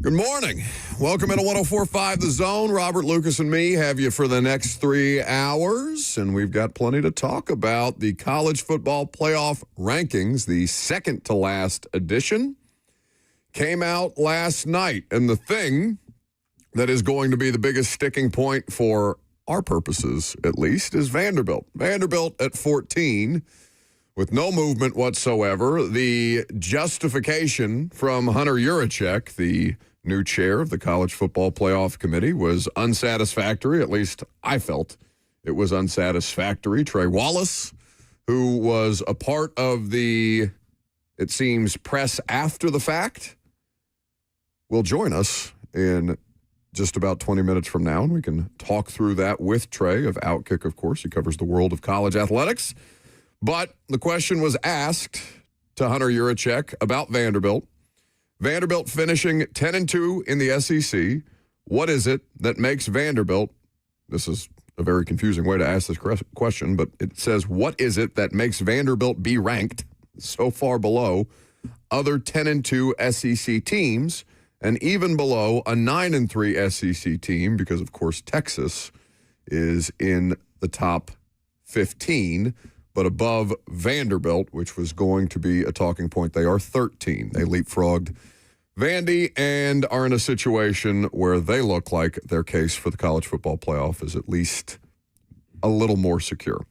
Good morning. Welcome into 104.5 The Zone. Robert, Lucas, and me have you for the next 3 hours, and we've got plenty to talk about. The college football playoff rankings, the second to last edition, came out last night, and the thing that is going to be the biggest sticking point for our purposes, at least, is Vanderbilt. Vanderbilt at 14 with no movement whatsoever. The justification from Hunter Yurachek, the new chair of the College Football Playoff Committee, was unsatisfactory. At least I felt it was unsatisfactory. Trey Wallace, who was a part of the, it seems, press after the fact, will join us in just about 20 minutes from now, and we can talk through that with Trey of Outkick, of course. He covers the world of college athletics. But the question was asked to Hunter Yurachek about Vanderbilt. Vanderbilt finishing 10-2 in the SEC. What is it that makes Vanderbilt, this is a very confusing way to ask this question, but it says, what is it that makes Vanderbilt be ranked so far below other 10-2 SEC teams and even below a 9-3 SEC team? Because, of course, Texas is in the top 15, but above Vanderbilt, which was going to be a talking point. They are 13. They leapfrogged Vandy and are in a situation where they look like their case for the college football playoff is at least a little more secure.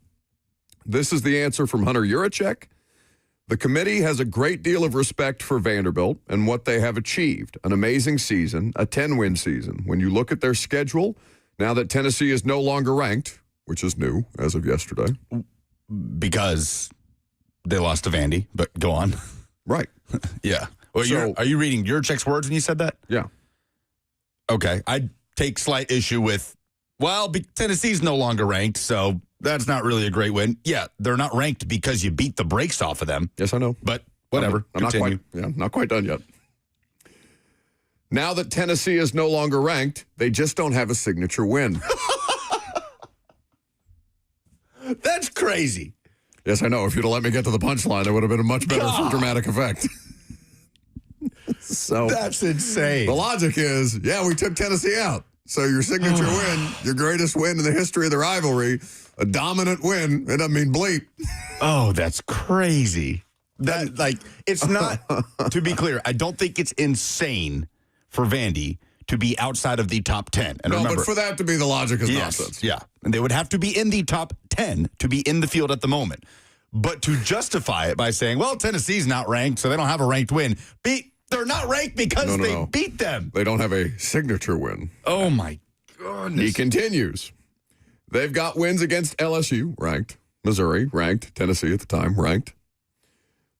This is the answer from Hunter Yurachek. The committee has a great deal of respect for Vanderbilt and what they have achieved. An amazing season, a 10-win season. When you look at their schedule, now that Tennessee is no longer ranked, which is new as of yesterday. Because they lost to Vandy, but go on. Right. Yeah. Well, are you reading Yurachek's words when you said that? Yeah. Okay. I take slight issue with, Tennessee's no longer ranked, so that's not really a great win. Yeah, they're not ranked because you beat the brakes off of them. Yes, I know. But whatever. I'm not quite done yet. Now that Tennessee is no longer ranked, they just don't have a signature win. That's crazy. Yes, I know. If you'd have let me get to the punchline, it would have been a much better for dramatic effect. So that's insane. The logic is, we took Tennessee out. So your signature win, your greatest win in the history of the rivalry, a dominant win, it doesn't mean bleep. Oh, that's crazy. It's not, to be clear, I don't think it's insane for Vandy to be outside of the top 10. And remember, but for that to be the logic is nonsense. Yeah, and they would have to be in the top 10 to be in the field at the moment. But to justify it by saying, Tennessee's not ranked, so they don't have a ranked win. They're not ranked because they beat them. They don't have a signature win. Oh, my goodness. He continues. They've got wins against LSU, ranked. Missouri, ranked. Tennessee at the time, ranked.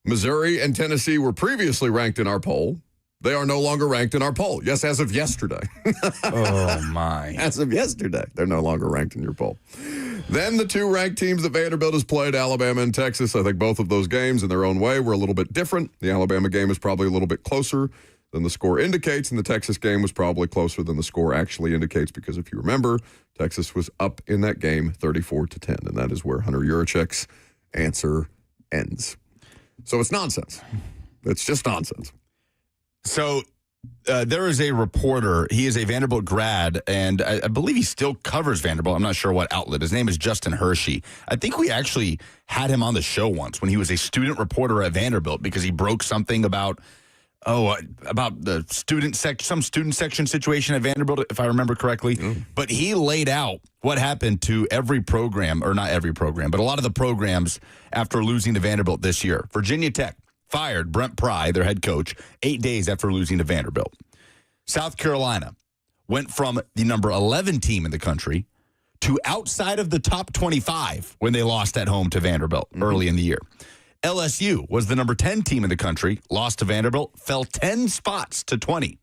Missouri and Tennessee were previously ranked in our poll. They are no longer ranked in our poll. Yes, as of yesterday. Oh, my. As of yesterday, they're no longer ranked in your poll. Then the two ranked teams that Vanderbilt has played, Alabama and Texas. I think both of those games in their own way were a little bit different. The Alabama game is probably a little bit closer than the score indicates, and the Texas game was probably closer than the score actually indicates, because if you remember, Texas was up in that game 34-10, and that is where Hunter Yurachek's answer ends. So it's nonsense. It's just nonsense. So there is a reporter. He is a Vanderbilt grad, and I believe he still covers Vanderbilt. I'm not sure what outlet. His name is Justin Hershey. I think we actually had him on the show once when he was a student reporter at Vanderbilt, because he broke something about the some student section situation at Vanderbilt, if I remember correctly. But he laid out what happened to every program, or not every program, but a lot of the programs after losing to Vanderbilt this year. Virginia Tech fired Brent Pry, their head coach, 8 days after losing to Vanderbilt. South Carolina went from the number 11 team in the country to outside of the top 25 when they lost at home to Vanderbilt early in the year. LSU was the number 10 team in the country, lost to Vanderbilt, fell 10 spots to 20.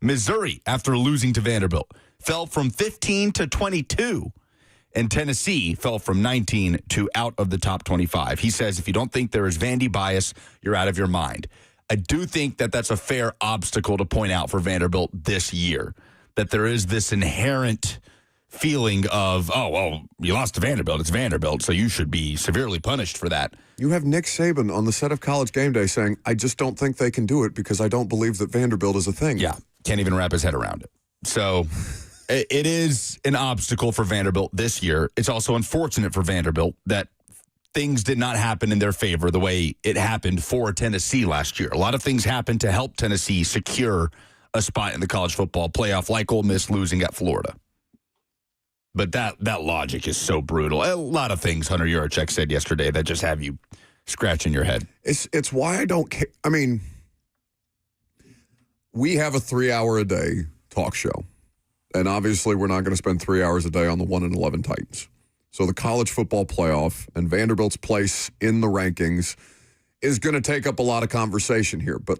Missouri, after losing to Vanderbilt, fell from 15 to 22. And Tennessee fell from 19 to out of the top 25. He says, if you don't think there is Vandy bias, you're out of your mind. I do think that that's a fair obstacle to point out for Vanderbilt this year, that there is this inherent feeling of, you lost to Vanderbilt. It's Vanderbilt, so you should be severely punished for that. You have Nick Saban on the set of College Game Day saying, I just don't think they can do it because I don't believe that Vanderbilt is a thing. Yeah. Can't even wrap his head around it. So it is an obstacle for Vanderbilt this year. It's also unfortunate for Vanderbilt that things did not happen in their favor the way it happened for Tennessee last year. A lot of things happened to help Tennessee secure a spot in the college football playoff, like Ole Miss losing at Florida. But that logic is so brutal. A lot of things Hunter Yurachek said yesterday that just have you scratching your head. It's why I don't care. I mean, we have a 3-hour-a-day talk show. And obviously, we're not going to spend 3 hours a day on the 1-11 Titans. So the college football playoff and Vanderbilt's place in the rankings is going to take up a lot of conversation here. But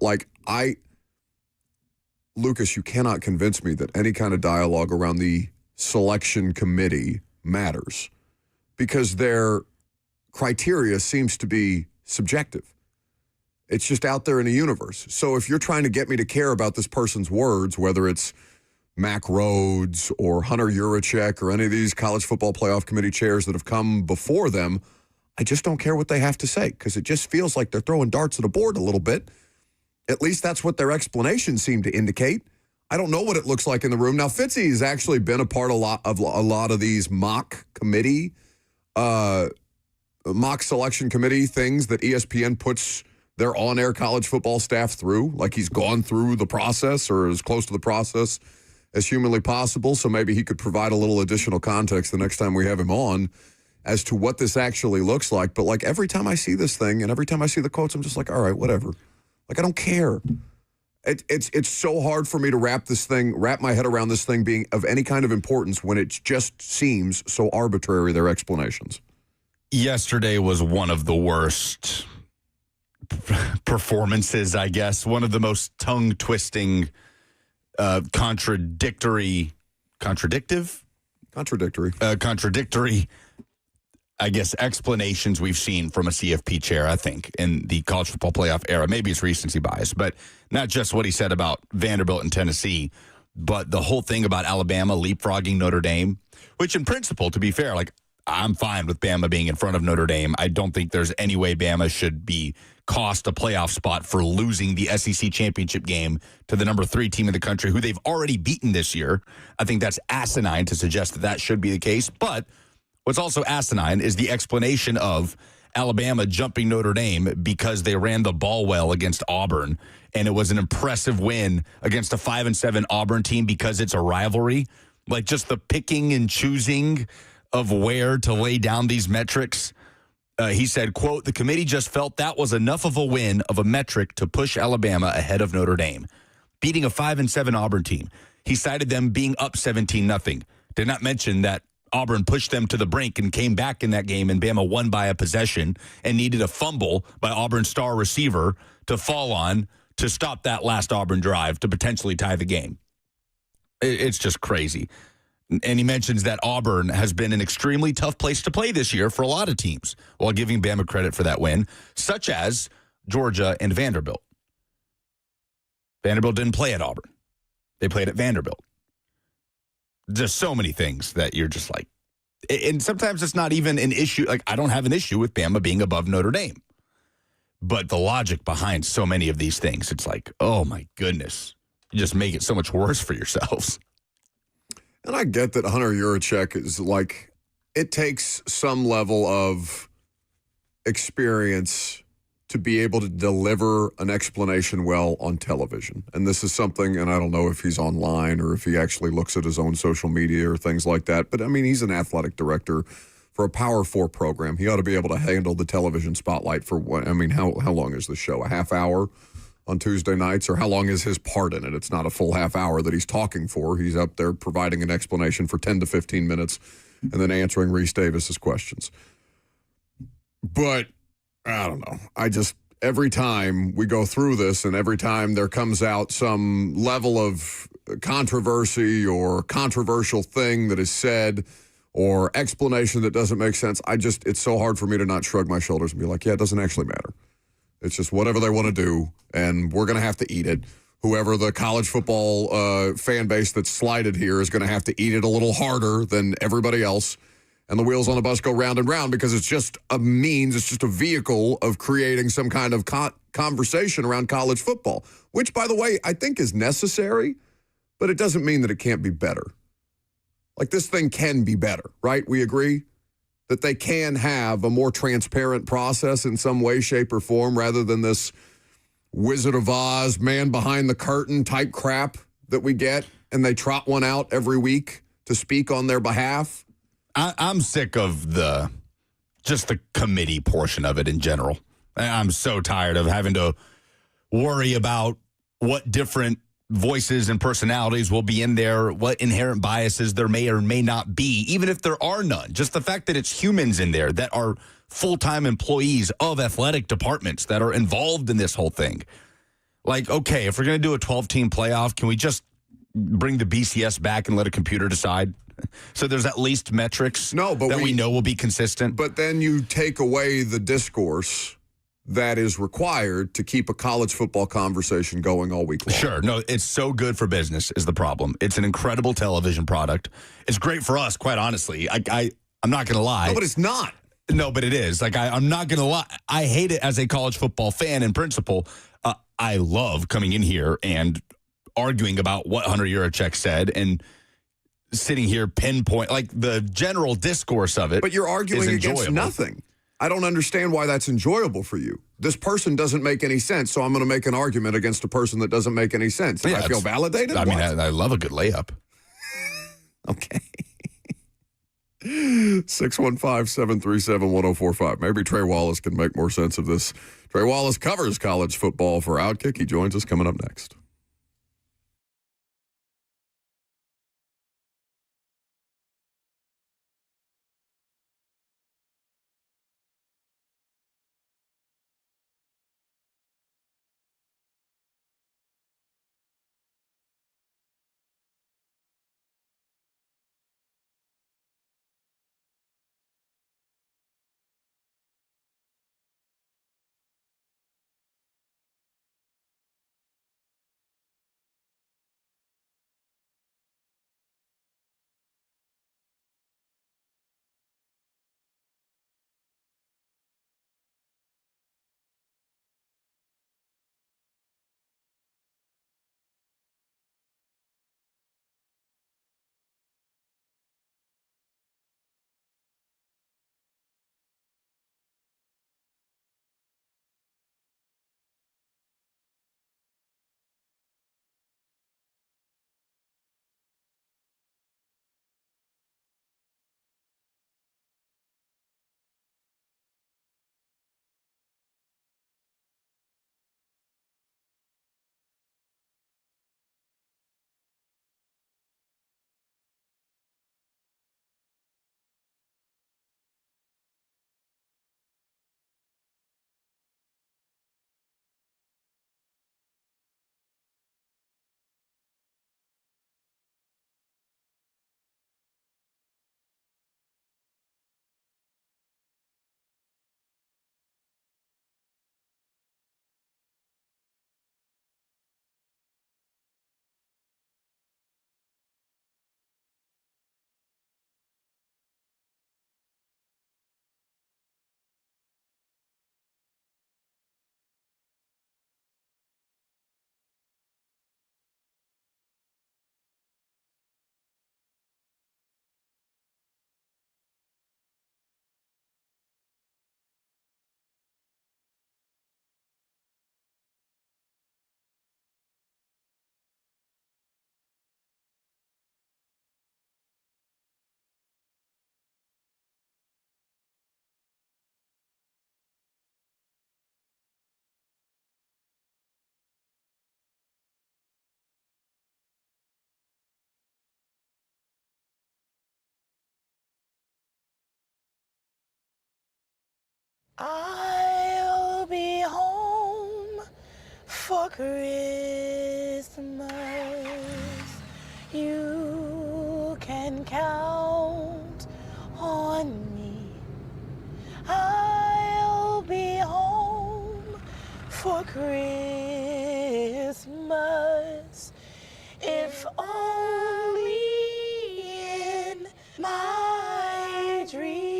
Lucas, you cannot convince me that any kind of dialogue around the selection committee matters because their criteria seems to be subjective. It's just out there in the universe. So if you're trying to get me to care about this person's words, whether it's Mack Rhodes or Hunter Yurachek or any of these college football playoff committee chairs that have come before them, I just don't care what they have to say because it just feels like they're throwing darts at a board a little bit. At least that's what their explanations seem to indicate. I don't know what it looks like in the room. Now, Fitzy has actually been a part of a lot of these mock selection committee things that ESPN puts their on-air college football staff through. Like he's gone through the process or as close to the process as humanly possible. So maybe he could provide a little additional context the next time we have him on as to what this actually looks like. But like every time I see this thing and every time I see the quotes, I'm just like, all right, whatever. Like I don't care. It's so hard for me to wrap my head around this thing being of any kind of importance when it just seems so arbitrary, their explanations. Yesterday was one of the worst performances, I guess. One of the most tongue-twisting, contradictory, I guess, explanations we've seen from a CFP chair, I think, in the college football playoff era. Maybe it's recency bias, but not just what he said about Vanderbilt and Tennessee, but the whole thing about Alabama leapfrogging Notre Dame, which in principle, to be fair, like I'm fine with Bama being in front of Notre Dame. I don't think there's any way Bama should be cost a playoff spot for losing the SEC championship game to the number 3 team in the country who they've already beaten this year. I think that's asinine to suggest that that should be the case, but what's also asinine is the explanation of Alabama jumping Notre Dame because they ran the ball well against Auburn, and it was an impressive win against a 5-7 Auburn team because it's a rivalry. Like just the picking and choosing of where to lay down these metrics. He said, quote, "The committee just felt that was enough of a win of a metric to push Alabama ahead of Notre Dame, beating a 5-7 Auburn team." He cited them being up 17-0. Did not mention that Auburn pushed them to the brink and came back in that game, and Bama won by a possession and needed a fumble by Auburn's star receiver to fall on to stop that last Auburn drive to potentially tie the game. It's just crazy. And he mentions that Auburn has been an extremely tough place to play this year for a lot of teams, while giving Bama credit for that win, such as Georgia and Vanderbilt. Vanderbilt didn't play at Auburn. They played at Vanderbilt. Just so many things that you're just like, and sometimes it's not even an issue. Like, I don't have an issue with Bama being above Notre Dame. But the logic behind so many of these things, it's like, oh my goodness, you just make it so much worse for yourselves. And I get that Hunter Yurachek is like, it takes some level of experience to be able to deliver an explanation well on television. And this is something, and I don't know if he's online or if he actually looks at his own social media or things like that, but I mean, he's an athletic director for a Power 4 program. He ought to be able to handle the television spotlight for what, I mean, how long is the show? A half hour on Tuesday nights? Or how long is his part in it? It's not a full half hour that he's talking for. He's up there providing an explanation for 10 to 15 minutes and then answering Reese Davis's questions. But I don't know. Every time we go through this and every time there comes out some level of controversy or controversial thing that is said or explanation that doesn't make sense, it's so hard for me to not shrug my shoulders and be like, yeah, it doesn't actually matter. It's just whatever they want to do, and we're going to have to eat it. Whoever the college football fan base that's slighted here is going to have to eat it a little harder than everybody else. And the wheels on the bus go round and round because it's just a means, it's just a vehicle of creating some kind of conversation around college football, which, by the way, I think is necessary. but it doesn't mean that it can't be better. Like, this thing can be better, right? We agree that they can have a more transparent process in some way, shape, or form rather than this Wizard of Oz, man behind the curtain type crap that we get, and they trot one out every week to speak on their behalf. I'm sick of just the committee portion of it in general. I'm so tired of having to worry about what different voices and personalities will be in there, what inherent biases there may or may not be, even if there are none. Just the fact that it's humans in there that are full-time employees of athletic departments that are involved in this whole thing. Like, okay, if we're going to do a 12-team playoff, can we just bring the BCS back and let a computer decide? So there's at least metrics that we know will be consistent. But then you take away the discourse that is required to keep a college football conversation going all week long. Sure. No, it's so good for business is the problem. It's an incredible television product. It's great for us, quite honestly. I'm not going to lie. No, but it's not. No, but it is. Like, I'm not going to lie. I hate it as a college football fan in principle. I love coming in here and arguing about what Hunter Yurachek said and sitting here pinpoint, like the general discourse of it. But you're arguing against nothing. I don't understand why that's enjoyable for you. This person doesn't make any sense, so I'm going to make an argument against a person that doesn't make any sense. Yeah, I feel validated? I mean, I love a good layup. Okay. 615-737-1045. Maybe Trey Wallace can make more sense of this. Trey Wallace covers college football for Outkick. He joins us coming up next. I'll be home for Christmas. You can count on me. I'll be home for Christmas. If only in my dreams.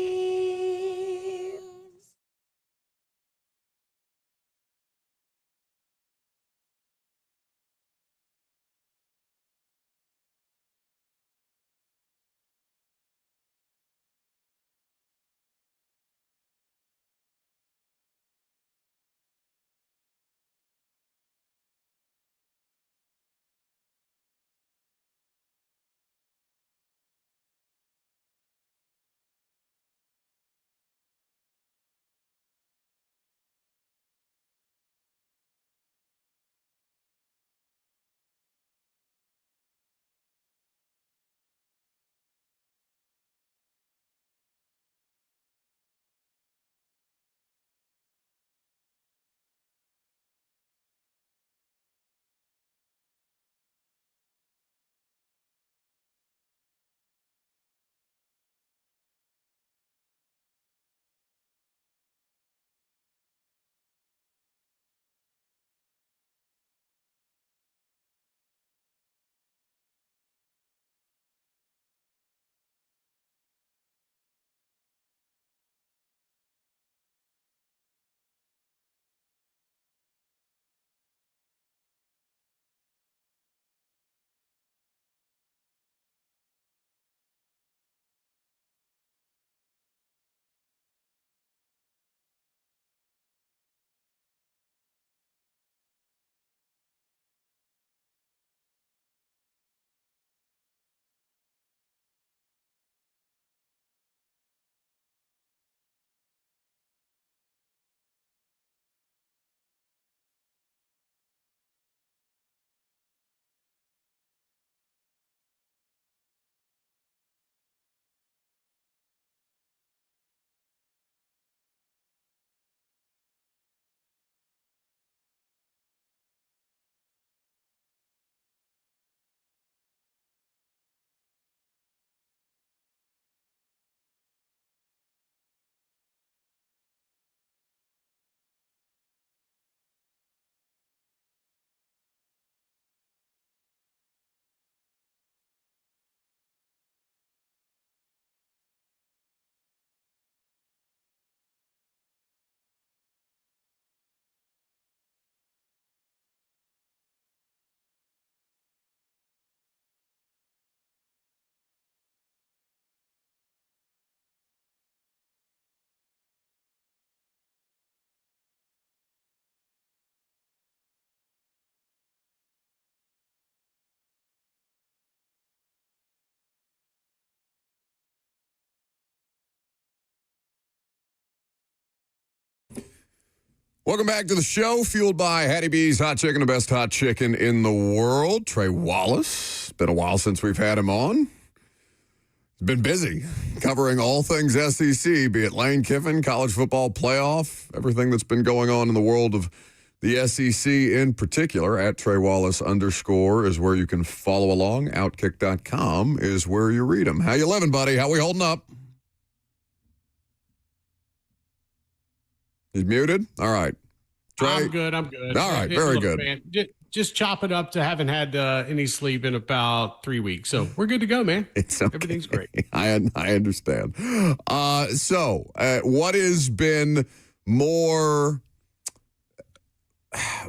Welcome back to the show, fueled by Hattie B's Hot Chicken, the best hot chicken in the world. Trey Wallace. It's been a while since we've had him on. He's been busy covering all things SEC, be it Lane Kiffin, college football playoff, everything that's been going on in the world of the SEC in particular. At Trey Wallace _ is where you can follow along. Outkick.com is where you read him. How you living, buddy? How we holding up? He's muted? All right. Trey? I'm good. All right. Very Look, good. Man, just chop it up to haven't had any sleep in about 3 weeks. So we're good to go, man. It's okay. Everything's great. I understand. So what has been more...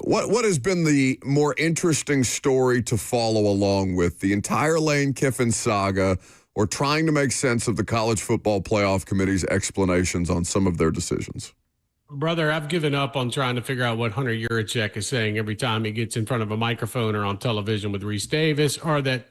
What has been the more interesting story to follow along with, the entire Lane Kiffin saga or trying to make sense of the College Football Playoff Committee's explanations on some of their decisions? Brother, I've given up on trying to figure out what Hunter Yurachek is saying every time he gets in front of a microphone or on television with Reese Davis, or that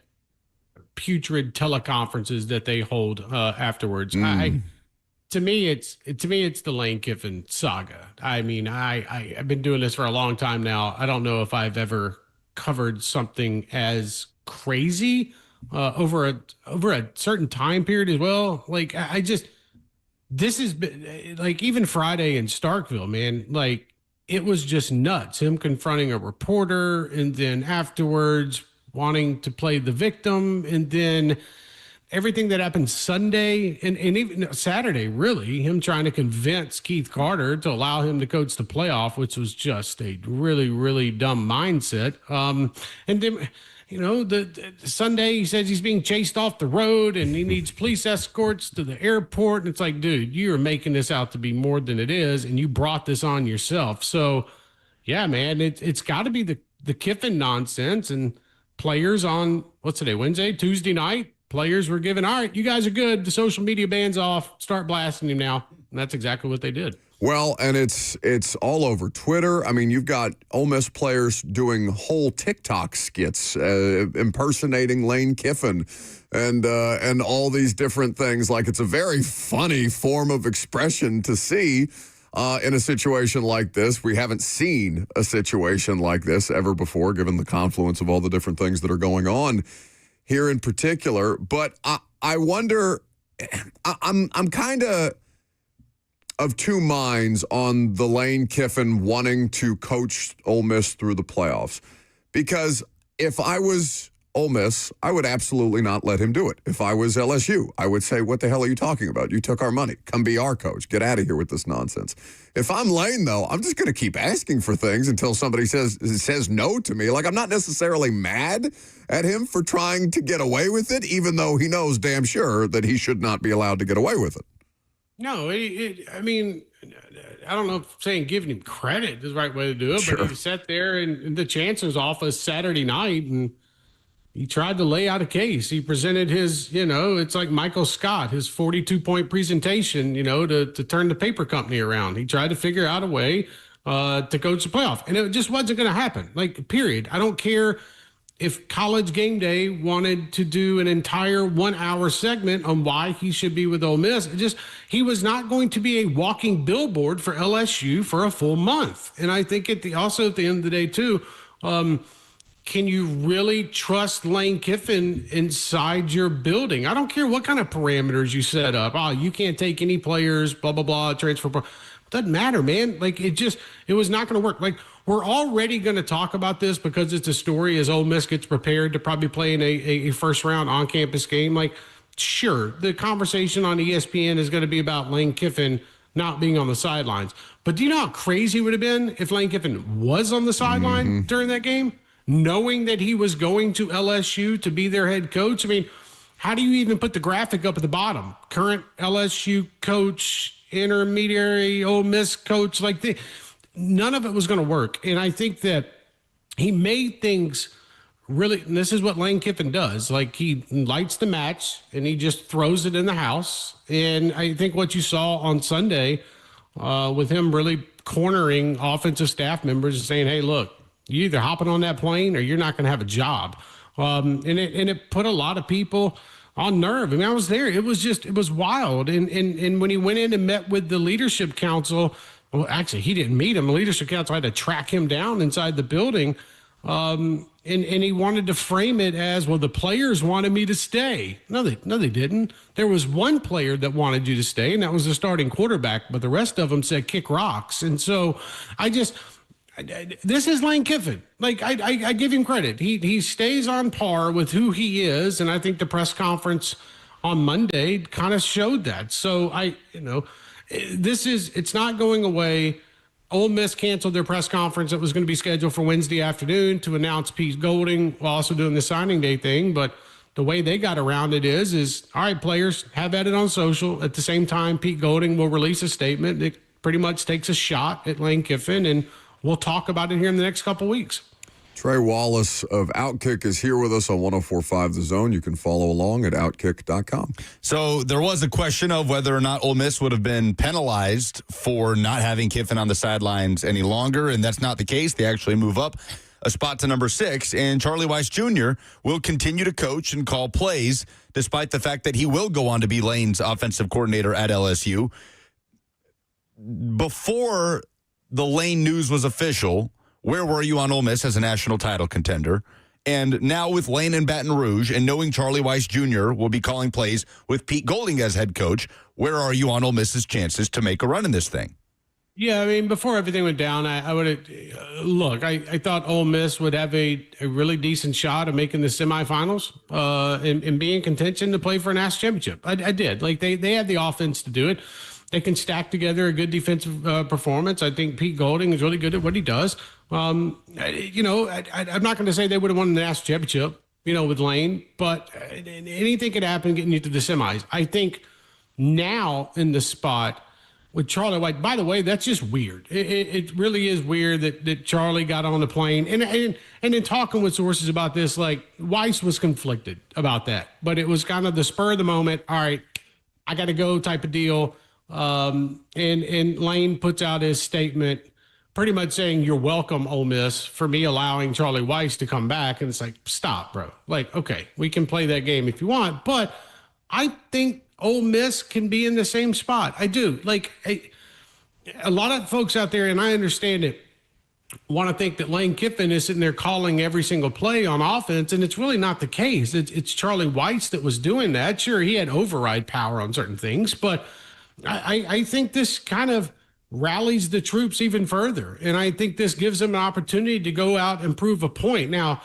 putrid teleconferences that they hold afterwards. To me, it's the Lane Kiffin saga. I mean, I've been doing this for a long time now. I don't know if I've ever covered something as crazy over a certain time period as well. Like this has been like even Friday in Starkville, man. Like it was just nuts. Him confronting a reporter and then afterwards wanting to play the victim, and then everything that happened Sunday and even Saturday, really, him trying to convince Keith Carter to allow him to coach the playoff, which was just a really, really dumb mindset. And then, the Sunday he says he's being chased off the road and he needs police escorts to the airport. And it's like, dude, you are making this out to be more than it is, and you brought this on yourself. So, yeah, man, it's got to be the Kiffin nonsense. And players on, what's today, Wednesday, Tuesday night, players were given, all right, you guys are good. The social media ban's off. Start blasting him now. And that's exactly what they did. Well, and it's all over Twitter. I mean, you've got Ole Miss players doing whole TikTok skits impersonating Lane Kiffin and all these different things. Like, it's a very funny form of expression to see in a situation like this. We haven't seen a situation like this ever before, given the confluence of all the different things that are going on here in particular. But I wonder, I'm kind of two minds on the Lane Kiffin wanting to coach Ole Miss through the playoffs. Because if I was Ole Miss, I would absolutely not let him do it. If I was LSU, I would say, what the hell are you talking about? You took our money. Come be our coach. Get out of here with this nonsense. If I'm Lane, though, I'm just going to keep asking for things until somebody says no to me. Like, I'm not necessarily mad at him for trying to get away with it, even though he knows damn sure that he should not be allowed to get away with it. No, I mean, I don't know if saying giving him credit is the right way to do it, Sure. but he sat there in the chancellor's office Saturday night and he tried to lay out a case. He presented his, it's like Michael Scott, his 42-point presentation, to turn the paper company around. He tried to figure out a way to coach the playoff, and it just wasn't going to happen. Like, period. I don't care if College Game Day wanted to do an entire 1-hour segment on why he should be with Ole Miss. He was not going to be a walking billboard for LSU for a full month. And I think at the end of the day too, can you really trust Lane Kiffin inside your building? I don't care what kind of parameters you set up. Oh, you can't take any players, blah, blah, blah, transfer. Doesn't matter, man. Like, it was not going to work. Like, we're already going to talk about this because it's a story as Ole Miss gets prepared to probably play in a first-round on-campus game. Like, sure, the conversation on ESPN is going to be about Lane Kiffin not being on the sidelines. But do you know how crazy it would have been if Lane Kiffin was on the sideline during that game, knowing that he was going to LSU to be their head coach? I mean, how do you even put the graphic up at the bottom? Current LSU coach, intermediary Ole Miss coach, none of it was going to work. And I think that he made things really, and this is what Lane Kiffin does. Like, he lights the match and he just throws it in the house. And I think what you saw on Sunday with him really cornering offensive staff members and saying, hey, look, you're either hopping on that plane or you're not going to have a job. And it put a lot of people on nerve. I mean, I was there. It was wild. And when he went in and met with the leadership council, Well, actually, he didn't meet him. The Leadership Council had to track him down inside the building. And he wanted to frame it as, well, the players wanted me to stay. No, they didn't. There was one player that wanted you to stay, and that was the starting quarterback. But the rest of them said kick rocks. And so this is Lane Kiffin. Like, I give him credit. He stays on par with who he is. And I think the press conference on Monday kind of showed that. So it's not going away. Ole Miss canceled their press conference that was going to be scheduled for Wednesday afternoon to announce Pete Golding while also doing the signing day thing. But the way they got around it is all right, players, have at it on social. At the same time, Pete Golding will release a statement that pretty much takes a shot at Lane Kiffin, and we'll talk about it here in the next couple of weeks. Trey Wallace of Outkick is here with us on 104.5 The Zone. You can follow along at Outkick.com. So there was a question of whether or not Ole Miss would have been penalized for not having Kiffin on the sidelines any longer, and that's not the case. They actually move up a spot to number 6, and Charlie Weiss Jr. will continue to coach and call plays, despite the fact that he will go on to be Lane's offensive coordinator at LSU. Before the Lane news was official, where were you on Ole Miss as a national title contender? And now with Lane in Baton Rouge and knowing Charlie Weiss Jr. will be calling plays with Pete Golding as head coach, where are you on Ole Miss's chances to make a run in this thing? Yeah, I mean, before everything went down, I would have look. I thought Ole Miss would have a really decent shot of making the semifinals and be in contention to play for a national championship. I did. Like they had the offense to do it. They can stack together a good defensive performance. I think Pete Golding is really good at what he does. I'm not going to say they would have won the national championship, with Lane, but anything could happen getting you to the semis. I think now in the spot with Charlie White, by the way, that's just weird. It really is weird that Charlie got on the plane. And in talking with sources about this, like Weiss was conflicted about that, but it was kind of the spur of the moment. All right, I got to go type of deal. And Lane puts out his statement pretty much saying, you're welcome, Ole Miss, for me allowing Charlie Weiss to come back. And it's like, stop, bro. Like, okay, we can play that game if you want, but I think Ole Miss can be in the same spot. I do. Like, a lot of folks out there, and I understand it, want to think that Lane Kiffin is sitting there calling every single play on offense, and it's really not the case. It's Charlie Weiss that was doing that. Sure, he had override power on certain things, but I think this kind of rallies the troops even further. And I think this gives them an opportunity to go out and prove a point. Now,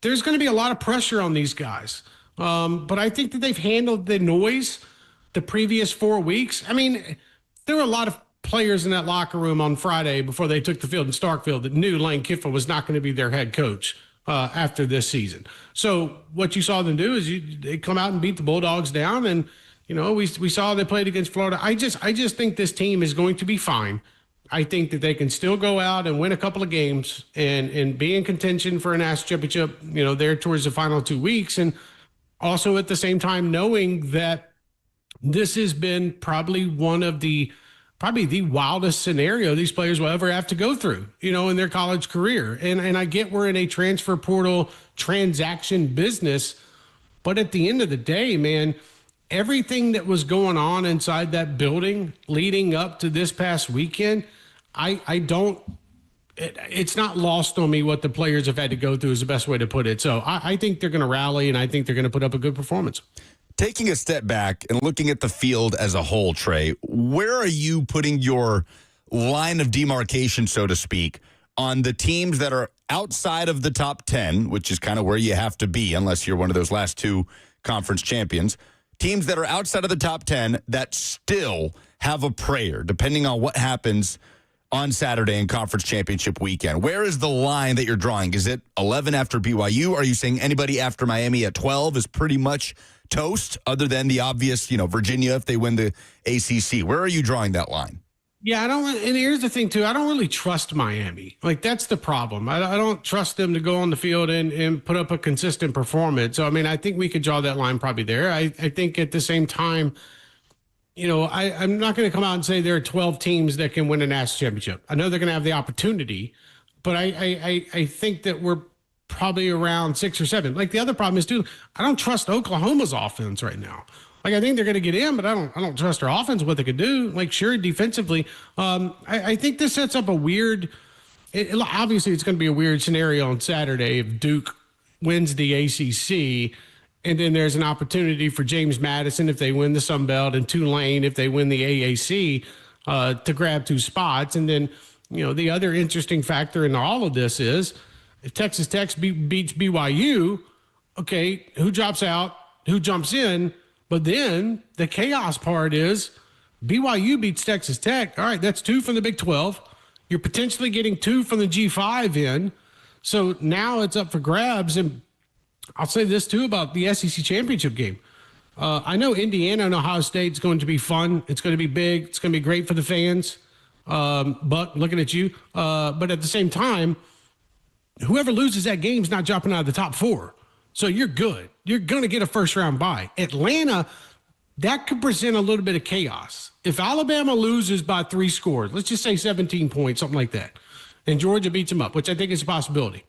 there's going to be a lot of pressure on these guys. But I think that they've handled the noise the previous 4 weeks. I mean, there were a lot of players in that locker room on Friday before they took the field in Starkville that knew Lane Kiffin was not going to be their head coach after this season. So what you saw them do is they come out and beat the Bulldogs down, and we saw they played against Florida. I just think this team is going to be fine. I think that they can still go out and win a couple of games and be in contention for a national championship, there towards the final 2 weeks. And also at the same time, knowing that this has been probably the wildest scenario these players will ever have to go through, in their college career. And I get we're in a transfer portal transaction business, but at the end of the day, man, everything that was going on inside that building leading up to this past weekend, it's not lost on me what the players have had to go through is the best way to put it. So I think they're going to rally, and I think they're going to put up a good performance. Taking a step back and looking at the field as a whole, Trey, where are you putting your line of demarcation, so to speak, on the teams that are outside of the top 10, which is kind of where you have to be unless you're one of those last two conference champions, teams that are outside of the top 10 that still have a prayer, depending on what happens on Saturday in conference championship weekend? Where is the line that you're drawing? Is it 11 after BYU? Are you saying anybody after Miami at 12 is pretty much toast, other than the obvious, Virginia if they win the ACC? Where are you drawing that line? Yeah, and here's the thing, too. I don't really trust Miami. Like, that's the problem. I don't trust them to go on the field and put up a consistent performance. So, I mean, I think we could draw that line probably there. I think at the same time, I'm not going to come out and say there are 12 teams that can win a national championship. I know they're going to have the opportunity, but I think that we're probably around 6 or 7. Like, the other problem is, too, I don't trust Oklahoma's offense right now. Like, I think they're going to get in, but I don't trust their offense, what they could do. Like, sure, defensively. I think this sets up a weird, obviously it's going to be a weird scenario on Saturday if Duke wins the ACC. And then there's an opportunity for James Madison if they win the Sun Belt, and Tulane if they win the AAC to grab 2 spots. And then, the other interesting factor in all of this is if Texas Tech beats BYU, okay, who drops out, who jumps in? But then the chaos part is BYU beats Texas Tech. All right, that's 2 from the Big 12. You're potentially getting 2 from the G5 in. So now it's up for grabs. And I'll say this too about the SEC championship game. I know Indiana and Ohio State is going to be fun. It's going to be big. It's going to be great for the fans. But looking at you. But at the same time, whoever loses that game is not dropping out of the top 4. So you're good. You're going to get a first-round bye. Atlanta, that could present a little bit of chaos. If Alabama loses by 3 scores, let's just say 17 points, something like that, and Georgia beats them up, which I think is a possibility,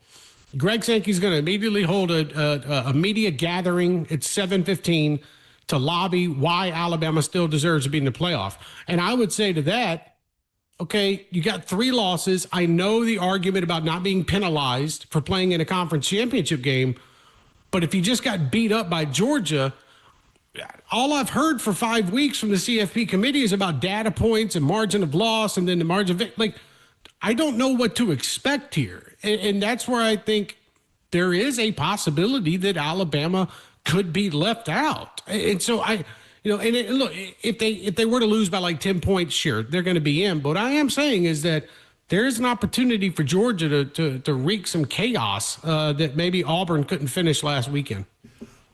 Greg Sankey's going to immediately hold a media gathering at 7:15 to lobby why Alabama still deserves to be in the playoff. And I would say to that, okay, you got 3 losses. I know the argument about not being penalized for playing in a conference championship game, but if you just got beat up by Georgia, all I've heard for 5 weeks from the CFP committee is about data points and margin of loss and then the margin of, like, I don't know what to expect here. And that's where I think there is a possibility that Alabama could be left out. And so look, if they were to lose by like 10 points, sure, they're going to be in. But what I am saying is that there is an opportunity for Georgia to wreak some chaos that maybe Auburn couldn't finish last weekend.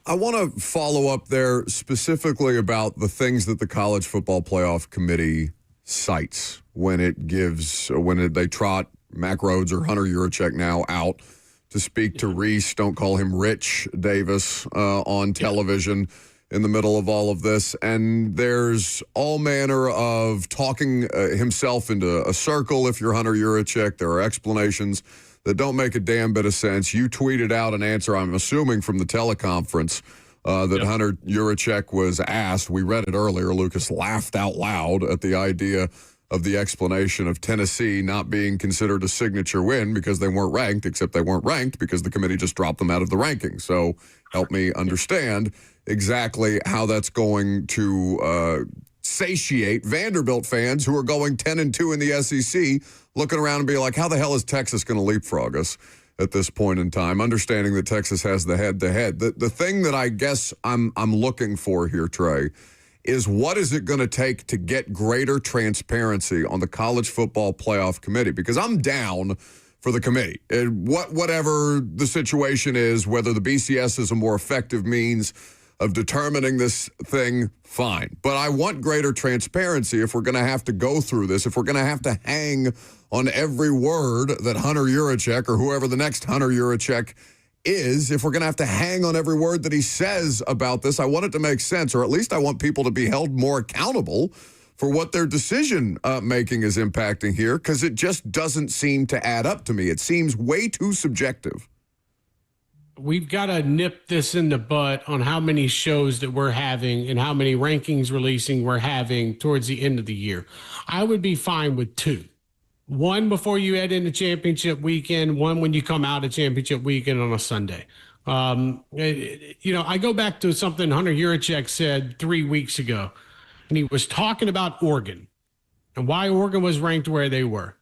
I want to follow up there specifically about the things that the College Football Playoff Committee cites when they trot Mack Rhodes or Hunter Yurachek now out to speak to Reese, don't call him Rich Davis, on television in the middle of all of this. And there's all manner of talking himself into a circle if you're Hunter Yurachek. There are explanations that don't make a damn bit of sense. You tweeted out an answer, I'm assuming, from the teleconference that Hunter Yurachek was asked. We read it earlier. Lucas laughed out loud at the idea of the explanation of Tennessee not being considered a signature win because they weren't ranked, except they weren't ranked because the committee just dropped them out of the rankings. So help me understand exactly how that's going to satiate Vanderbilt fans who are going 10-2 in the SEC, looking around and being like, how the hell is Texas going to leapfrog us at this point in time, understanding that Texas has the head-to-head. The thing that I guess I'm looking for here, Trey, is what is it going to take to get greater transparency on the College Football Playoff Committee? Because I'm down for the committee. Whatever the situation is, whether the BCS is a more effective means of determining this thing, fine. But I want greater transparency if we're going to have to go through this, if we're going to have to hang on every word that Hunter Yurachek or whoever the next Hunter Yurachek is, if we're going to have to hang on every word that he says about this. I want it to make sense, or at least I want people to be held more accountable for what their decision making is impacting here, because it just doesn't seem to add up to me. It seems way too subjective. We've got to nip this in the butt on how many shows that we're having and how many rankings releasing we're having towards the end of the year. I would be fine with 2. 1 before you head into championship weekend, 1 when you come out of championship weekend on a Sunday. I go back to something Hunter Yurachek said 3 weeks ago, and he was talking about Oregon and why Oregon was ranked where they were.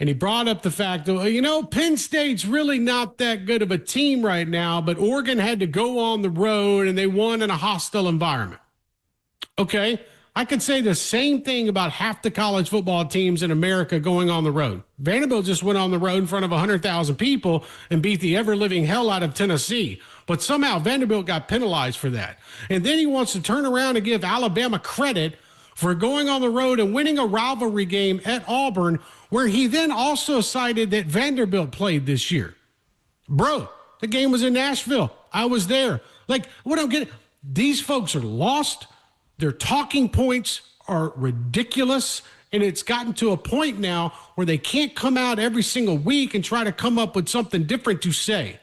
And he brought up the fact that, Penn State's really not that good of a team right now, but Oregon had to go on the road and they won in a hostile environment. Okay, I could say the same thing about half the college football teams in America going on the road. Vanderbilt just went on the road in front of 100,000 people and beat the ever-living hell out of Tennessee. But somehow Vanderbilt got penalized for that. And then he wants to turn around and give Alabama credit for going on the road and winning a rivalry game at Auburn, where he then also cited that Vanderbilt played this year. Bro, the game was in Nashville. I was there. Like, what I'm getting, these folks are lost. Their talking points are ridiculous, and it's gotten to a point now where they can't come out every single week and try to come up with something different to say.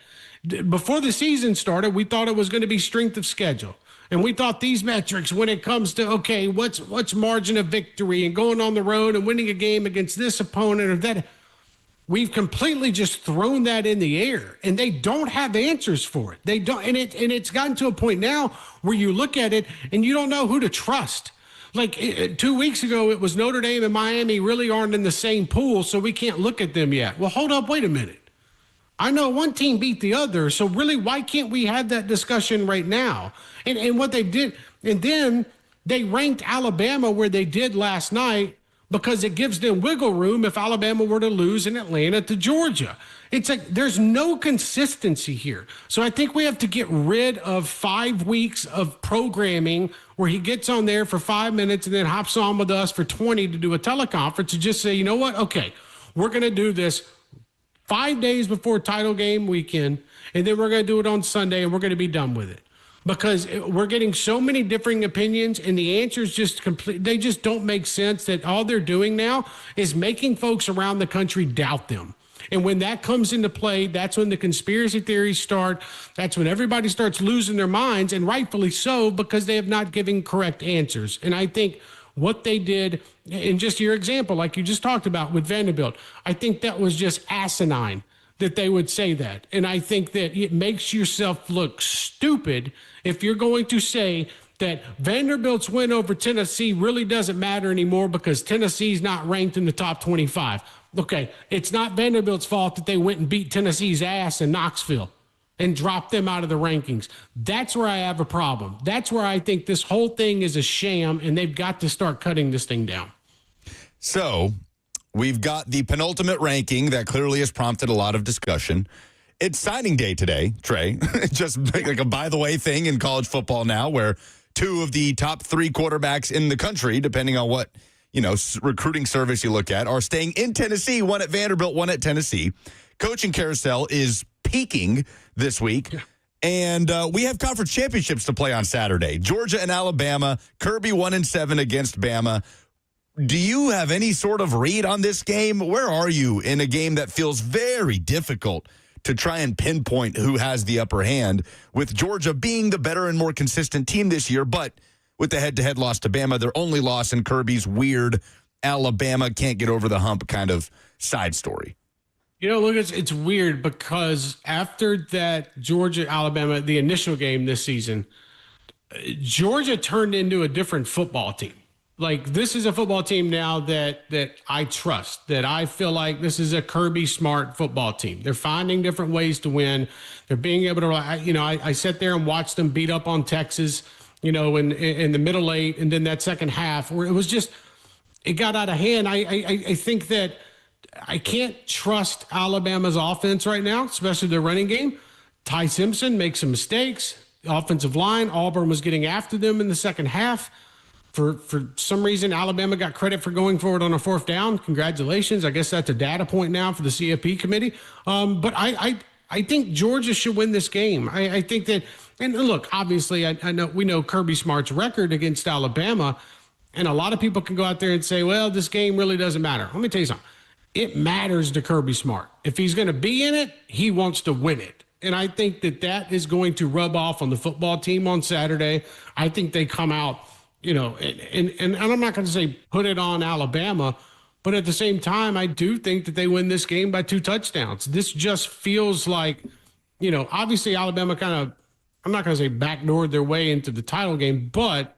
Before the season started, we thought it was going to be strength of schedule. And we thought these metrics when it comes to, okay, what's margin of victory and going on the road and winning a game against this opponent or that. We've completely just thrown that in the air, and they don't have answers for it. They don't, and it's gotten to a point now where you look at it and you don't know who to trust. Like 2 weeks ago, it was Notre Dame and Miami really aren't in the same pool, so we can't look at them yet. Well, hold up, wait a minute. I know one team beat the other, so really, why can't we have that discussion right now? And what they did, and then they ranked Alabama where they did last night, because it gives them wiggle room if Alabama were to lose in Atlanta to Georgia. It's like there's no consistency here. So I think we have to get rid of 5 weeks of programming where he gets on there for 5 minutes and then hops on with us for 20 to do a teleconference and just say, you know what? Okay, we're going to do this 5 days before title game weekend, and then we're going to do it on Sunday, and we're going to be done with it. Because we're getting so many differing opinions and the answers just they just don't make sense, that all they're doing now is making folks around the country doubt them. And when that comes into play, that's when the conspiracy theories start. That's when everybody starts losing their minds, and rightfully so, because they have not given correct answers. And I think what they did, in just your example, like you just talked about with Vanderbilt, I think that was just asinine that they would say that. And I think that it makes yourself look stupid if you're going to say that Vanderbilt's win over Tennessee really doesn't matter anymore because Tennessee's not ranked in the top 25. Okay, it's not Vanderbilt's fault that they went and beat Tennessee's ass in Knoxville and dropped them out of the rankings. That's where I have a problem. That's where I think this whole thing is a sham, and they've got to start cutting this thing down. So we've got the penultimate ranking that clearly has prompted a lot of discussion. It's signing day today, Trey. Just like a by-the-way thing in college football now, where 2 of the top 3 quarterbacks in the country, depending on what recruiting service you look at, are staying in Tennessee, one at Vanderbilt, one at Tennessee. Coaching carousel is peaking this week. Yeah. And we have conference championships to play on Saturday. Georgia and Alabama, Kirby 1-7 against Bama. Do you have any sort of read on this game? Where are you in a game that feels very difficult to try and pinpoint who has the upper hand, with Georgia being the better and more consistent team this year, but with the head-to-head loss to Bama, their only loss in Kirby's weird Alabama can't get over the hump kind of side story? Look, it's weird because after that Georgia-Alabama, the initial game this season, Georgia turned into a different football team. Like, this is a football team now that I trust, that I feel like this is a Kirby Smart football team. They're finding different ways to win. They're being able to, I sat there and watched them beat up on Texas, in the middle 8, and then that second half where it was just, it got out of hand. I think that I can't trust Alabama's offense right now, especially their running game. Ty Simpson makes some mistakes. The offensive line, Auburn was getting after them in the second half. For some reason, Alabama got credit for going forward on a 4th down. Congratulations. I guess that's a data point now for the CFP committee. But I think Georgia should win this game. I think that, and look, obviously, I know we know Kirby Smart's record against Alabama, and a lot of people can go out there and say, well, this game really doesn't matter. Let me tell you something. It matters to Kirby Smart. If he's going to be in it, he wants to win it. And I think that is going to rub off on the football team on Saturday. I think they come out, and I'm not going to say put it on Alabama, but at the same time, I do think that they win this game by 2 touchdowns. This just feels like, obviously Alabama kind of, I'm not going to say backdoored their way into the title game, but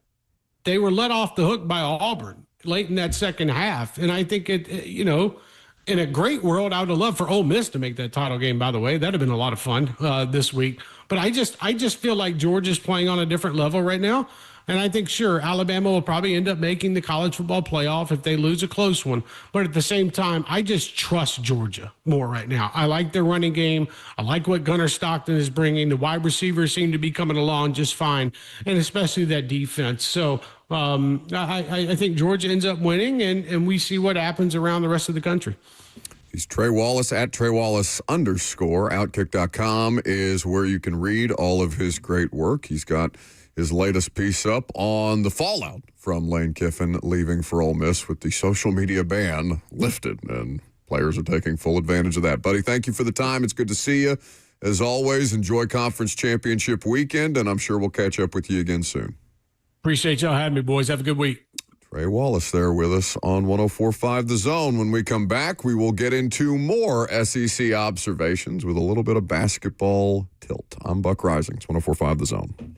they were let off the hook by Auburn late in that second half. And I think in a great world, I would have loved for Ole Miss to make that title game, by the way. That'd have been a lot of fun this week. But I just feel like Georgia's playing on a different level right now. And I think, sure, Alabama will probably end up making the college football playoff if they lose a close one. But at the same time, I just trust Georgia more right now. I like their running game. I like what Gunnar Stockton is bringing. The wide receivers seem to be coming along just fine, and especially that defense. So I think Georgia ends up winning, and we see what happens around the rest of the country. He's Trey Wallace at Trey Wallace _ Outkick.com is where you can read all of his great work. He's got his latest piece up on the fallout from Lane Kiffin leaving for Ole Miss with the social media ban lifted, and players are taking full advantage of that. Buddy, thank you for the time. It's good to see you, As always, enjoy Conference Championship weekend, and I'm sure we'll catch up with you again soon. Appreciate y'all having me, boys. Have a good week. Trey Wallace there with us on 104.5 The Zone. When we come back, we will get into more SEC observations with a little bit of basketball tilt. I'm Buck Risings, 104.5 The Zone.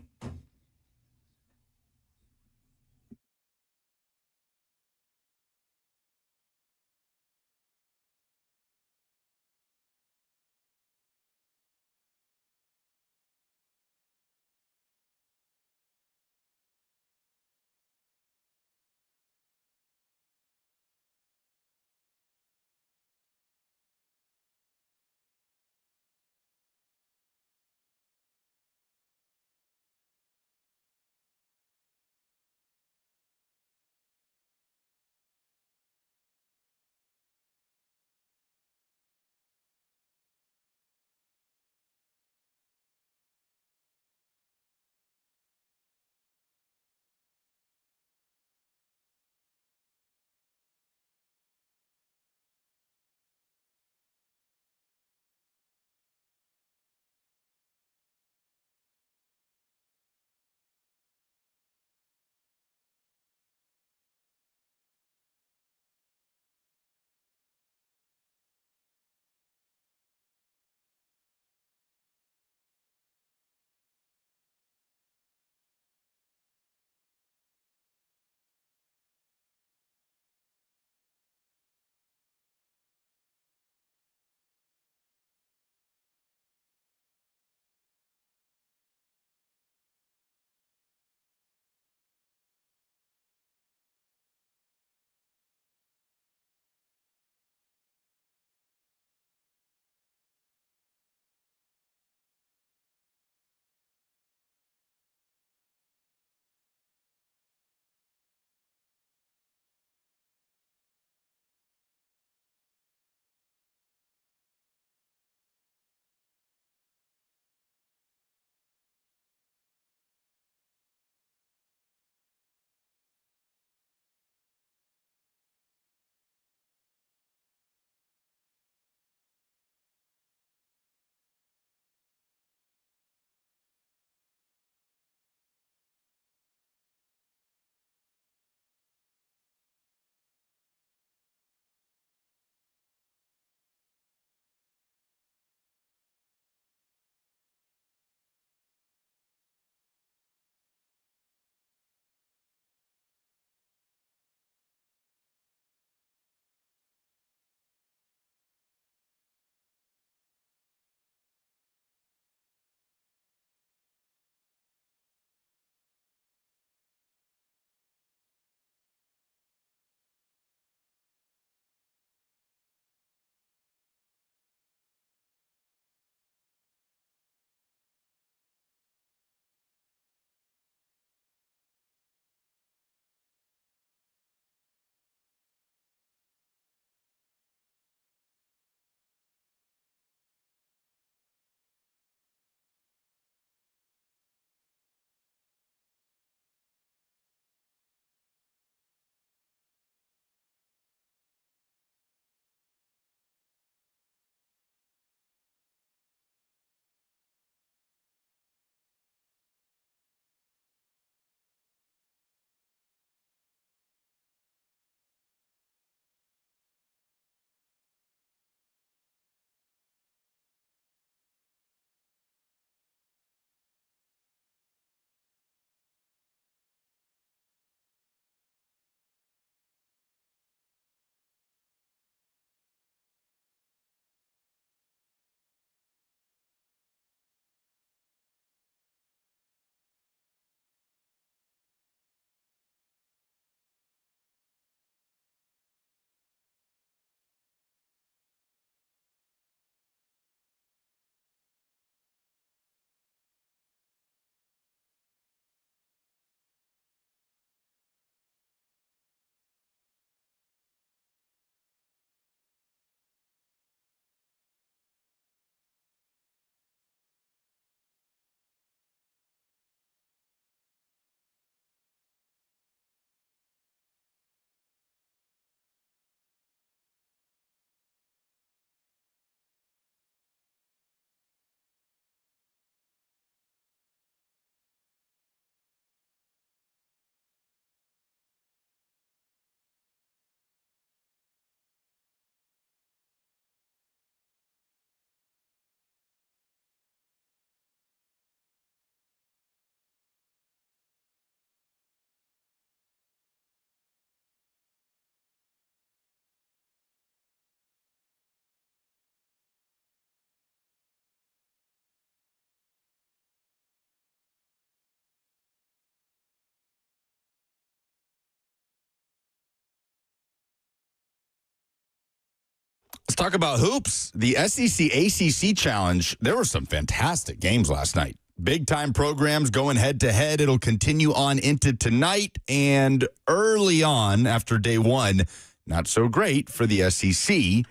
talk about hoops. The SEC ACC Challenge, there were some fantastic games last night. Big-time programs going head-to-head. It'll continue on into tonight. And early on, after day one, not so great for the SEC.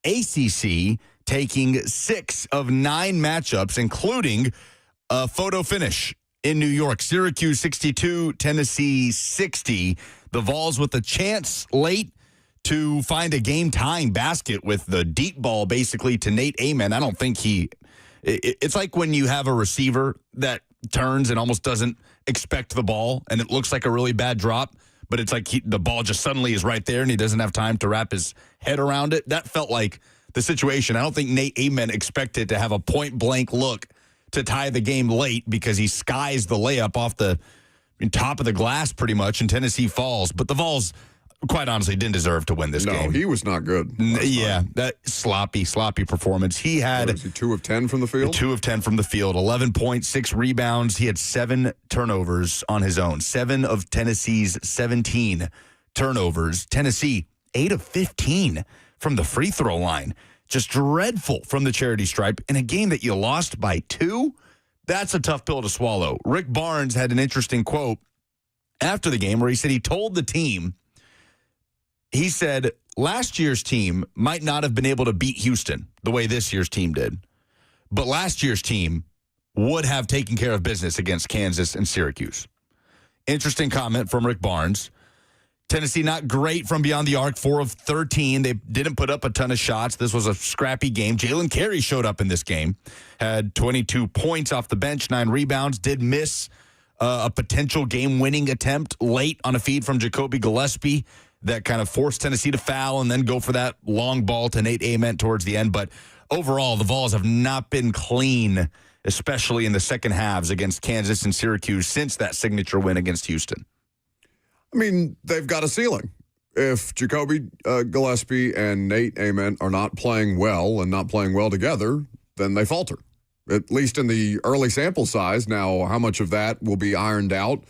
ACC taking 6 of 9 matchups, including a photo finish in New York. Syracuse 62, Tennessee 60. The Vols with a chance late to find a game-tying basket with the deep ball basically to Nate Amen. I don't think it's like when you have a receiver that turns and almost doesn't expect the ball, and it looks like a really bad drop, but it's like the ball just suddenly is right there, and he doesn't have time to wrap his head around it. That felt like the situation. I don't think Nate Amen expected to have a point-blank look to tie the game late because he skies the layup off the top of the glass pretty much, and Tennessee falls. But the Vols, quite honestly, didn't deserve to win this game. No, he was not good. Yeah, that sloppy performance. He had... Was he 2 of 10 from the field? 2 of 10 from the field, 11.6 rebounds. He had 7 turnovers on his own. 7 of Tennessee's 17 turnovers. Tennessee, 8 of 15 from the free throw line. Just dreadful from the charity stripe. In a game that you lost by 2, that's a tough pill to swallow. Rick Barnes had an interesting quote after the game where he said he told the team... He said last year's team might not have been able to beat Houston the way this year's team did, but last year's team would have taken care of business against Kansas and Syracuse. Interesting comment from Rick Barnes. Tennessee not great from beyond the arc, 4 of 13. They didn't put up a ton of shots. This was a scrappy game. Jalen Carey showed up in this game, had 22 points off the bench, 9 rebounds, did miss a potential game-winning attempt late on a feed from Jacoby Gillespie that kind of forced Tennessee to foul and then go for that long ball to Nate Amen towards the end. But overall, the Vols have not been clean, especially in the second halves against Kansas and Syracuse since that signature win against Houston. I mean, they've got a ceiling. If Jacoby Gillespie and Nate Amen are not playing well and not playing well together, then they falter, at least in the early sample size. Now, how much of that will be ironed out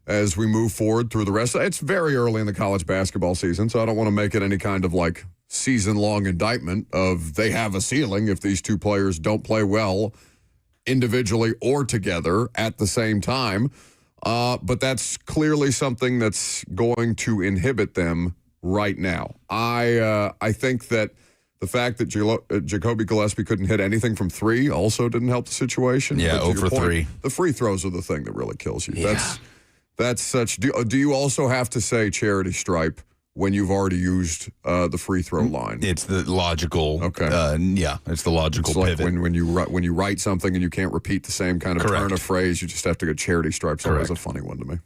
as we move forward through the rest? It's very early in the college basketball season, so I don't want to make it any kind of like season-long indictment of they have a ceiling if these two players don't play well individually or together at the same time. But that's clearly something that's going to inhibit them right now. I think that the fact that Jacoby Gillespie couldn't hit anything from 3 also didn't help the situation. Yeah, 0 for 3. The free throws are the thing that really kills you. Yeah. That's such. Do you also have to say charity stripe when you've already used the free throw line? It's the logical. Okay. It's the logical it's pivot. Like when you write something and you can't repeat the same kind of turn of phrase, you just have to go charity stripe. So that's a funny one to me.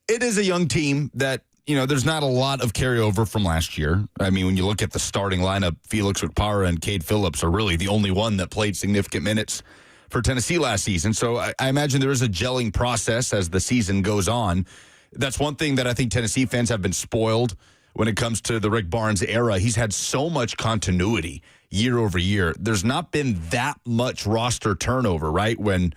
It is a young team that, there's not a lot of carryover from last year. I mean, when you look at the starting lineup, Felix Okpara and Cade Phillips are really the only one that played significant minutes for Tennessee last season. So I imagine there is a gelling process as the season goes on. That's one thing that I think Tennessee fans have been spoiled when it comes to the Rick Barnes era. He's had so much continuity year over year. There's not been that much roster turnover, right? When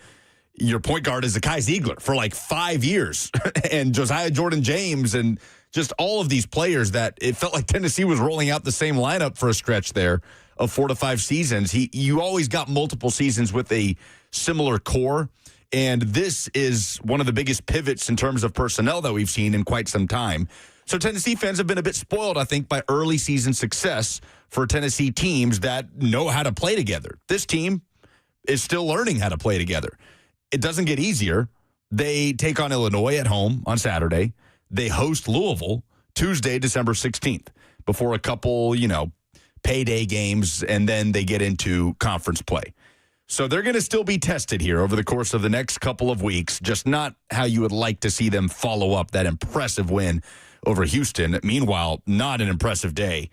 your point guard is Akai Ziegler for like 5 years and Josiah Jordan-James and just all of these players that it felt like Tennessee was rolling out the same lineup for a stretch there of 4 to 5 seasons. You always got multiple seasons with a similar core, and this is one of the biggest pivots in terms of personnel that we've seen in quite some time. So Tennessee fans have been a bit spoiled, I think, by early season success for Tennessee teams that know how to play together. This team is still learning how to play together. It doesn't get easier. They take on Illinois at home on Saturday. They host Louisville Tuesday, December 16th, before a couple, payday games, and then they get into conference play. So they're going to still be tested here over the course of the next couple of weeks, just not how you would like to see them follow up that impressive win over Houston. Meanwhile, not an impressive day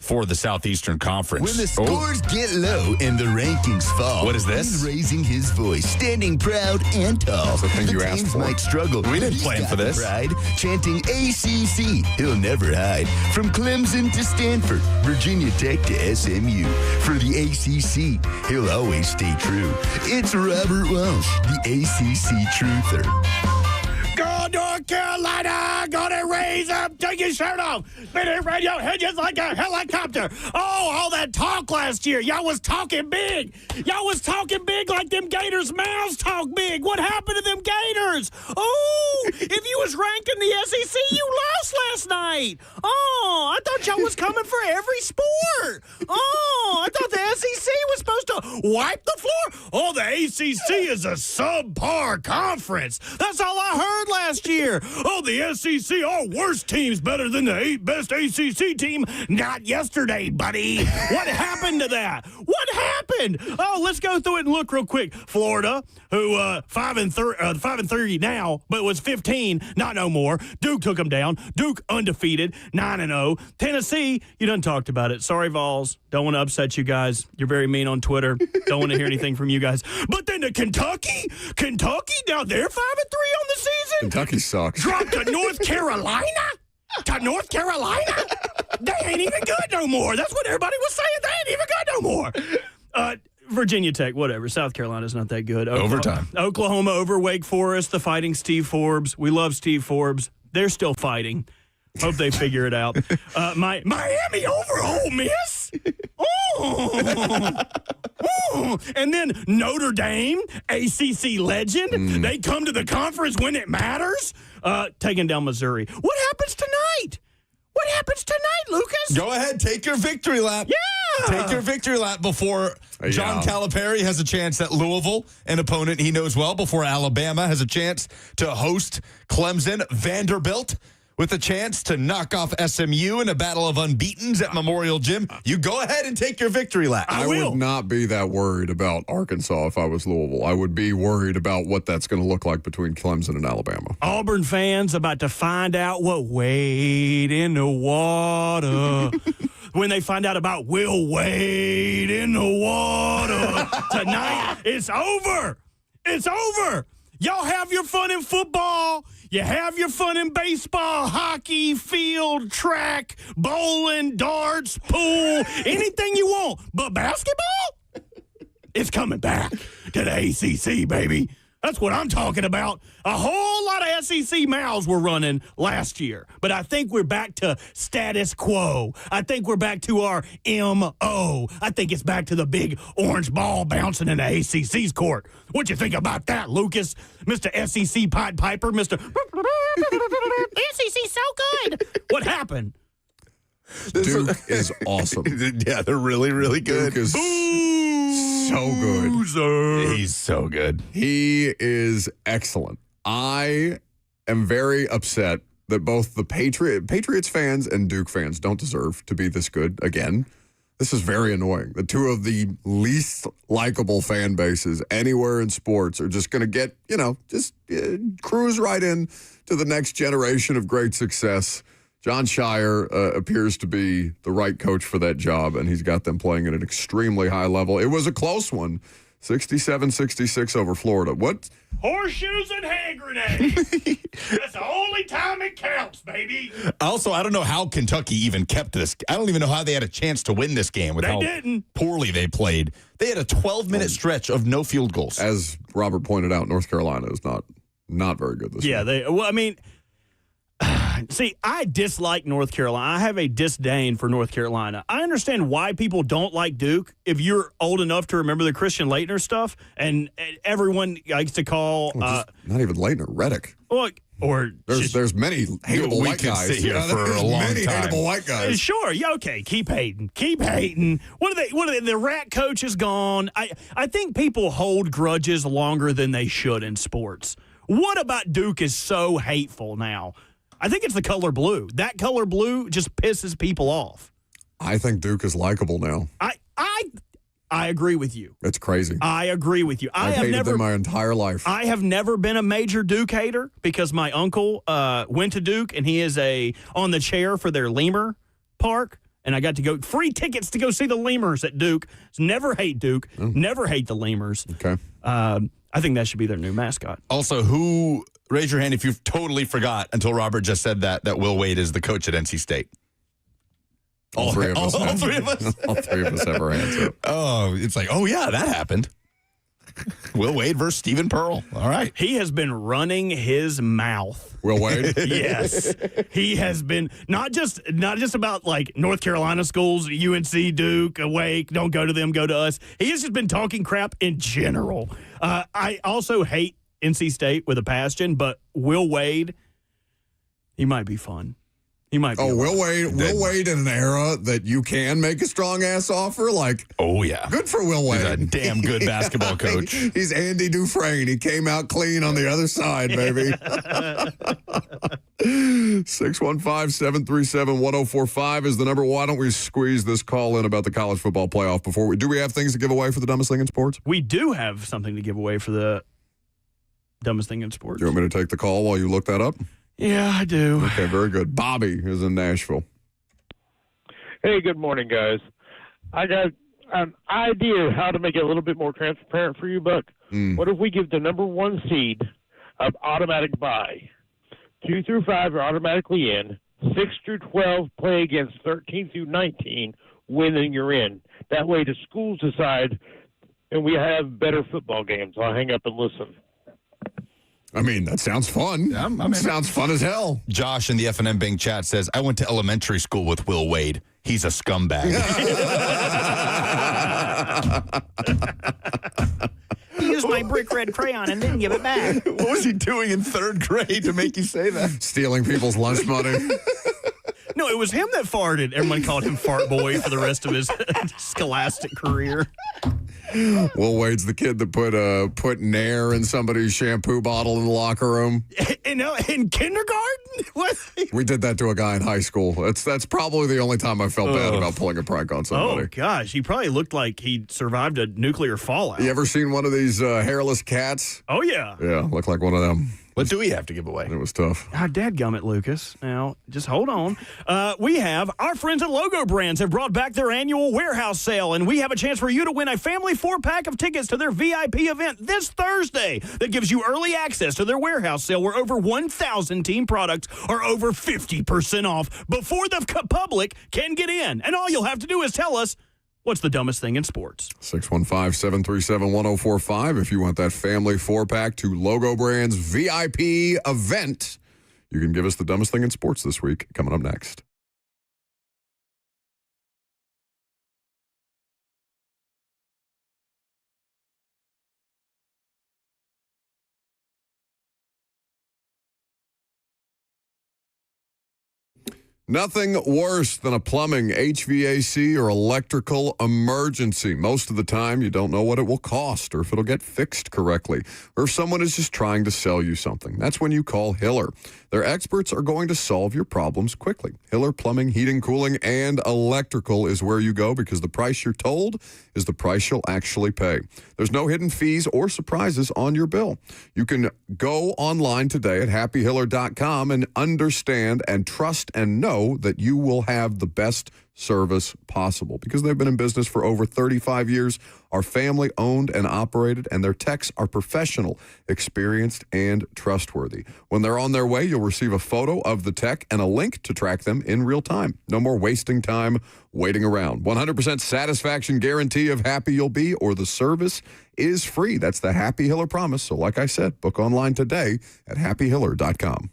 for the Southeastern Conference. When the scores get low and the rankings fall, what is this? He's raising his voice, standing proud and tall. That's the thing you asked teams for. Might struggle. We didn't plan for this. Pride, chanting ACC. He'll never hide. From Clemson to Stanford, Virginia Tech to SMU. For the ACC, he'll always stay true. It's Robert Walsh, the ACC truther. Go North Carolina, gonna raise them Take your shirt off. Spin it radio head just like a helicopter. Oh, all that talk last year. Y'all was talking big. Y'all was talking big like them Gators' mouths talk big. What happened to them Gators? Oh, if you was ranking the SEC, you lost last night. Oh, I thought y'all was coming for every sport. Oh, I thought the SEC was supposed to wipe the floor. Oh, the ACC is a subpar conference. That's all I heard last year. Oh, the SEC, worst team's better than the 8th best ACC team. Not yesterday, buddy. What happened to that? What happened? Oh, let's go through it and look real quick. Florida, who 5-3 now, but was 15, not no more. Duke took them down. Duke undefeated, 9-0. Tennessee, you done talked about it. Sorry, Vols. Don't want to upset you guys. You're very mean on Twitter. Don't want to hear anything from you guys. But then to Kentucky, now they're 5-3 on the season. Kentucky sucks. Dropped to North Carolina? To North Carolina? They ain't even good no more. That's what everybody was saying. They ain't even good no more. Virginia Tech, whatever. South Carolina's not that good. Overtime. Oklahoma over Wake Forest, the Fighting Steve Forbes. We love Steve Forbes. They're still fighting. Hope they figure it out. Miami over Ole Miss? And then Notre Dame, ACC legend. They come to the conference when it matters. Taking down Missouri. What happens tonight? What happens tonight, Lucas? Go ahead, take your victory lap. Yeah. Take your victory lap before John Calipari has a chance at Louisville, an opponent he knows well, before Alabama has a chance to host Clemson, Vanderbilt with a chance to knock off SMU in a battle of unbeatens at Memorial Gym. You go ahead and take your victory lap. I would not be that worried about Arkansas if I was Louisville. I would be worried about what that's going to look like between Clemson and Alabama. Auburn fans about to find out what Wade in the water. When they find out about Will Wade in the water tonight, it's over. It's over. Y'all have your fun in football. You have your fun in baseball, hockey, field, track, bowling, darts, pool, anything you want. But basketball, it's coming back to the ACC, baby. That's what I'm talking about. A whole lot of SEC mouths were running last year, but I think we're back to status quo. I think we're back to our M.O. I think it's back to the big orange ball bouncing in the ACC's court. What you think about that, Lucas? Mr. SEC Pied Piper, Mr. SEC's so good. What happened? Duke is awesome. Yeah, they're really, really good. Duke is so good. He's so good. He is excellent. I am very upset that both the Patriots fans and Duke fans don't deserve to be this good again. This is very annoying. The two of the least likable fan bases anywhere in sports are just going to get, cruise right in to the next generation of great success. John Shire appears to be the right coach for that job, and he's got them playing at an extremely high level. It was a close one, 67-66 over Florida. What? Horseshoes and hand grenades. That's the only time it counts, baby. Also, I don't know how Kentucky even kept this. I don't even know how they had a chance to win this game with how poorly they played. They had a 12-minute stretch of no field goals. As Robert pointed out, North Carolina is not very good this year. See, I dislike North Carolina. I have a disdain for North Carolina. I understand why people don't like Duke if you're old enough to remember the Christian Laettner stuff, and everyone likes to call not even Laettner, Reddick. There's many hateable white guys. Sit here for a long many time. hateable white guys. Sure, yeah, okay. Keep hating. What are they? The rat coach is gone. I think people hold grudges longer than they should in sports. What about Duke is so hateful now? I think it's the color blue. That color blue just pisses people off. I think Duke is likable now. I agree with you. It's crazy. I agree with you. I've hated them my entire life. I have never been a major Duke hater because my uncle went to Duke, and he is on the chair for their Lemur Park, and I got to go free tickets to go see the Lemurs at Duke. So never hate Duke. Never hate the Lemurs. Okay. I think that should be their new mascot. Also, raise your hand if you've totally forgot until Robert just said that Will Wade is the coach at NC State. All three of us. All three of us? All three of us have our hands up. Oh, it's like, oh, yeah, that happened. Will Wade versus Stephen Pearl. All right. He has been running his mouth. Will Wade? Yes. He has been not just about like North Carolina schools, UNC, Duke, Wake, don't go to them, go to us. He has just been talking crap in general. I also hate NC State with a passion, but Will Wade, he might be fun. He might be. Oh, Will Wade in an era that you can make a strong ass offer? Like, oh, yeah. Good for Will Wade. He's a damn good basketball coach. He's Andy Dufresne. He came out clean on the other side, baby. 615-737-1045 is the number. Why don't we squeeze this call in about the college football playoff before we do we have things to give away for the dumbest thing in sports? We do have something to give away for the dumbest thing in sports. Do you want me to take the call while you look that up? Yeah, I do. Okay, very good. Bobby is in Nashville. Hey, good morning, guys. I got an idea how to make it a little bit more transparent for you, Buck. What if we give the number 1 seed of automatic bye? 2 through 5 are automatically in. 6 through 12 play against 13 through 19, win and you're in. That way the schools decide, and we have better football games. I'll hang up and listen. I mean, that sounds fun. Yeah, I mean, sounds fun as hell. Josh in the F&M Bing chat says, I went to elementary school with Will Wade. He's a scumbag. He used my brick red crayon and didn't give it back. What was he doing in 3rd grade to make you say that? Stealing people's lunch money. No, it was him that farted. Everyone called him Fart Boy for the rest of his scholastic career. Will Wade's the kid that put Nair in somebody's shampoo bottle in the locker room. In kindergarten? What? We did that to a guy in high school. That's probably the only time I felt bad about pulling a prank on somebody. Oh, gosh. He probably looked like he survived a nuclear fallout. You ever seen one of these hairless cats? Oh, yeah. Yeah, looked like one of them. What do we have to give away? It was tough. Dadgummit, Lucas. Now, just hold on. We have our friends at Logo Brands have brought back their annual warehouse sale, and we have a chance for you to win a family 4-pack of tickets to their VIP event this Thursday that gives you early access to their warehouse sale where over 1,000 team products are over 50% off before the public can get in. And all you'll have to do is tell us, what's the dumbest thing in sports? 615-737-1045. If you want that family 4-pack to Logo Brands VIP event, you can give us the dumbest thing in sports this week. Coming up next. Nothing worse than a plumbing, HVAC, or electrical emergency. Most of the time, you don't know what it will cost or if it'll get fixed correctly or if someone is just trying to sell you something. That's when you call Hiller. Their experts are going to solve your problems quickly. Hiller Plumbing, Heating, Cooling, and Electrical is where you go because the price you're told is the price you'll actually pay. There's no hidden fees or surprises on your bill. You can go online today at happyhiller.com and understand and trust and know that you will have the best service possible because they've been in business for over 35 years, are family owned and operated, and their techs are professional, experienced, and trustworthy. When they're on their way, you'll receive a photo of the tech and a link to track them in real time. No more wasting time waiting around. 100% satisfaction guarantee of happy you'll be, or the service is free. That's the Happy Hiller promise. So like I said, book online today at happyhiller.com.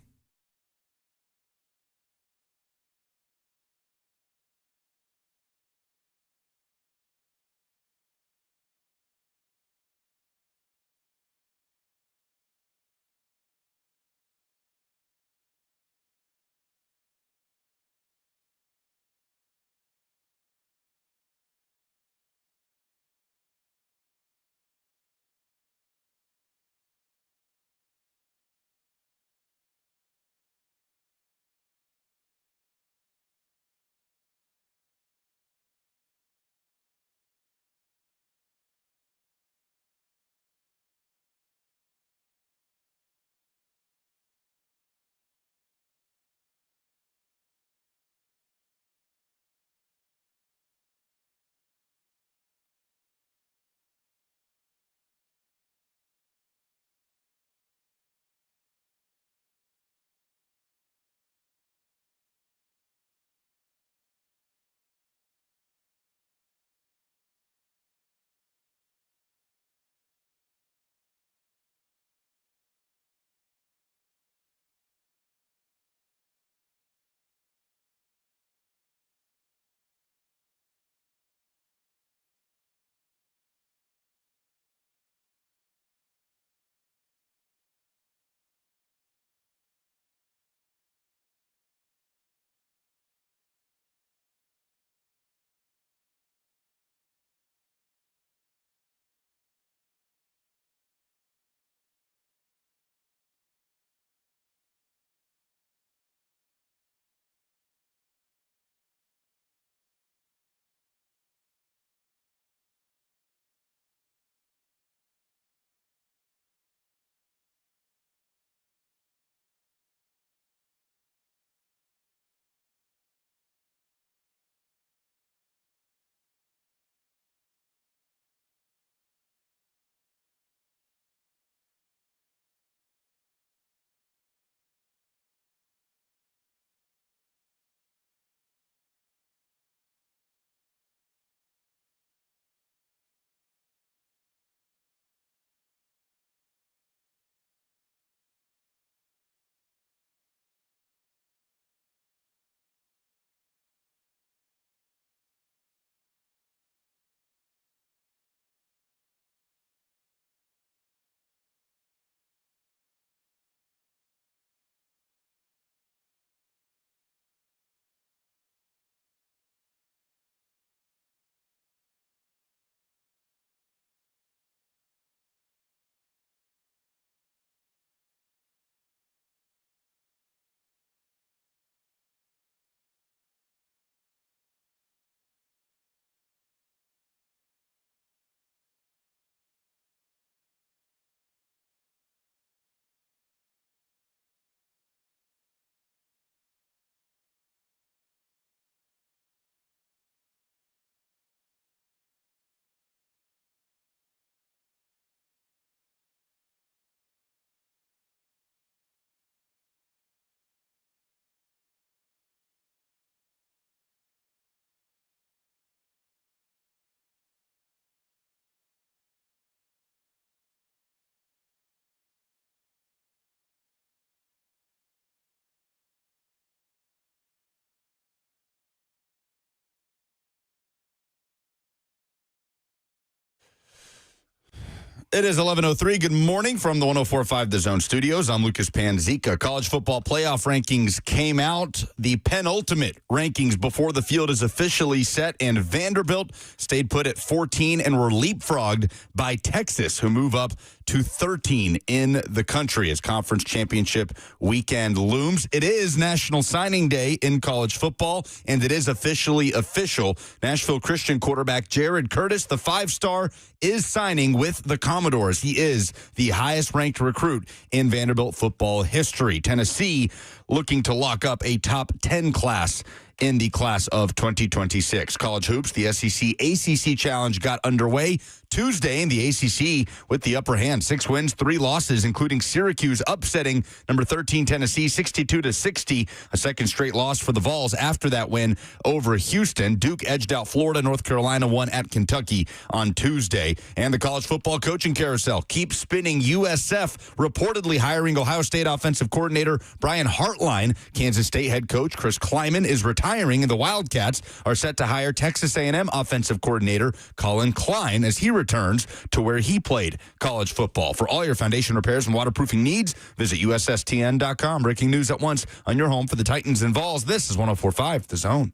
It is 11:03. Good morning from the 104.5 The Zone Studios. I'm Lucas Panzica. College football playoff rankings came out. The penultimate rankings before the field is officially set, and Vanderbilt stayed put at 14 and were leapfrogged by Texas, who move up to 13 in the country as conference championship weekend looms. It is National Signing Day in college football, and it is officially official. Nashville Christian quarterback Jared Curtis, the 5-star, is signing with the Commodores. He is the highest-ranked recruit in Vanderbilt football history. Tennessee looking to lock up a top 10 class in the class of 2026. College hoops, the SEC-ACC Challenge got underway Tuesday in the ACC with the upper hand. 6 wins, 3 losses, including Syracuse upsetting number 13 Tennessee 62-60, a second straight loss for the Vols after that win over Houston. Duke edged out Florida. North Carolina won at Kentucky on Tuesday. And the college football coaching carousel keeps spinning. USF reportedly hiring Ohio State offensive coordinator Brian Hartline. Kansas State head coach Chris Kleiman is retiring, and the Wildcats are set to hire Texas A&M offensive coordinator Colin Klein as he returns to where he played college football. For all your foundation repairs and waterproofing needs, visit USSTN.com. Breaking news at once on your home for the Titans and Vols. This is 104.5 The Zone.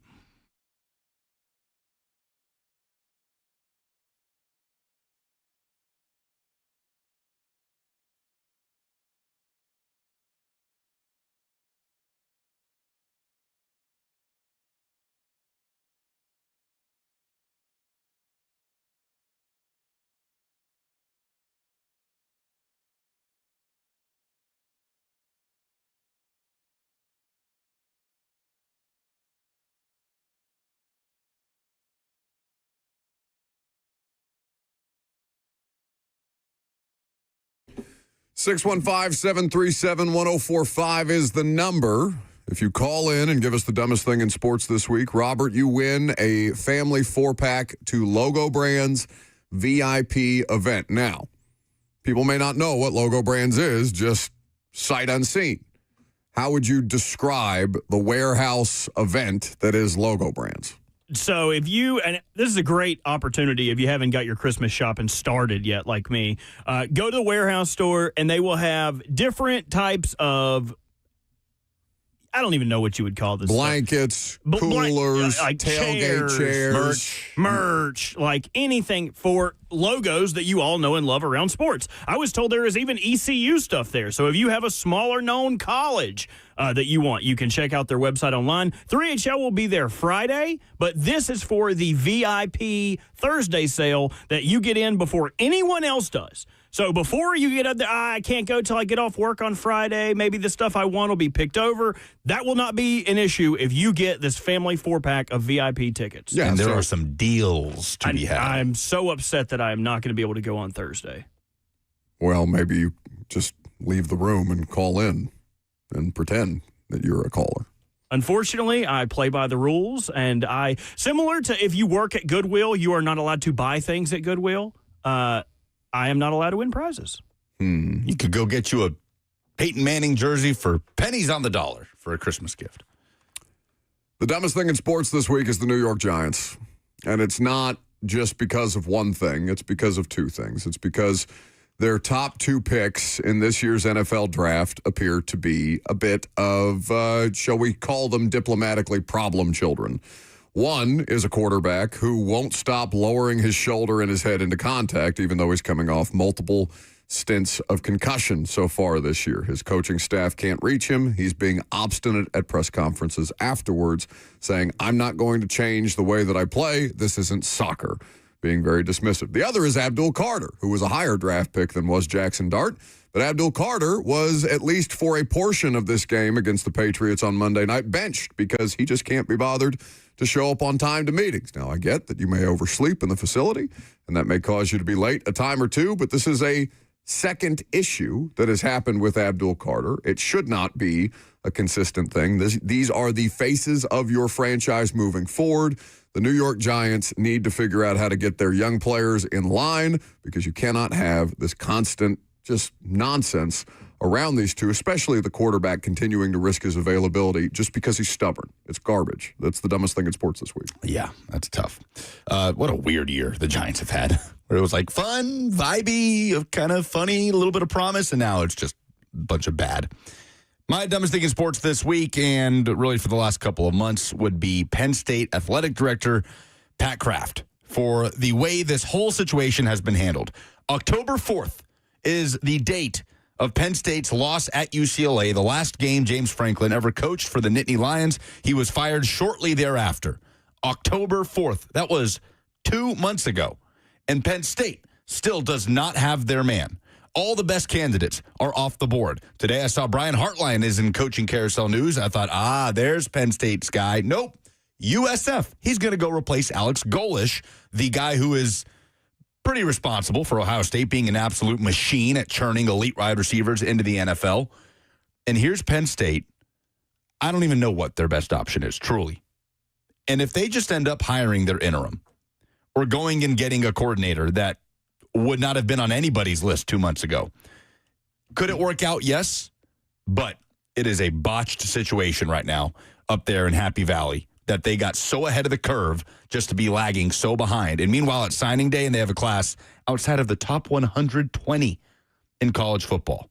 Six 615-737-1045 is the number. If you call in and give us the dumbest thing in sports this week, Robert, you win a family 4-pack to Logo Brands VIP event. Now, people may not know what Logo Brands is, just sight unseen. How would you describe the warehouse event that is Logo Brands? So if you, and this is a great opportunity if you haven't got your Christmas shopping started yet like me, go to the warehouse store and they will have different types of, I don't even know what you would call this. Blankets, coolers, like tailgate chairs. Merch, like anything for logos that you all know and love around sports. I was told there is even ECU stuff there. So if you have a smaller known college that you want, you can check out their website online. 3HL will be there Friday, but this is for the VIP Thursday sale that you get in before anyone else does. So before you get up there, I can't go till I get off work on Friday. Maybe the stuff I want will be picked over. That will not be an issue if you get this family 4-pack of VIP tickets. Yeah, and there are some deals to be had. I'm so upset that I am not going to be able to go on Thursday. Well, maybe you just leave the room and call in and pretend that you're a caller. Unfortunately, I play by the rules, and similar to if you work at Goodwill, you are not allowed to buy things at Goodwill. I am not allowed to win prizes. You could go get you a Peyton Manning jersey for pennies on the dollar for a Christmas gift. The dumbest thing in sports this week is the New York Giants. And it's not just because of one thing. It's because of two things. It's because their top 2 picks in this year's NFL draft appear to be a bit of, shall we call them diplomatically, problem children. One is a quarterback who won't stop lowering his shoulder and his head into contact, even though he's coming off multiple stints of concussion so far this year. His coaching staff can't reach him. He's being obstinate at press conferences afterwards, saying, I'm not going to change the way that I play. This isn't soccer. Being very dismissive. The other is Abdul Carter, who was a higher draft pick than was Jackson Dart. But Abdul Carter was, at least for a portion of this game against the Patriots on Monday night, benched because he just can't be bothered to show up on time to meetings. Now, I get that you may oversleep in the facility, and that may cause you to be late a time or two, but this is a second issue that has happened with Abdul Carter. It should not be a consistent thing. These are the faces of your franchise moving forward. The New York Giants need to figure out how to get their young players in line because you cannot have this constant just nonsense around these two, especially the quarterback continuing to risk his availability just because he's stubborn. It's garbage. That's the dumbest thing in sports this week. Yeah, that's tough. What a weird year the Giants have had. where it was like fun, vibey, kind of funny, a little bit of promise, and now it's just a bunch of bad. My dumbest thing in sports this week, and really for the last couple of months, would be Penn State Athletic Director Pat Kraft for the way this whole situation has been handled. October 4th is the date of Penn State's loss at UCLA, the last game James Franklin ever coached for the Nittany Lions. He was fired shortly thereafter. October 4th. That was 2 months ago. And Penn State still does not have their man. All the best candidates are off the board. Today I saw Brian Hartline is in coaching carousel news. I thought, there's Penn State's guy. Nope. USF. He's going to go replace Alex Golish, the guy who is pretty responsible for Ohio State being an absolute machine at churning elite wide receivers into the NFL. And here's Penn State. I don't even know what their best option is, truly. And if they just end up hiring their interim or going and getting a coordinator that would not have been on anybody's list 2 months ago, could it work out? Yes. But it is a botched situation right now up there in Happy Valley that they got so ahead of the curve just to be lagging so behind. And meanwhile, it's signing day and they have a class outside of the top 120 in college football.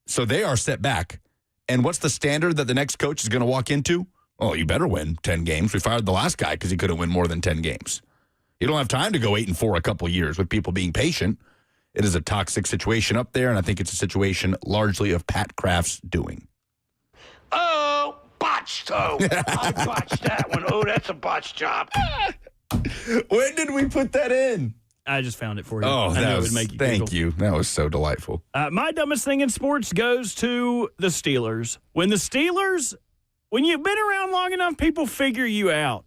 So they are set back. And what's the standard that the next coach is going to walk into? Oh, you better win 10 games. We fired the last guy because he couldn't win more than 10 games. You don't have time to go 8-4 a couple of years with people being patient. It is a toxic situation up there, and I think it's a situation largely of Pat Kraft's doing. Oh, botched. Oh, I botched that one. Oh, that's a botched job. When did we put that in? I just found it for you. Oh, I knew it would make you thank giggle. you. That was so delightful. My dumbest thing in sports goes to the Steelers. When you've been around long enough, people figure you out.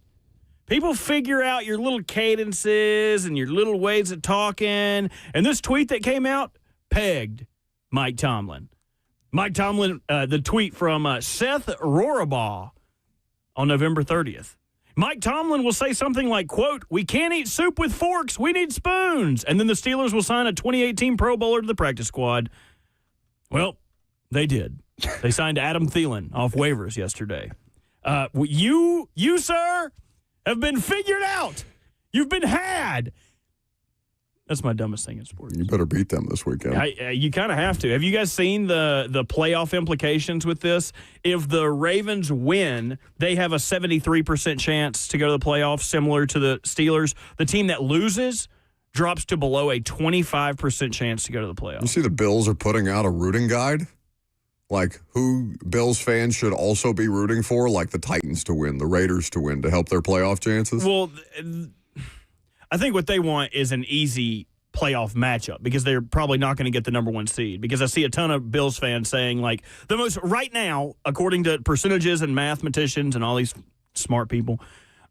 People figure out your little cadences and your little ways of talking. And this tweet that came out pegged Mike Tomlin. Mike Tomlin, the tweet from Seth Rorabaugh on November 30th. Mike Tomlin will say something like, quote, "We can't eat soup with forks. We need spoons." And then the Steelers will sign a 2018 Pro Bowler to the practice squad. Well, they did. They signed Adam Thielen off waivers yesterday. You, sir, have been figured out. You've been had. That's my dumbest thing in sports. You better beat them this weekend. You kind of have to. Have you guys seen the playoff implications with this? If the Ravens win, they have a 73% chance to go to the playoffs, similar to the Steelers. The team that loses drops to below a 25% chance to go to the playoffs. You see the Bills are putting out a rooting guide? Like who Bills fans should also be rooting for, like the Titans to win, the Raiders to win, to help their playoff chances? Well, I think what they want is an easy playoff matchup because they're probably not going to get the number one seed. Because I see a ton of Bills fans saying, like, the most, right now, according to percentages and mathematicians and all these smart people,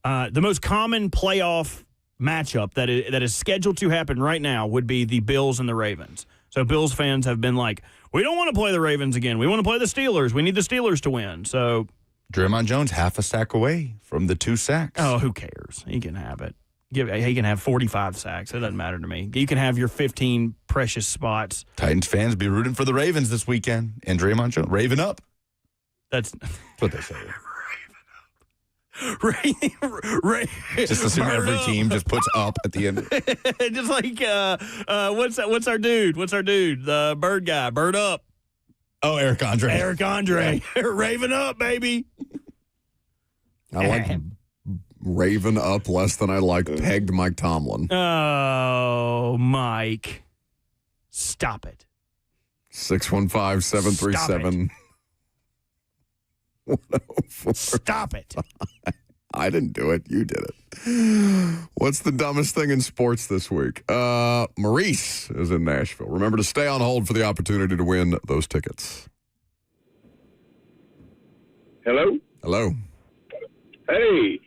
the most common playoff matchup that is scheduled to happen right now would be the Bills and the Ravens. So Bills fans have been like, we don't want to play the Ravens again. We want to play the Steelers. We need the Steelers to win. So Draymond Jones half a sack away from the 2 sacks. Oh, who cares? He can have it. He can have 45 sacks. It doesn't matter to me. You can have your 15 precious spots. Titans fans be rooting for the Ravens this weekend. And Draymond Jones, Raven up. That's what they say. Just assume every team just puts up at the end. Just like what's our dude? The bird guy. Bird up. Oh, Eric Andre. Raven up, baby. I like Raven up less than I like pegged Mike Tomlin. Oh, Mike. Stop it. 615-737. Stop it. I didn't do it. You did it. What's the dumbest thing in sports this week? Maurice is in Nashville. Remember to stay on hold for the opportunity to win those tickets. Hello? Hello. Hey,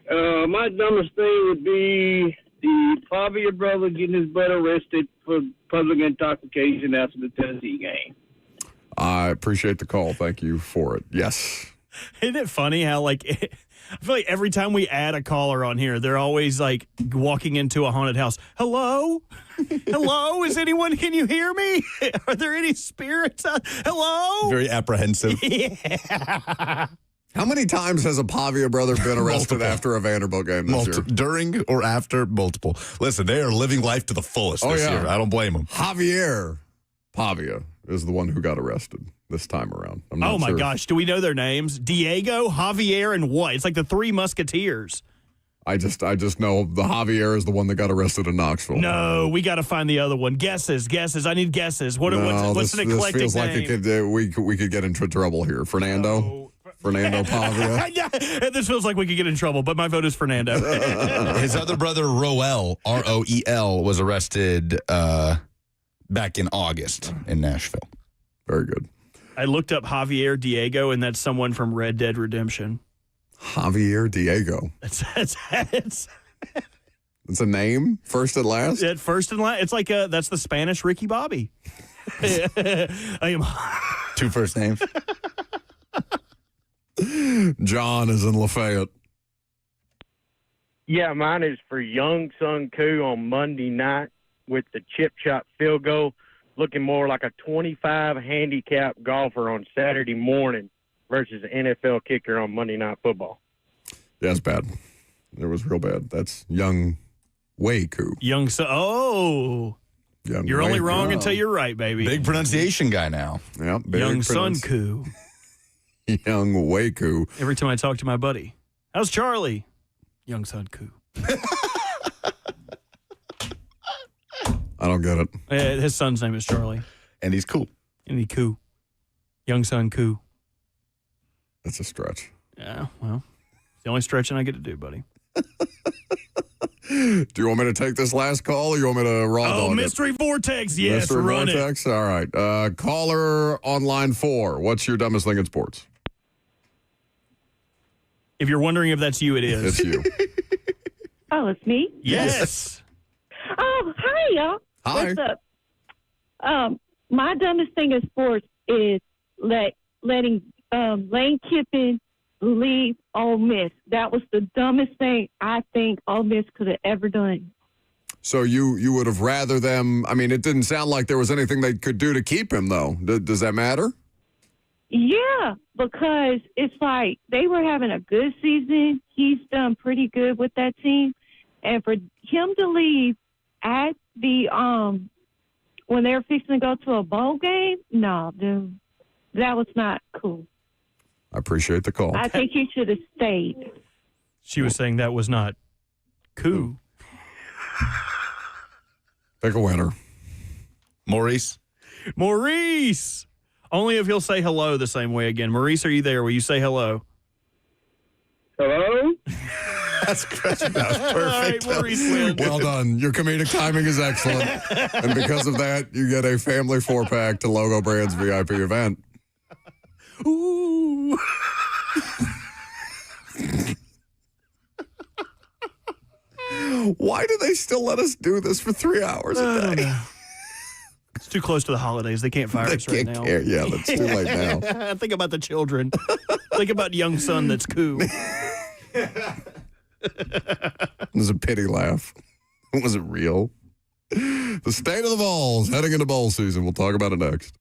my dumbest thing would be the Pavia brother getting his butt arrested for public intoxication after the Tennessee game. I appreciate the call. Thank you for it. Yes. Isn't it funny how, like, I feel like every time we add a caller on here, they're always, like, walking into a haunted house. Hello? Hello? Is anyone, can you hear me? Are there any spirits out? Hello? Very apprehensive. Yeah. How many times has a Pavia brother been arrested Multiple. after a Vanderbilt game this year? During or after, multiple. Listen, they are living life to the fullest this year. I don't blame them. Javier Pavia is the one who got arrested this time around. I'm not Oh, my sure. gosh. Do we know their names? Diego, Javier, and what? It's like the Three Musketeers. I just know the Javier is the one that got arrested in Knoxville. No, we got to find the other one. Guesses. I need guesses. What's this, an eclectic this feels like name? it could, we could get into trouble here. Fernando Pavia. Yeah, this feels like we could get in trouble, but my vote is Fernando. His other brother, Roel, Roel, was arrested back in August in Nashville. Very good. I looked up Javier Diego, and that's someone from Red Dead Redemption. Javier Diego. It's It's a name, first and last? at first and last. It's like that's the Spanish Ricky Bobby. I am. Two first names. John is in Lafayette. Yeah, mine is for Young Sun Koo on Monday night with the chip shot field goal, looking more like a 25 handicap golfer on Saturday morning versus an NFL kicker on Monday Night Football. Yeah, it's bad. It was real bad. That's Young Wei-Koo. Young Sun. Oh, Young you're only Wei-Koo. wrong until you're right, baby. Big pronunciation guy now. Yeah, big Young Sun Koo. Young Wei-Koo. Every time I talk to my buddy, how's Charlie? Young Sun Koo. I don't get it. His son's name is Charlie. And he's cool. And he Koo. Young Sun Koo. That's a stretch. Yeah, well, it's the only stretching I get to do, buddy. Do you want me to take this last call or you want me to raw dog it? Mystery Vortex. Yes, Mystery run it. Vortex? All right. Caller on line 4. What's your dumbest thing in sports? If you're wondering if that's you, it is. It's you. Oh, it's me? Yes. Oh, hi, y'all. Hi. What's up? My dumbest thing in sports is letting Lane Kiffin leave Ole Miss. That was the dumbest thing I think Ole Miss could have ever done. So you would have rather them, I mean, it didn't sound like there was anything they could do to keep him, though. Does that matter? Yeah, because it's like they were having a good season. He's done pretty good with that team. And for him to leave at the when they're fixing to go to a bowl game, no, dude. That was not cool. I appreciate the call. I think he should have stayed. She was saying that was not cool. Pick a winner. Maurice. Maurice! Only if he'll say hello the same way again. Maurice, are you there? Will you say hello? Hello? That was perfect. All right, Maurice wins. Well done. Your comedic timing is excellent. And because of that, you get a family 4-pack to Logo Brands VIP event. Ooh. Why do they still let us do this for 3 hours a day? It's too close to the holidays. They can't fire They us right can't now. care. Yeah, that's too late now. Think about the children. Think about young son that's cool. It was a pity laugh. It wasn't real. The state of the balls heading into bowl season. We'll talk about it next.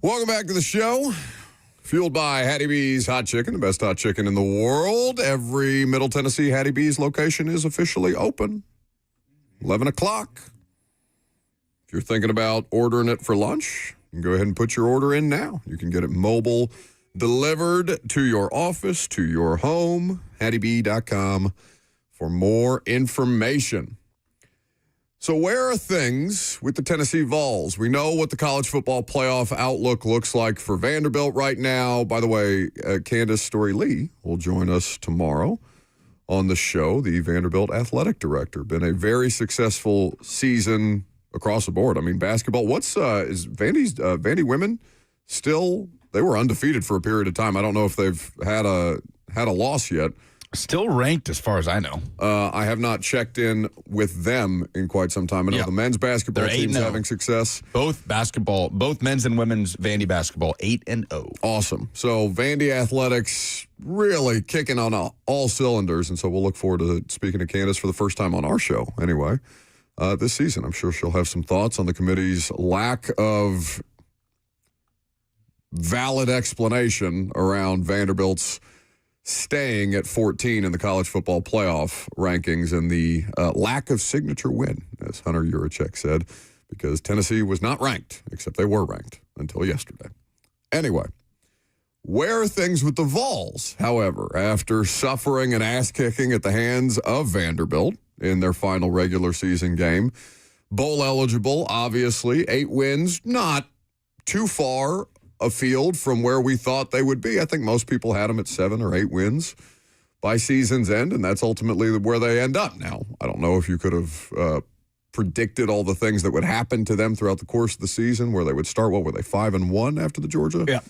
Welcome back to the show. Fueled by Hattie B's Hot Chicken, the best hot chicken in the world. Every Middle Tennessee Hattie B's location is officially open. 11 o'clock. If you're thinking about ordering it for lunch, you can go ahead and put your order in now. You can get it mobile delivered to your office, to your home. HattieB.com for more information. So where are things with the Tennessee Vols? We know what the college football playoff outlook looks like for Vanderbilt right now. By the way, Candace Story-Lee will join us tomorrow on the show, the Vanderbilt athletic director. Been a very successful season across the board. I mean, basketball, is Vandy women still, they were undefeated for a period of time. I don't know if they've had a loss yet. Still ranked as far as I know. I have not checked in with them in quite some time. I know the men's basketball team's having success. Both men's and women's Vandy basketball, 8-0. Awesome. So Vandy athletics really kicking on all cylinders, and so we'll look forward to speaking to Candace for the first time on our show anyway this season. I'm sure she'll have some thoughts on the committee's lack of valid explanation around Vanderbilt's staying at 14 in the college football playoff rankings and the lack of signature win, as Hunter Yurachek said, because Tennessee was not ranked, except they were ranked until yesterday. Anyway, where are things with the Vols, however, after suffering an ass-kicking at the hands of Vanderbilt in their final regular season game? Bowl eligible, obviously, 8 wins, not too far afield from where we thought they would be. I think most people had them at 7 or 8 wins by season's end, and that's ultimately where they end up now. I don't know if you could have predicted all the things that would happen to them throughout the course of the season, where they would start, what were they, 5-1 after the Georgia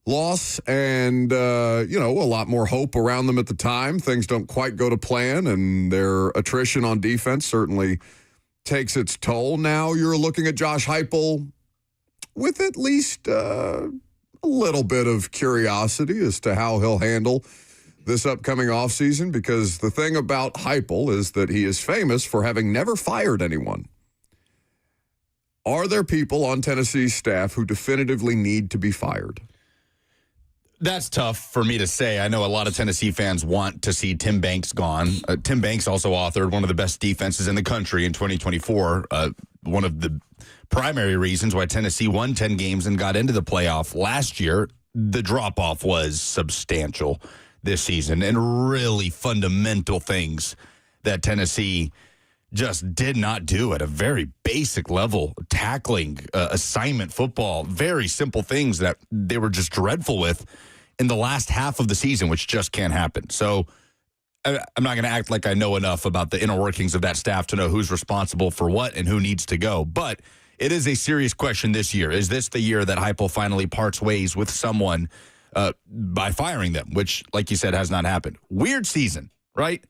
loss? And, a lot more hope around them at the time. Things don't quite go to plan, and their attrition on defense certainly takes its toll. Now you're looking at Josh Heupel with at least a little bit of curiosity as to how he'll handle this upcoming offseason, because the thing about Heupel is that he is famous for having never fired anyone. Are there people on Tennessee's staff who definitively need to be fired? That's tough for me to say. I know a lot of Tennessee fans want to see Tim Banks gone. Tim Banks also authored one of the best defenses in the country in 2024. One of the primary reasons why Tennessee won 10 games and got into the playoff last year. The drop-off was substantial this season, and really fundamental things that Tennessee just did not do at a very basic level. Tackling, assignment football, very simple things that they were just dreadful with in the last half of the season, which just can't happen. So I'm not going to act like I know enough about the inner workings of that staff to know who's responsible for what and who needs to go. But it is a serious question this year. Is this the year that Heupel finally parts ways with someone by firing them, which, like you said, has not happened? Weird season, right?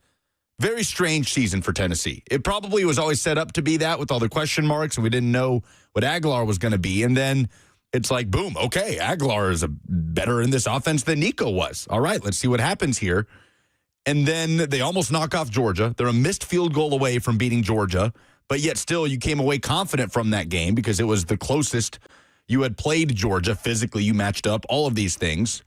Very strange season for Tennessee. It probably was always set up to be that with all the question marks, and we didn't know what Aguilar was going to be. And then it's like, boom, okay, Aguilar is better in this offense than Nico was. All right, let's see what happens here. And then they almost knock off Georgia. They're a missed field goal away from beating Georgia, but yet still you came away confident from that game because it was the closest you had played Georgia. Physically, you matched up, all of these things.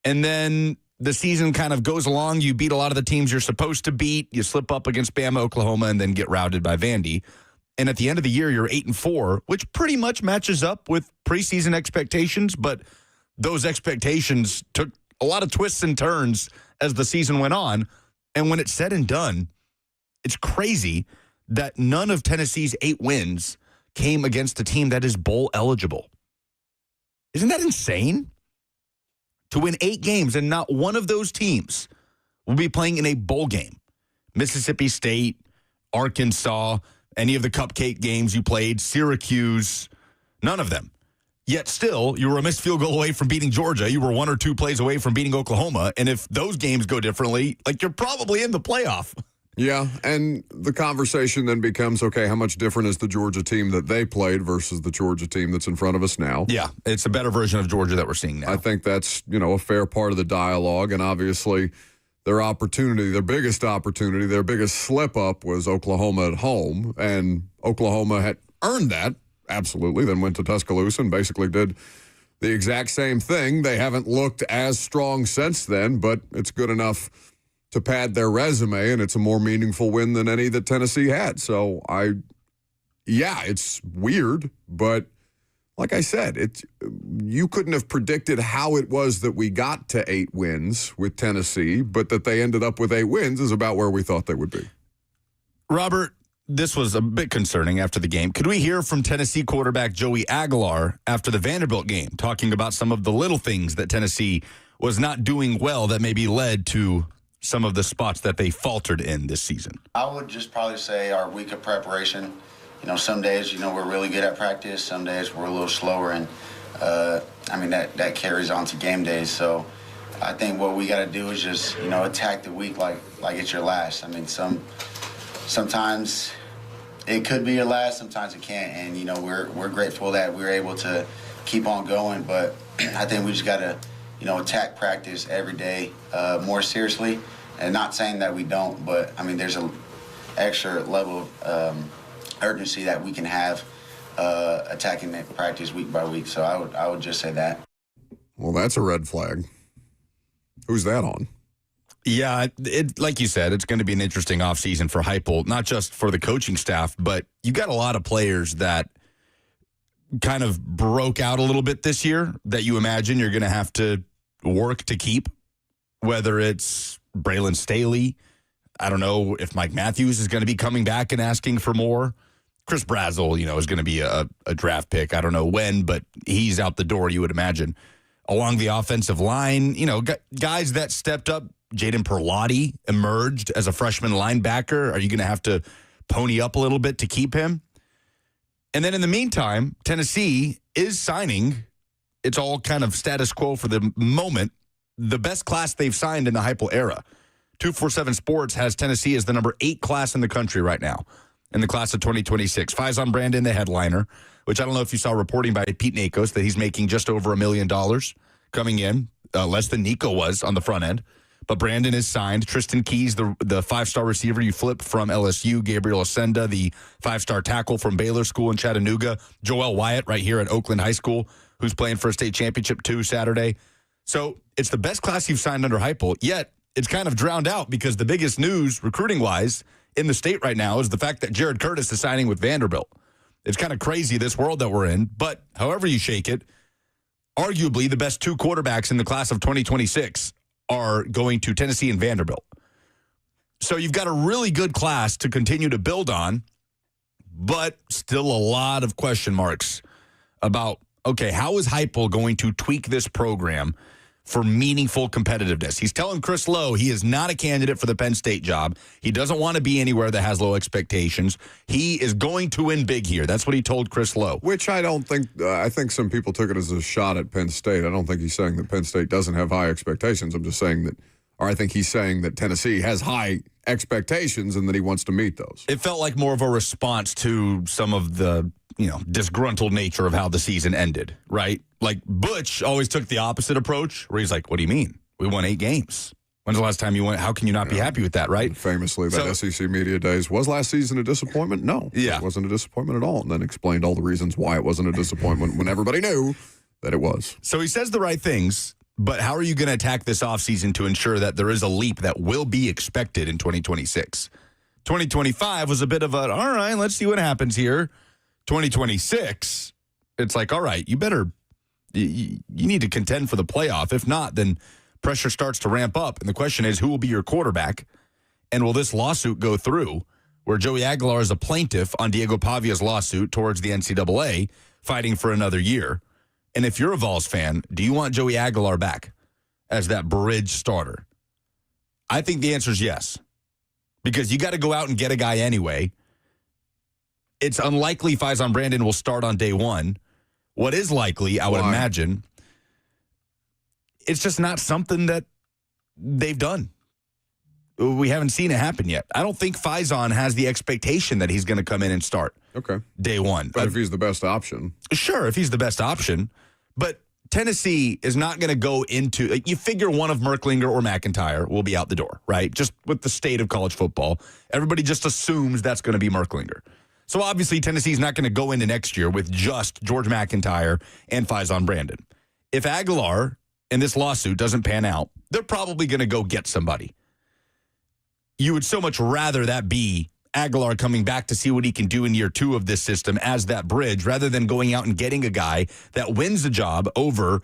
And then the season kind of goes along. You beat a lot of the teams you're supposed to beat. You slip up against Bama, Oklahoma, and then get routed by Vandy. And at the end of the year, you're 8-4, which pretty much matches up with preseason expectations. But those expectations took a lot of twists and turns as the season went on. And when it's said and done, it's crazy that none of Tennessee's 8 wins came against a team that is bowl eligible. Isn't that insane? To win 8 games and not one of those teams will be playing in a bowl game. Mississippi State, Arkansas, any of the cupcake games you played, Syracuse, none of them. Yet still, you were a missed field goal away from beating Georgia. You were 1 or 2 plays away from beating Oklahoma. And if those games go differently, like, you're probably in the playoff. Yeah, and the conversation then becomes, okay, how much different is the Georgia team that they played versus the Georgia team that's in front of us now? Yeah, it's a better version of Georgia that we're seeing now. I think that's, a fair part of the dialogue, and obviously their opportunity, their biggest opportunity, their biggest slip-up was Oklahoma at home, and Oklahoma had earned that absolutely. Then went to Tuscaloosa and basically did the exact same thing. They haven't looked as strong since then, but it's good enough to pad their resume, and it's a more meaningful win than any that Tennessee had. So it's weird, but like I said, you couldn't have predicted how it was that we got to 8 wins with Tennessee, but that they ended up with 8 wins is about where we thought they would be. Robert, this was a bit concerning after the game. Could we hear from Tennessee quarterback Joey Aguilar after the Vanderbilt game, talking about some of the little things that Tennessee was not doing well that maybe led to some of the spots that they faltered in this season? I would just probably say our week of preparation. Some days, we're really good at practice. Some days we're a little slower, and that carries on to game days. So I think what we got to do is just, attack the week like it's your last. Sometimes it could be your last, sometimes it can't, and we're grateful that we're able to keep on going. But I think we just got to, attack practice every day more seriously. And not saying that we don't, but there's an extra level of urgency that we can have attacking that practice week by week. So I would just say that. Well, that's a red flag. Who's that on? Yeah, like you said, it's going to be an interesting offseason for Heupel, not just for the coaching staff, but you got a lot of players that kind of broke out a little bit this year that you imagine you're going to have to work to keep, whether it's Braylon Staley. I don't know if Mike Matthews is going to be coming back and asking for more. Chris Brazzell, is going to be a draft pick. I don't know when, but he's out the door, you would imagine. Along the offensive line, guys that stepped up. Jaden Perlotti emerged as a freshman linebacker. Are you going to have to pony up a little bit to keep him? And then in the meantime, Tennessee is signing. It's all kind of status quo for the moment. The best class they've signed in the Heupel era. 247 Sports has Tennessee as the number 8 class in the country right now in the class of 2026. Faison Brandon, the headliner, which I don't know if you saw reporting by Pete Nakos that he's making just over $1 million coming in, less than Nico was on the front end. But Brandon is signed. Tristan Keys, the 5-star receiver you flip from LSU. Gabriel Ascenda, the 5-star tackle from Baylor School in Chattanooga. Joel Wyatt right here at Oakland High School, who's playing for a state championship too Saturday. So it's the best class you've signed under Heupel, yet it's kind of drowned out because the biggest news recruiting-wise in the state right now is the fact that Jared Curtis is signing with Vanderbilt. It's kind of crazy, this world that we're in, but however you shake it, arguably the best 2 quarterbacks in the class of 2026 are going to Tennessee and Vanderbilt. So you've got a really good class to continue to build on, but still a lot of question marks about, okay, how is Heupel going to tweak this program for meaningful competitiveness? He's telling Chris Lowe he is not a candidate for the Penn State job. He doesn't want to be anywhere that has low expectations. He is going to win big here. That's what he told Chris Lowe. Which I don't think, I think some people took it as a shot at Penn State. I don't think he's saying that Penn State doesn't have high expectations. I'm just saying that, or I think he's saying that Tennessee has high expectations and that he wants to meet those. It felt like more of a response to some of the, disgruntled nature of how the season ended, right? Like Butch always took the opposite approach where he's like, what do you mean? We won 8 games. When's the last time you went? How can you not be happy with that, right? Famously, that SEC Media Days. Was last season a disappointment? No. Yeah. It wasn't a disappointment at all. And then explained all the reasons why it wasn't a disappointment when everybody knew that it was. So he says the right things, but how are you going to attack this offseason to ensure that there is a leap that will be expected in 2026? 2025 was a bit of all right, let's see what happens here. 2026, it's like, all right, you need to contend for the playoff. If not, then pressure starts to ramp up. And the question is, who will be your quarterback? And will this lawsuit go through where Joey Aguilar is a plaintiff on Diego Pavia's lawsuit towards the NCAA fighting for another year? And if you're a Vols fan, do you want Joey Aguilar back as that bridge starter? I think the answer is yes, because you got to go out and get a guy anyway. It's unlikely Faison Brandon will start on day one. What is likely, I would imagine, it's just not something that they've done. We haven't seen it happen yet. I don't think Faison has the expectation that he's going to come in and start day one. But if he's the best option. Sure, if he's the best option. But Tennessee is not going to go into, you figure one of Merklinger or McIntyre will be out the door, right? Just with the state of college football. Everybody just assumes that's going to be Merklinger. So obviously Tennessee's not going to go into next year with just George McIntyre and Faison Brandon. If Aguilar and this lawsuit doesn't pan out, they're probably going to go get somebody. You would so much rather that be Aguilar coming back to see what he can do in year 2 of this system as that bridge, rather than going out and getting a guy that wins the job over,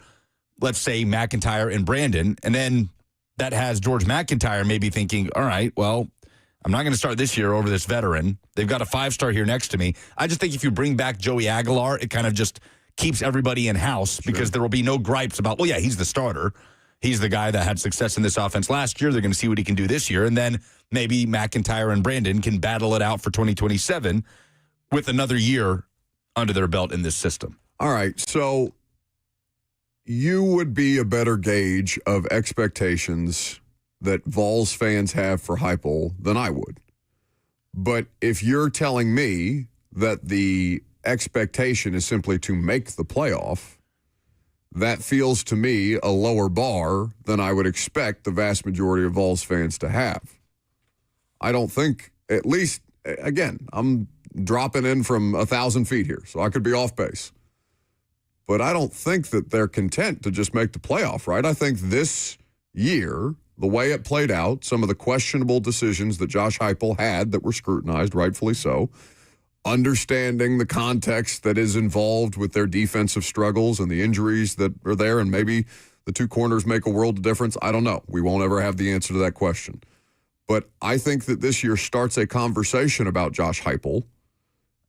let's say, McIntyre and Brandon. And then that has George McIntyre maybe thinking, all right, well, I'm not going to start this year over this veteran. They've got a 5-star here next to me. I just think if you bring back Joey Aguilar, it kind of just keeps everybody in house because there will be no gripes about, well, yeah, he's the starter. He's the guy that had success in this offense last year. They're going to see what he can do this year. And then maybe McIntyre and Brandon can battle it out for 2027 with another year under their belt in this system. All right, so you would be a better gauge of expectations that Vols fans have for Heupel than I would. But if you're telling me that the expectation is simply to make the playoff, that feels to me a lower bar than I would expect the vast majority of Vols fans to have. I don't think, at least, again, I'm dropping in from 1,000 feet here, so I could be off base. But I don't think that they're content to just make the playoff, right? I think this year, the way it played out, some of the questionable decisions that Josh Heupel had that were scrutinized, rightfully so, understanding the context that is involved with their defensive struggles and the injuries that are there, and maybe the 2 corners make a world of difference. I don't know. We won't ever have the answer to that question. But I think that this year starts a conversation about Josh Heupel,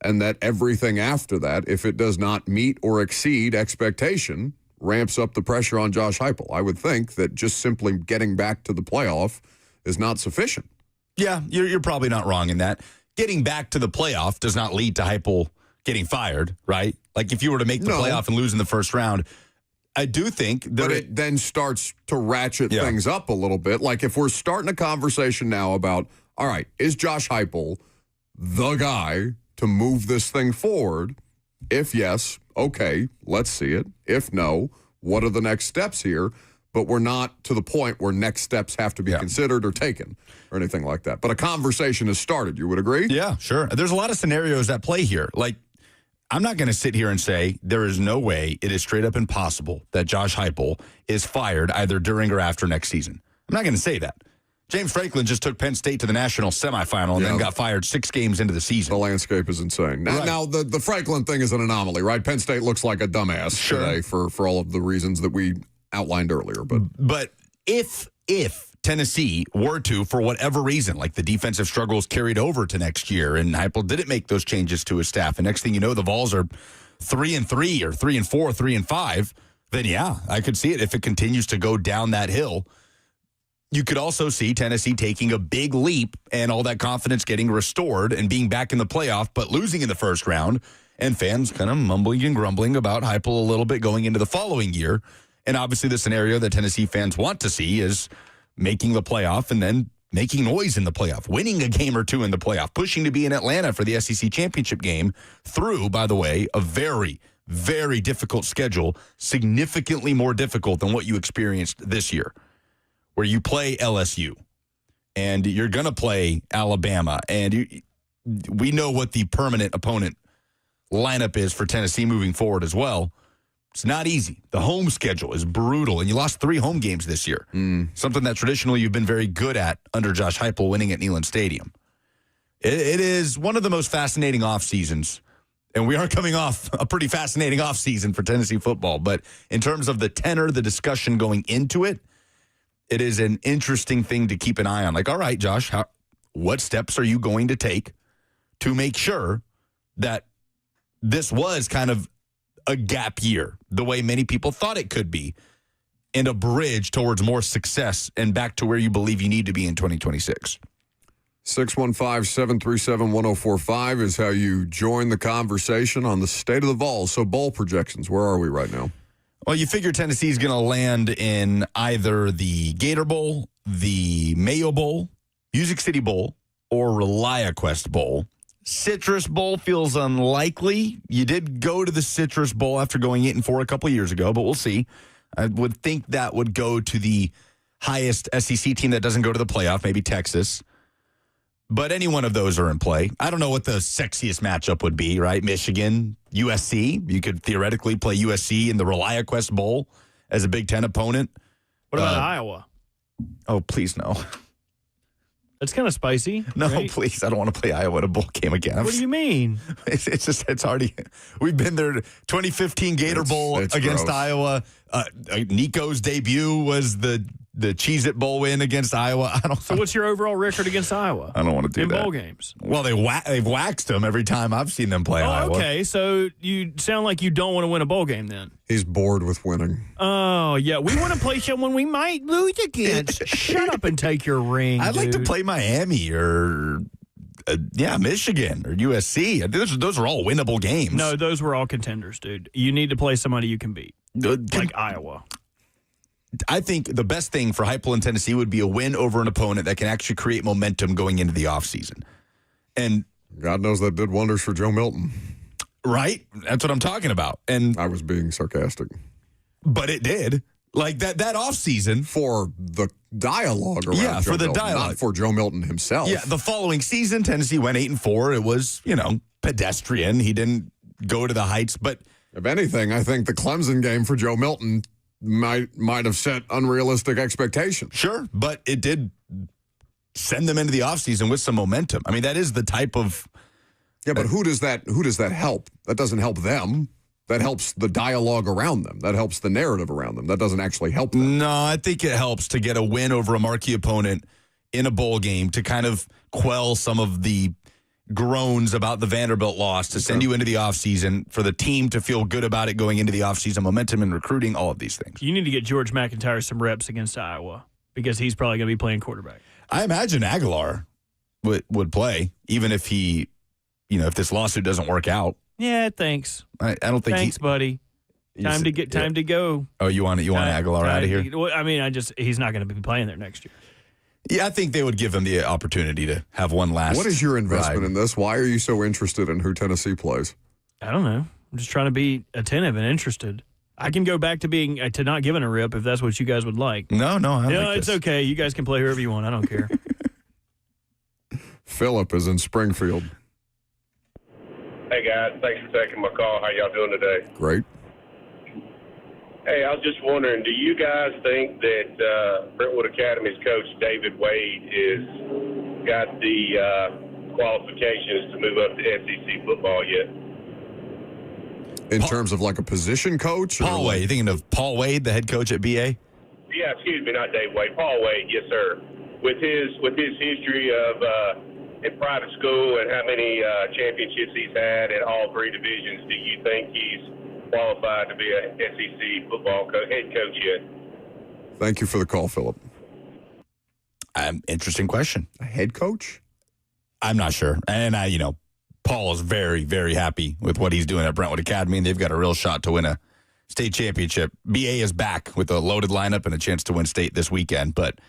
and that everything after that, if it does not meet or exceed expectation, ramps up the pressure on Josh Heupel. I would think that just simply getting back to the playoff is not sufficient. Yeah, you're probably not wrong in that. Getting back to the playoff does not lead to Heupel getting fired, right? Like if you were to make the playoff and lose in the first round, I do think that but it then starts to ratchet things up a little bit. Like if we're starting a conversation now about, all right, is Josh Heupel the guy to move this thing forward? If yes, okay, let's see it. If no, what are the next steps here? But we're not to the point where next steps have to be considered or taken or anything like that. But a conversation has started. You would agree? Yeah, sure. There's a lot of scenarios at play here. Like, I'm not going to sit here and say there is no way it is straight up impossible that Josh Heupel is fired either during or after next season. I'm not going to say that. James Franklin just took Penn State to the national semifinal and then got fired 6 games into the season. The landscape is insane. Now the Franklin thing is an anomaly, right? Penn State looks like a dumbass today for all of the reasons that we outlined earlier. But if Tennessee were to, for whatever reason, like the defensive struggles carried over to next year and Heupel didn't make those changes to his staff, and next thing you know, the Vols are 3-3 or 3-4, 3-5, then yeah, I could see it if it continues to go down that hill. You could also see Tennessee taking a big leap and all that confidence getting restored and being back in the playoff, but losing in the first round, and fans kind of mumbling and grumbling about Heupel a little bit going into the following year. And obviously the scenario that Tennessee fans want to see is making the playoff and then making noise in the playoff, winning a game or 2 in the playoff, pushing to be in Atlanta for the SEC championship game through, by the way, a very, very difficult schedule, significantly more difficult than what you experienced this year, where you play LSU and you're going to play Alabama. And we know what the permanent opponent lineup is for Tennessee moving forward as well. It's not easy. The home schedule is brutal, and you lost 3 home games this year, something that traditionally you've been very good at under Josh Heupel, winning at Neyland Stadium. It is one of the most fascinating off seasons, and we are coming off a pretty fascinating off season for Tennessee football. But in terms of the tenor, the discussion going into it, it is an interesting thing to keep an eye on. Like, all right, Josh, what steps are you going to take to make sure that this was kind of a gap year, the way many people thought it could be, and a bridge towards more success and back to where you believe you need to be in 2026? 615-737-1045 is how you join the conversation on the state of the Vols. So bowl projections, where are we right now? Well, you figure Tennessee's going to land in either the Gator Bowl, the Mayo Bowl, Music City Bowl, or ReliaQuest Bowl. Citrus Bowl feels unlikely. You did go to the Citrus Bowl after going 8-4 a couple of years ago, but we'll see. I would think that would go to the highest SEC team that doesn't go to the playoff, maybe Texas. But any one of those are in play. I don't know what the sexiest matchup would be, right? Michigan, USC. You could theoretically play USC in the ReliaQuest Bowl as a Big Ten opponent. What about Iowa? Oh, please no. That's kind of spicy. No, right? please. I don't want to play Iowa in a bowl game again. What do you mean? It's already, we've been there. 2015 Gator Bowl it's against gross. Iowa. Nico's debut was the Cheez-It Bowl win against Iowa. So what's your overall record against Iowa? I don't want to do in that. bowl games? Well, they've waxed them every time I've seen them play Iowa. Okay, so you sound like you don't want to win a bowl game then. He's bored with winning. Oh, yeah. We want to play someone we might lose against. Shut up and take your ring, I'd like to dude. play Miami or, Michigan or USC. Those are all winnable games. No, those were all contenders, dude. You need to play somebody you can beat, like Iowa. I think the best thing for Heupel in Tennessee would be a win over an opponent that can actually create momentum going into the offseason. And God knows that did wonders for Joe Milton. right? That's what I'm talking about. And I was being sarcastic. but it did. Like that offseason. For the dialogue around Yeah, Joe for the Milton, dialogue. not for Joe Milton himself. Yeah, the following season, Tennessee went 8-4. It was, pedestrian. He didn't go to the heights, but If anything, I think the Clemson game for Joe Milton might have set unrealistic expectations. sure, but it did send them into the offseason with some momentum. I mean, that is the type of Yeah, but who does that help? That doesn't help them. That helps the dialogue around them. That helps the narrative around them. That doesn't actually help them. No, I think it helps to get a win over a marquee opponent in a bowl game to kind of quell some of the groans about the Vanderbilt loss, to send you into the offseason, for the team to feel good about it going into the offseason, momentum and recruiting, all of these things. You need to get George McIntyre some reps against Iowa because he's probably going to be playing quarterback. I imagine Aguilar would play, even if he, if this lawsuit doesn't work out. Yeah, thanks. I don't think Thanks, buddy. Time to go. Oh, you want Aguilar out of here? I mean, he's not going to be playing there next year. Yeah, I think they would give him the opportunity to have one last. What is your investment ride. in this? Why are you so interested in who Tennessee plays? I don't know. I'm just trying to be attentive and interested. I can go back to being to not giving a rip if that's what you guys would like. No, It's okay. You guys can play whoever you want. I don't care. Philip is in Springfield. Hey guys, thanks for taking my call. How y'all doing today? Great. Hey, I was just wondering, do you guys think that Brentwood Academy's coach David Wade is got the qualifications to move up to SEC football yet? In terms of like a position coach? Paul Wade. You thinking of Paul Wade, the head coach at BA? Yeah, excuse me, not Dave Wade. Paul Wade, yes sir. With his history of in private school and how many championships he's had in all three divisions, do you think he's qualified to be a SEC football head coach yet? Thank you for the call, Philip. Interesting question. A head coach? I'm not sure. And Paul is very, very happy with what he's doing at Brentwood Academy, and they've got a real shot to win a state championship. BA is back with a loaded lineup and a chance to win state this weekend. But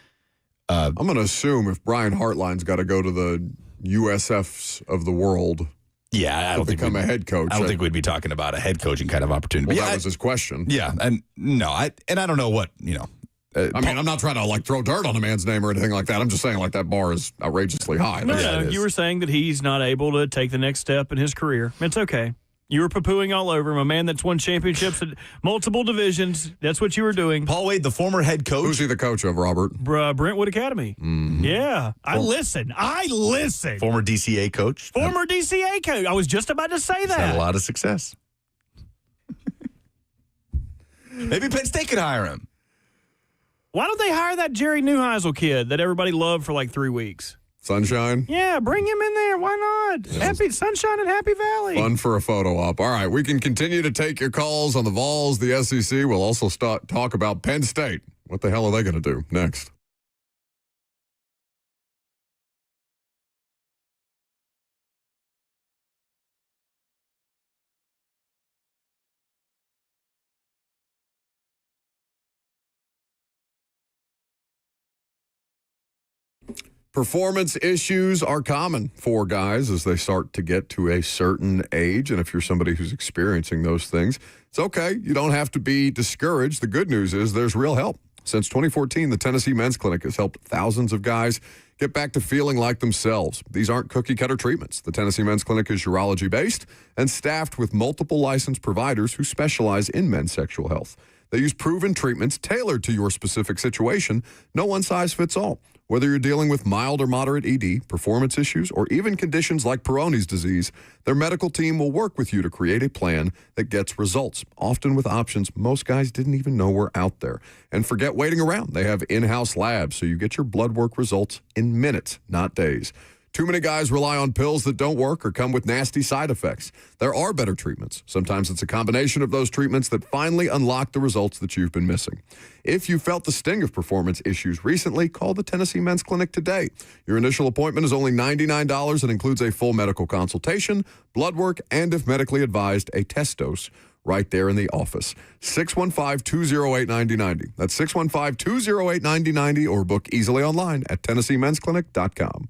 I'm going to assume if Brian Hartline's got to go to the USFs of the world, I don't think become a head coach. I don't think we'd be talking about a head coaching kind of opportunity. Well, that was his question. Yeah, and I don't know what I mean, I'm not trying to throw dirt on a man's name or anything like that. I'm just saying that bar is outrageously high. No, you were saying that he's not able to take the next step in his career. It's okay. You were poo-pooing all over him. A man that's won championships at multiple divisions. That's what you were doing. Paul Wade, the former head coach. Who's he the coach of, Robert? Brentwood Academy. Mm-hmm. Yeah. I listen. Former DCA coach. Former DCA coach. I was just about to say that. Had a lot of success. Maybe Penn State could hire him. Why don't they hire that Jerry Neuheisel kid that everybody loved for 3 weeks? Sunshine? Yeah, bring him in there. Why not? Happy Sunshine and Happy Valley. Fun for a photo op. All right, we can continue to take your calls on the Vols, the SEC. We'll also talk about Penn State. What the hell are they going to do next? Performance issues are common for guys as they start to get to a certain age. And if you're somebody who's experiencing those things, it's okay. You don't have to be discouraged. The good news is there's real help. Since 2014, the Tennessee Men's Clinic has helped thousands of guys get back to feeling like themselves. These aren't cookie-cutter treatments. The Tennessee Men's Clinic is urology-based and staffed with multiple licensed providers who specialize in men's sexual health. They use proven treatments tailored to your specific situation. No one size fits all. Whether you're dealing with mild or moderate ED, performance issues, or even conditions like Peyronie's disease, their medical team will work with you to create a plan that gets results, often with options most guys didn't even know were out there. And forget waiting around. They have in-house labs, so you get your blood work results in minutes, not days. Too many guys rely on pills that don't work or come with nasty side effects. There are better treatments. Sometimes it's a combination of those treatments that finally unlock the results that you've been missing. If you felt the sting of performance issues recently, call the Tennessee Men's Clinic today. Your initial appointment is only $99 and includes a full medical consultation, blood work, and if medically advised, a test dose right there in the office. 615-208-9090. That's 615-208-9090 or book easily online at TennesseeMen'sClinic.com.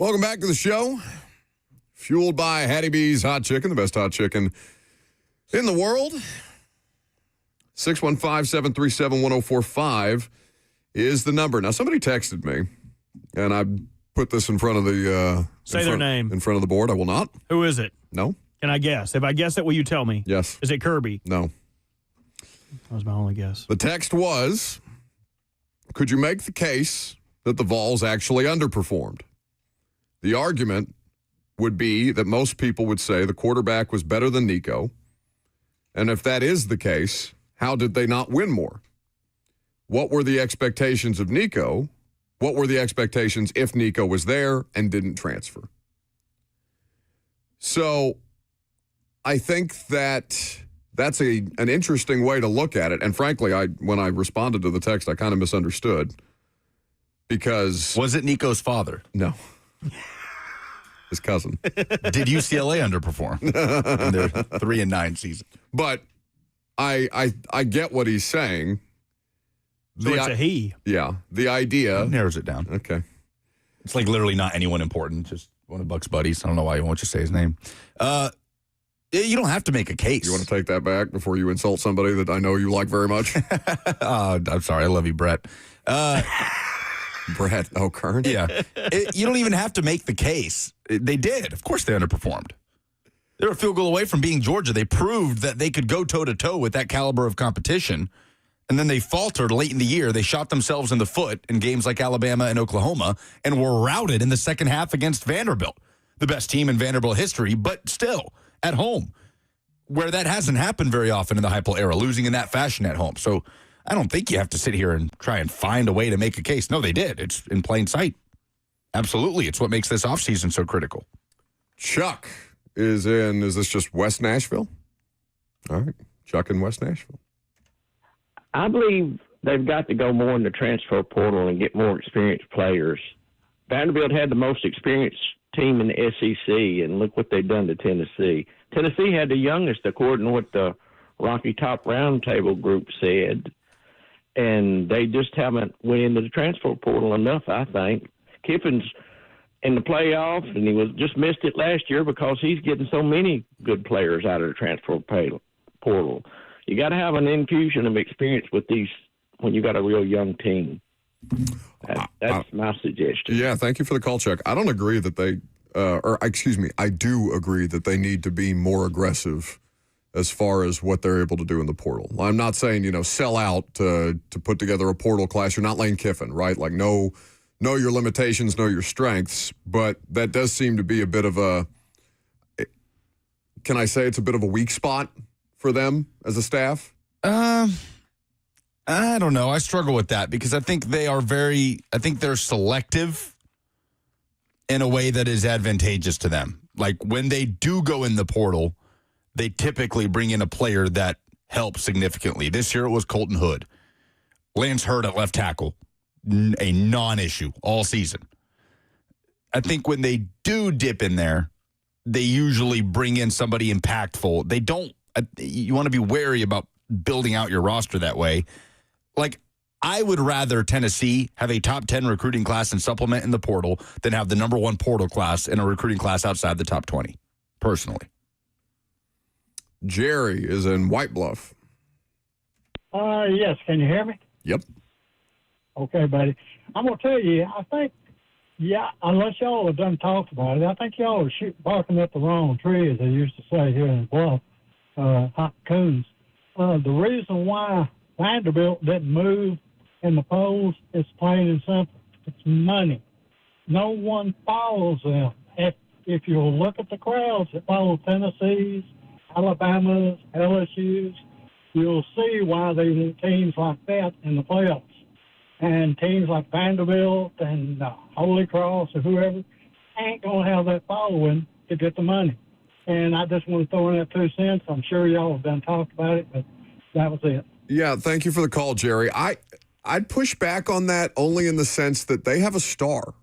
Welcome back to the show. Fueled by Hattie B's Hot Chicken, the best hot chicken in the world. 615-737-1045 is the number. Now, somebody texted me and I put this in front of the Say their name. In front of the board. I will not. Who is it? No. Can I guess? If I guess it, will you tell me? Yes. Is it Kirby? No. That was my only guess. The text was, could you make the case that the Vols actually underperformed? The argument would be that most people would say the quarterback was better than Nico. And if that is the case, how did they not win more? What were the expectations of Nico? What were the expectations if Nico was there and didn't transfer? So I think that that's an interesting way to look at it. And frankly, when I responded to the text, I kind of misunderstood because... Was it Nico's father? No. His cousin. Did UCLA underperform in their 3-9 season? But I get what he's saying. So it's a he. Yeah. The idea... Narrows it down. Okay. It's like literally not anyone important, just one of Buck's buddies. I don't know why you won't just say his name. You don't have to make a case. You want to take that back before you insult somebody that I know you like very much? I'm sorry. I love you, Brett. Brett O'Kern? Yeah. You don't even have to make the case. They did. Of course they underperformed. They were a field goal away from being Georgia. They proved that they could go toe-to-toe with that caliber of competition. And then they faltered late in the year. They shot themselves in the foot in games like Alabama and Oklahoma and were routed in the second half against Vanderbilt, the best team in Vanderbilt history, but still at home, where that hasn't happened very often in the Heupel era, losing in that fashion at home. So I don't think you have to sit here and try and find a way to make a case. No, they did. It's in plain sight. Absolutely. It's what makes this offseason so critical. Chuck is this just West Nashville? All right. Chuck in West Nashville. I believe they've got to go more in the transfer portal and get more experienced players. Vanderbilt had the most experienced team in the SEC, and look what they've done to Tennessee. Tennessee had the youngest, according to what the Rocky Top Roundtable group said, and they just haven't went into the transfer portal enough, I think. Kiffin's in the playoffs, and he just missed it last year because he's getting so many good players out of the transfer portal. You got to have an infusion of experience with these when you got a real young team. That's my suggestion. Yeah, thank you for the call, Chuck. I don't agree that I do agree that they need to be more aggressive as far as what they're able to do in the portal. I'm not saying, sell out to put together a portal class. You're not Lane Kiffin, right? Like, know your limitations, know your strengths, but that does seem to be a bit of can I say it's a bit of a weak spot for them as a staff? I don't know. I struggle with that because I think they're selective in a way that is advantageous to them. Like when they do go in the portal, they typically bring in a player that helps significantly. This year it was Colton Hood. Lance Hurd at left tackle, a non-issue all season. I think when they do dip in there, they usually bring in somebody impactful. They don't. You want to be wary about building out your roster that way. Like, I would rather Tennessee have a top 10 recruiting class and supplement in the portal than have the number 1 portal class in a recruiting class outside the top 20, personally. Jerry is in White Bluff. Yes. Can you hear me? Yep. Okay, buddy. I'm going to tell you, I think, unless y'all have done talked about it, I think y'all are barking up the wrong tree, as they used to say here in Bluff. Hot coons. The reason why Vanderbilt didn't move in the polls is plain and simple. It's money. No one follows them. If you look at the crowds that follow Tennessee's, Alabama's, LSU's, you'll see why they need teams like that in the playoffs. And teams like Vanderbilt and Holy Cross or whoever ain't going to have that following to get the money. And I just want to throw in that 2 cents. I'm sure y'all have done talked about it, but that was it. Yeah, thank you for the call, Jerry. I'd push back on that only in the sense that they have a star.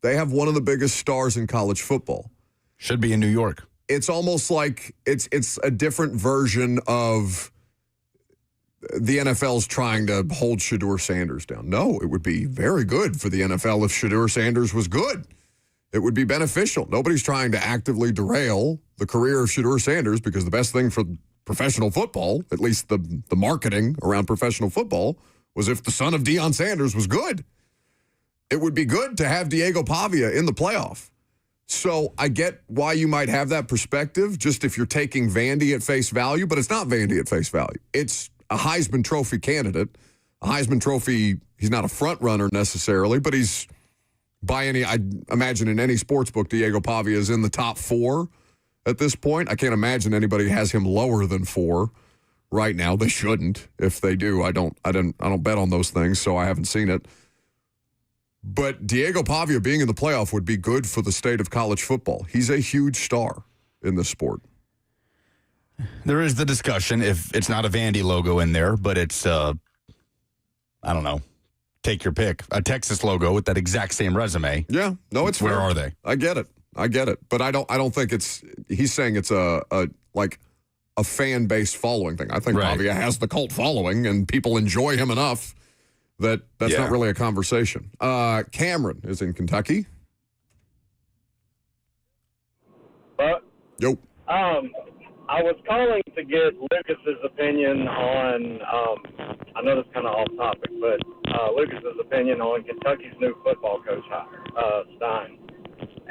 They have one of the biggest stars in college football. Should be in New York. It's almost like it's a different version of the NFL's trying to hold Shedeur Sanders down. No, it would be very good for the NFL if Shedeur Sanders was good. It would be beneficial. Nobody's trying to actively derail the career of Shedeur Sanders because the best thing for professional football, at least the marketing around professional football, was if the son of Deion Sanders was good. It would be good to have Diego Pavia in the playoff. So I get why you might have that perspective, just if you're taking Vandy at face value, but it's not Vandy at face value. It's a Heisman Trophy candidate. A Heisman Trophy, he's not a front runner necessarily, but he's I imagine in any sports book, Diego Pavia is in the top 4 at this point. I can't imagine anybody has him lower than 4 right now. They shouldn't. If they do, I don't bet on those things, so I haven't seen it. But Diego Pavia being in the playoff would be good for the state of college football. He's a huge star in the sport. There is the discussion if it's not a Vandy logo in there, but it's, I don't know, take your pick, a Texas logo with that exact same resume. Yeah, no, it's Where fair. are they? I get it. But I don't think he's saying it's a fan base following thing. I think Pavia has the cult following and people enjoy him enough that's not really a conversation. Cameron is in Kentucky. Yo. I was calling to get Lucas's opinion on, I know this is kind of off topic, but Lucas's opinion on Kentucky's new football coach hire, Stein.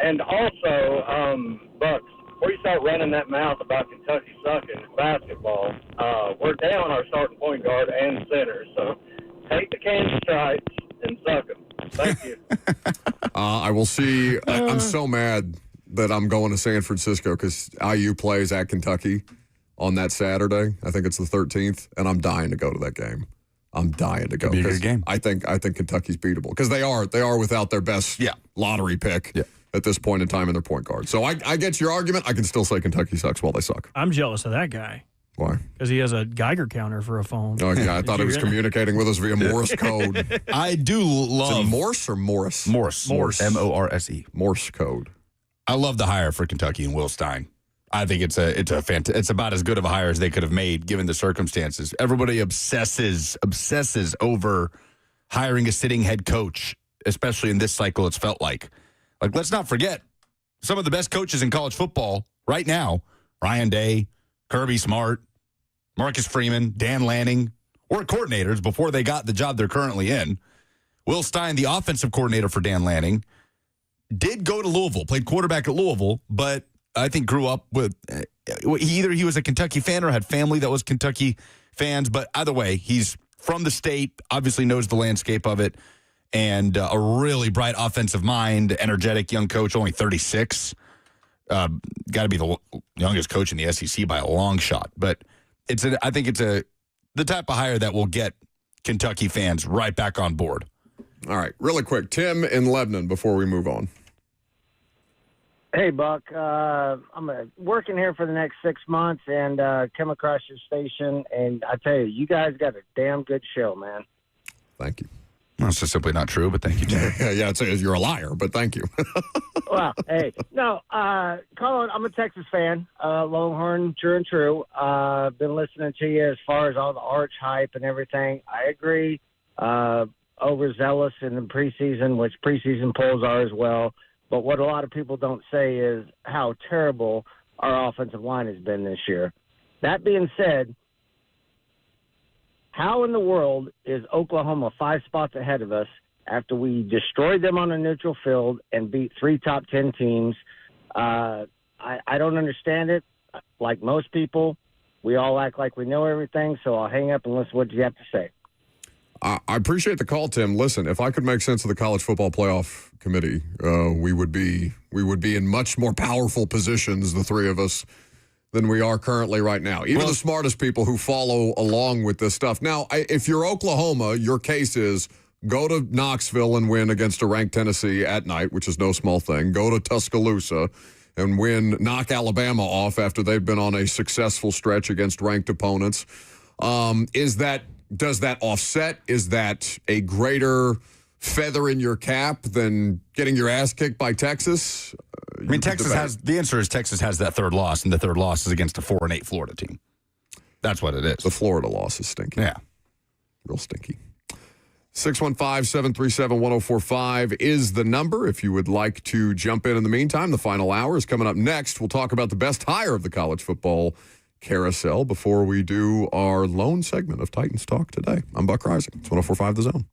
And also, Bucks, before you start running that mouth about Kentucky sucking in basketball, we're down our starting point guard and center, so take the Kansas Stripes and suck them. Thank you. I will see. I'm so mad that I'm going to San Francisco because IU plays at Kentucky on that Saturday. I think it's the 13th, and I'm dying to go to that game. I'm dying to go. It'll be a good game. I think Kentucky's beatable because they are without their best lottery pick at this point in time in their point guard. So I get your argument. I can still say Kentucky sucks while they suck. I'm jealous of that guy. Why? Because he has a Geiger counter for a phone. Oh, yeah, I thought he was communicating with us via Morse code. I do love... Is it Morse or Morris? Morse. M-O-R-S-E. Morse code. I love the hire for Kentucky and Will Stein. I think it's about as good of a hire as they could have made given the circumstances. Everybody obsesses over hiring a sitting head coach, especially in this cycle. It's felt like let's not forget some of the best coaches in college football right now: Ryan Day, Kirby Smart, Marcus Freeman, Dan Lanning, were coordinators before they got the job they're currently in. Will Stein, the offensive coordinator for Dan Lanning, did go to Louisville, played quarterback at Louisville, but I think grew up with either he was a Kentucky fan or had family that was Kentucky fans. But either way, he's from the state, obviously knows the landscape of it, and a really bright offensive mind, energetic young coach, only 36. Got to be the youngest coach in the SEC by a long shot. But I think it's the type of hire that will get Kentucky fans right back on board. All right, really quick, Tim in Lebanon before we move on. Hey, Buck. I'm working here for the next 6 months and come across your station, and I tell you, you guys got a damn good show, man. Thank you. Well, it's just simply not true, but thank you, Tim. Yeah, you're a liar, but thank you. Well, hey, no, Colin, I'm a Texas fan, Longhorn, true and true. Been listening to you as far as all the arch hype and everything. I agree. Overzealous in the preseason, which preseason polls are as well. But what a lot of people don't say is how terrible our offensive line has been this year. That being said, how in the world is Oklahoma 5 spots ahead of us after we destroyed them on a neutral field and beat 3 top 10 teams? I don't understand it. Like most people, we all act like we know everything, so I'll hang up and listen to what you have to say. I appreciate the call, Tim. Listen, if I could make sense of the college football playoff committee, we would be in much more powerful positions, the three of us, than we are currently right now. Even the smartest people who follow along with this stuff. Now, if you're Oklahoma, your case is go to Knoxville and win against a ranked Tennessee at night, which is no small thing. Go to Tuscaloosa and knock Alabama off after they've been on a successful stretch against ranked opponents. Does that offset? Is that a greater feather in your cap than getting your ass kicked by Texas? I mean, the answer is Texas has that third loss, and the third loss is against a 4-8 Florida team. That's what it is. The Florida loss is stinky. Yeah. Real stinky. 615-737-1045 is the number if you would like to jump in the meantime. The final hour is coming up next. We'll talk about the best hire of the college football carousel before we do our lone segment of Titans Talk today. I'm Buck Rising. It's 1045 The Zone.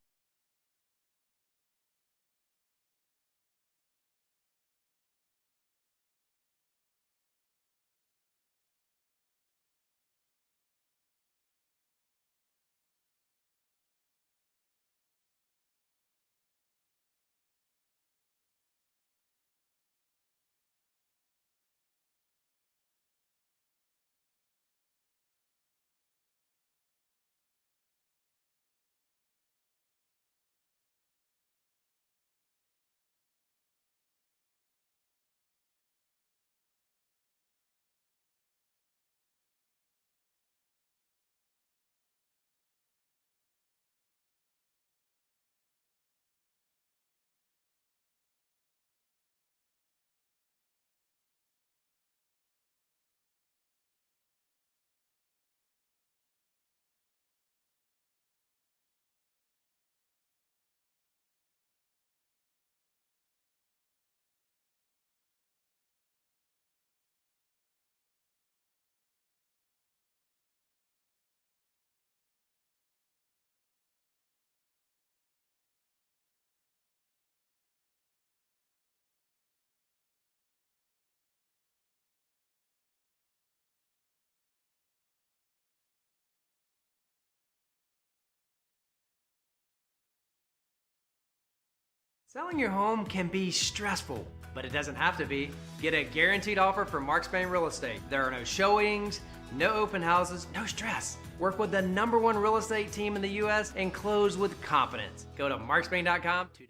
Selling your home can be stressful, but it doesn't have to be. Get a guaranteed offer from Mark Spain Real Estate. There are no showings, no open houses, no stress. Work with the #1 real estate team in the U.S. and close with confidence. Go to markspain.com today.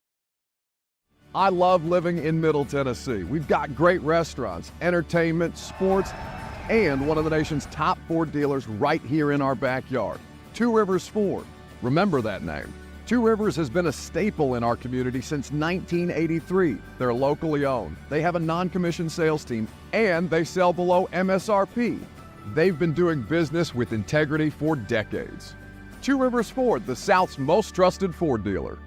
I love living in Middle Tennessee. We've got great restaurants, entertainment, sports, and one of the nation's top Ford dealers right here in our backyard. Two Rivers Ford. Remember that name. Two Rivers has been a staple in our community since 1983. They're locally owned. They have a non-commissioned sales team, and they sell below MSRP. They've been doing business with integrity for decades. Two Rivers Ford, the South's most trusted Ford dealer.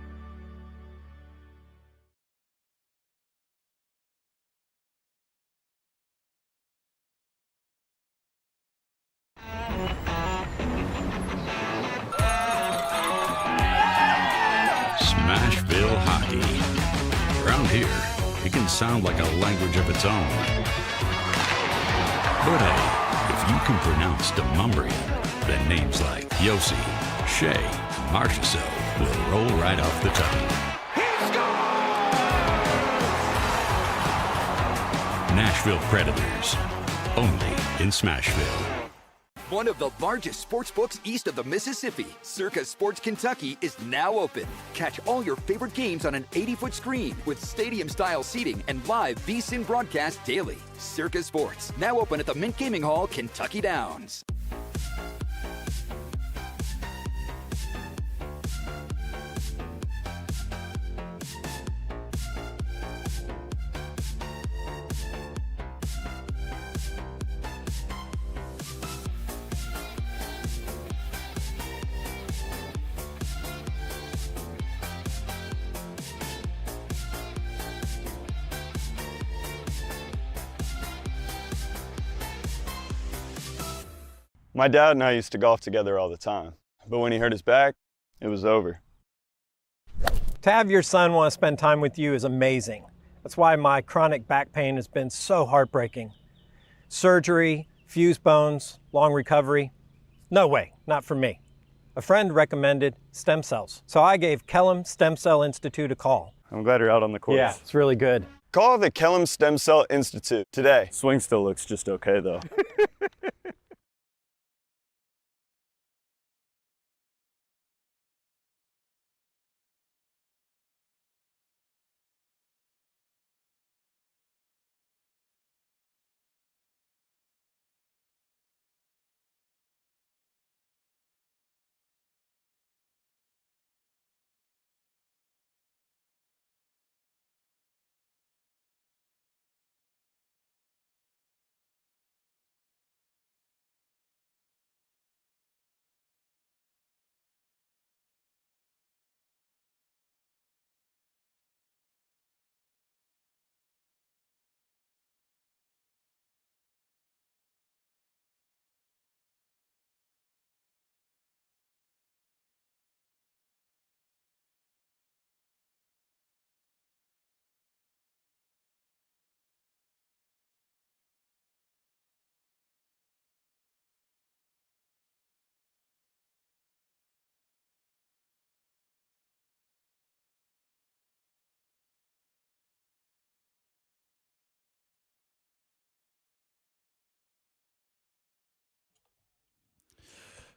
Smashville hockey. Around here, it can sound like a language of its own. But hey, if you can pronounce Demumbrian, then names like Yossi, Shea, and Marchessault will roll right off the tongue. Nashville Predators, only in Smashville. One of the largest sports books east of the Mississippi, Circa Sports Kentucky, is now open. Catch all your favorite games on an 80-foot screen with stadium-style seating and live VSiN broadcast daily. Circa Sports, now open at the Mint Gaming Hall, Kentucky Downs. My dad and I used to golf together all the time, but when he hurt his back, it was over. To have your son want to spend time with you is amazing. That's why my chronic back pain has been so heartbreaking. Surgery, fused bones, long recovery. No way, not for me. A friend recommended stem cells, so I gave Kellum Stem Cell Institute a call. I'm glad you're out on the course. Yeah, it's really good. Call the Kellum Stem Cell Institute today. Swing still looks just okay though.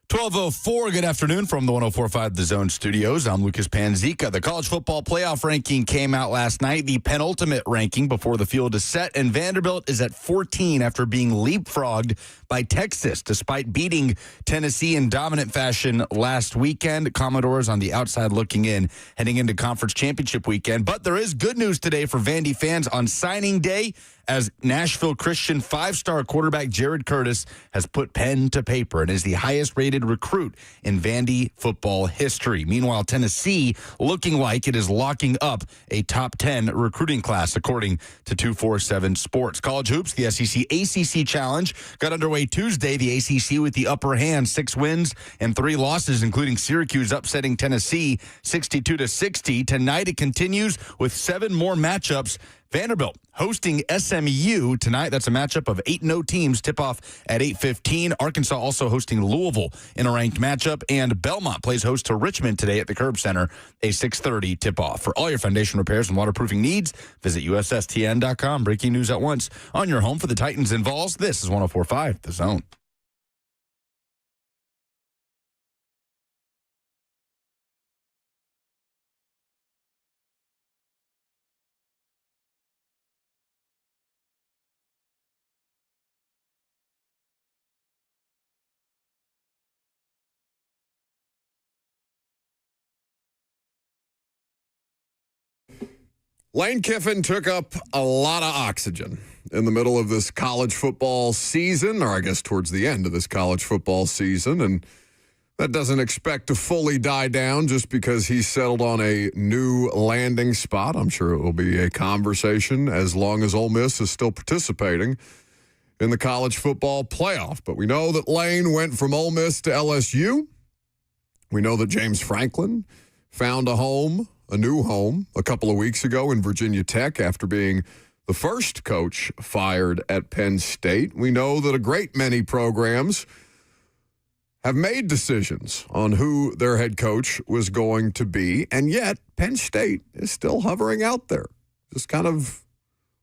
.1204, good afternoon from the 104.5 The Zone studios. I'm Lucas Panzica. The college football playoff ranking came out last night, the penultimate ranking before the field is set, and Vanderbilt is at 14 after being leapfrogged by Texas, despite beating Tennessee in dominant fashion last weekend. Commodores on the outside looking in, heading into conference championship weekend. But there is good news today for Vandy fans on signing day, as Nashville Christian five-star quarterback Jared Curtis has put pen to paper and is the highest-rated recruit in Vandy football history. Meanwhile, Tennessee looking like it is locking up a top 10 recruiting class, according to 247 Sports. College hoops, the SEC-ACC Challenge got underway Tuesday. The ACC with the upper hand, 6 wins and 3 losses, including Syracuse upsetting Tennessee 62-60. Tonight it continues with 7 more matchups Vanderbilt hosting SMU tonight. That's a matchup of 8-0 teams. Tip-off at 8:15. Arkansas also hosting Louisville in a ranked matchup. And Belmont plays host to Richmond today at the Curb Center, a 6:30 tip-off. For all your foundation repairs and waterproofing needs, visit USSTN.com. Breaking news at once on your home for the Titans and Vols. This is 104.5 The Zone. Lane Kiffin took up a lot of oxygen in the middle of this college football season, or I guess towards the end of this college football season, and that doesn't expect to fully die down just because he's settled on a new landing spot. I'm sure it will be a conversation as long as Ole Miss is still participating in the college football playoff. But we know that Lane went from Ole Miss to LSU. We know that James Franklin found a new home a couple of weeks ago in Virginia Tech after being the first coach fired at Penn State. We know that a great many programs have made decisions on who their head coach was going to be, and yet Penn State is still hovering out there, just kind of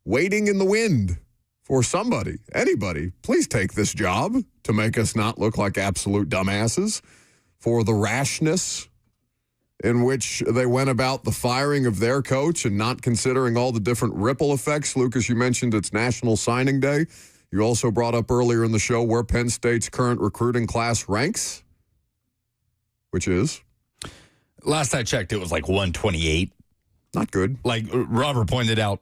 waiting in the wind for somebody, anybody. Please take this job to make us not look like absolute dumbasses for the rashness in which they went about the firing of their coach and not considering all the different ripple effects. Lucas, you mentioned it's National Signing Day. You also brought up earlier in the show where Penn State's current recruiting class ranks, which is? Last I checked, it was like 128. Not good. Like Robert pointed out,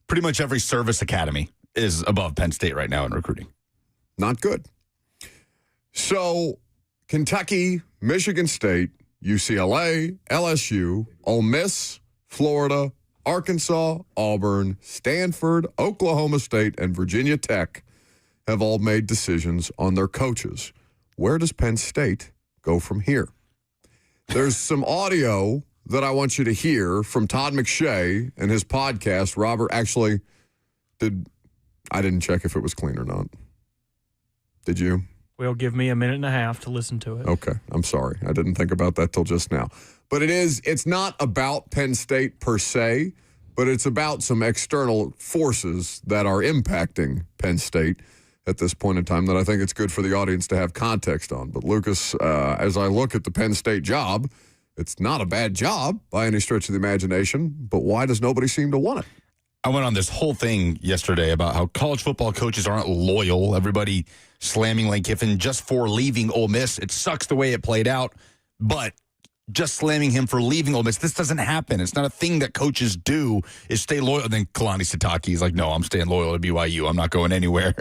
pretty much every service academy is above Penn State right now in recruiting. Not good. So Kentucky, Michigan State, UCLA, LSU, Ole Miss, Florida, Arkansas, Auburn, Stanford, Oklahoma State, and Virginia Tech have all made decisions on their coaches. Where does Penn State go from here? There's some audio that I want you to hear from Todd McShay and his podcast. Robert, actually, I didn't check if it was clean or not. Did you? Well, give me a minute and a half to listen to it. Okay. I'm sorry. I didn't think about that till just now. But it's not about Penn State per se, but it's about some external forces that are impacting Penn State at this point in time that I think it's good for the audience to have context on. But Lucas, as I look at the Penn State job, it's not a bad job by any stretch of the imagination, but why does nobody seem to want it? I went on this whole thing yesterday about how college football coaches aren't loyal. Everybody slamming Lane Kiffin just for leaving Ole Miss. It sucks the way it played out, but just slamming him for leaving Ole Miss, this doesn't happen. It's not a thing that coaches do, is stay loyal. And then Kalani Sitake is like, no, I'm staying loyal to BYU. I'm not going anywhere.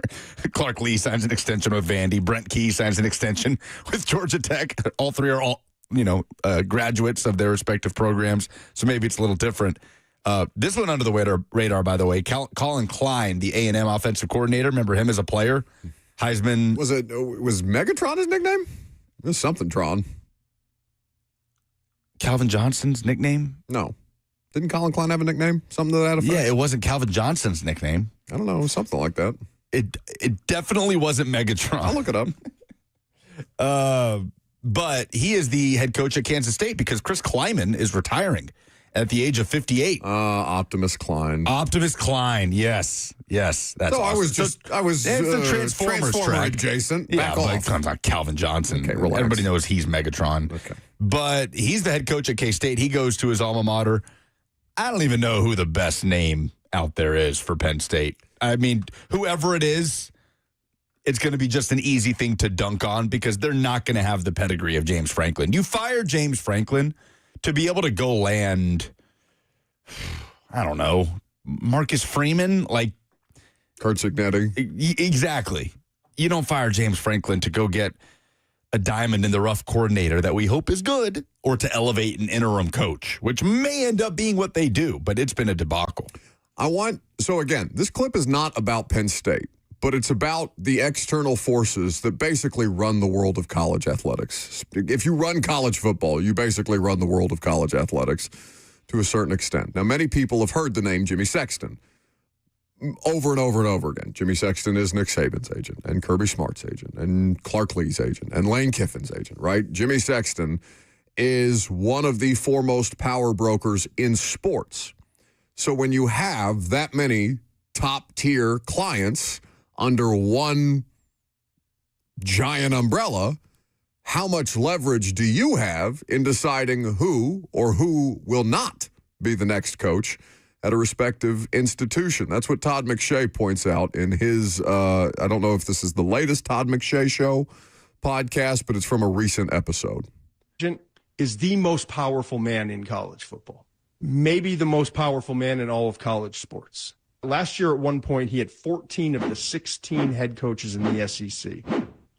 Clark Lee signs an extension with Vandy. Brent Key signs an extension with Georgia Tech. All three are graduates of their respective programs, so maybe it's a little different. This went under the radar, by the way. Colin Klein, the A&M offensive coordinator, remember him as a player? Heisman. Was Megatron his nickname? It was something Tron. Calvin Johnson's nickname? No. Didn't Colin Klein have a nickname? Something to that effect? Yeah, it wasn't Calvin Johnson's nickname. I don't know. Something like that. It definitely wasn't Megatron. I'll look it up. But he is the head coach at Kansas State because Chris Kleiman is retiring at the age of 58. Optimus Klein. Optimus Klein, yes. That's so awesome. I was it's the Transformer track. adjacent. Yeah, but I'm not Calvin Johnson. Okay, relax. Everybody knows he's Megatron. Okay. But he's the head coach at K-State. He goes to his alma mater. I don't even know who the best name out there is for Penn State. I mean, whoever it is, it's going to be just an easy thing to dunk on because they're not going to have the pedigree of James Franklin. You fire James Franklin to be able to go land, I don't know, Marcus Freeman, like Kurt Cignetti. Exactly. You don't fire James Franklin to go get a diamond in the rough coordinator that we hope is good or to elevate an interim coach, which may end up being what they do, but it's been a debacle. So again, this clip is not about Penn State, but it's about the external forces that basically run the world of college athletics. If you run college football, you basically run the world of college athletics. to a certain extent. Now, many people have heard the name Jimmy Sexton over and over and over again. Jimmy Sexton is Nick Saban's agent and Kirby Smart's agent and Clark Lee's agent and Lane Kiffin's agent, right? Jimmy Sexton is one of the foremost power brokers in sports. So when you have that many top-tier clients under one giant umbrella, how much leverage do you have in deciding who or who will not be the next coach at a respective institution? That's what Todd McShay points out in his, I don't know if this is the latest Todd McShay Show podcast, but it's from a recent episode. Is the most powerful man in college football, maybe the most powerful man in all of college sports. Last year at one point, he had 14 of the 16 head coaches in the SEC.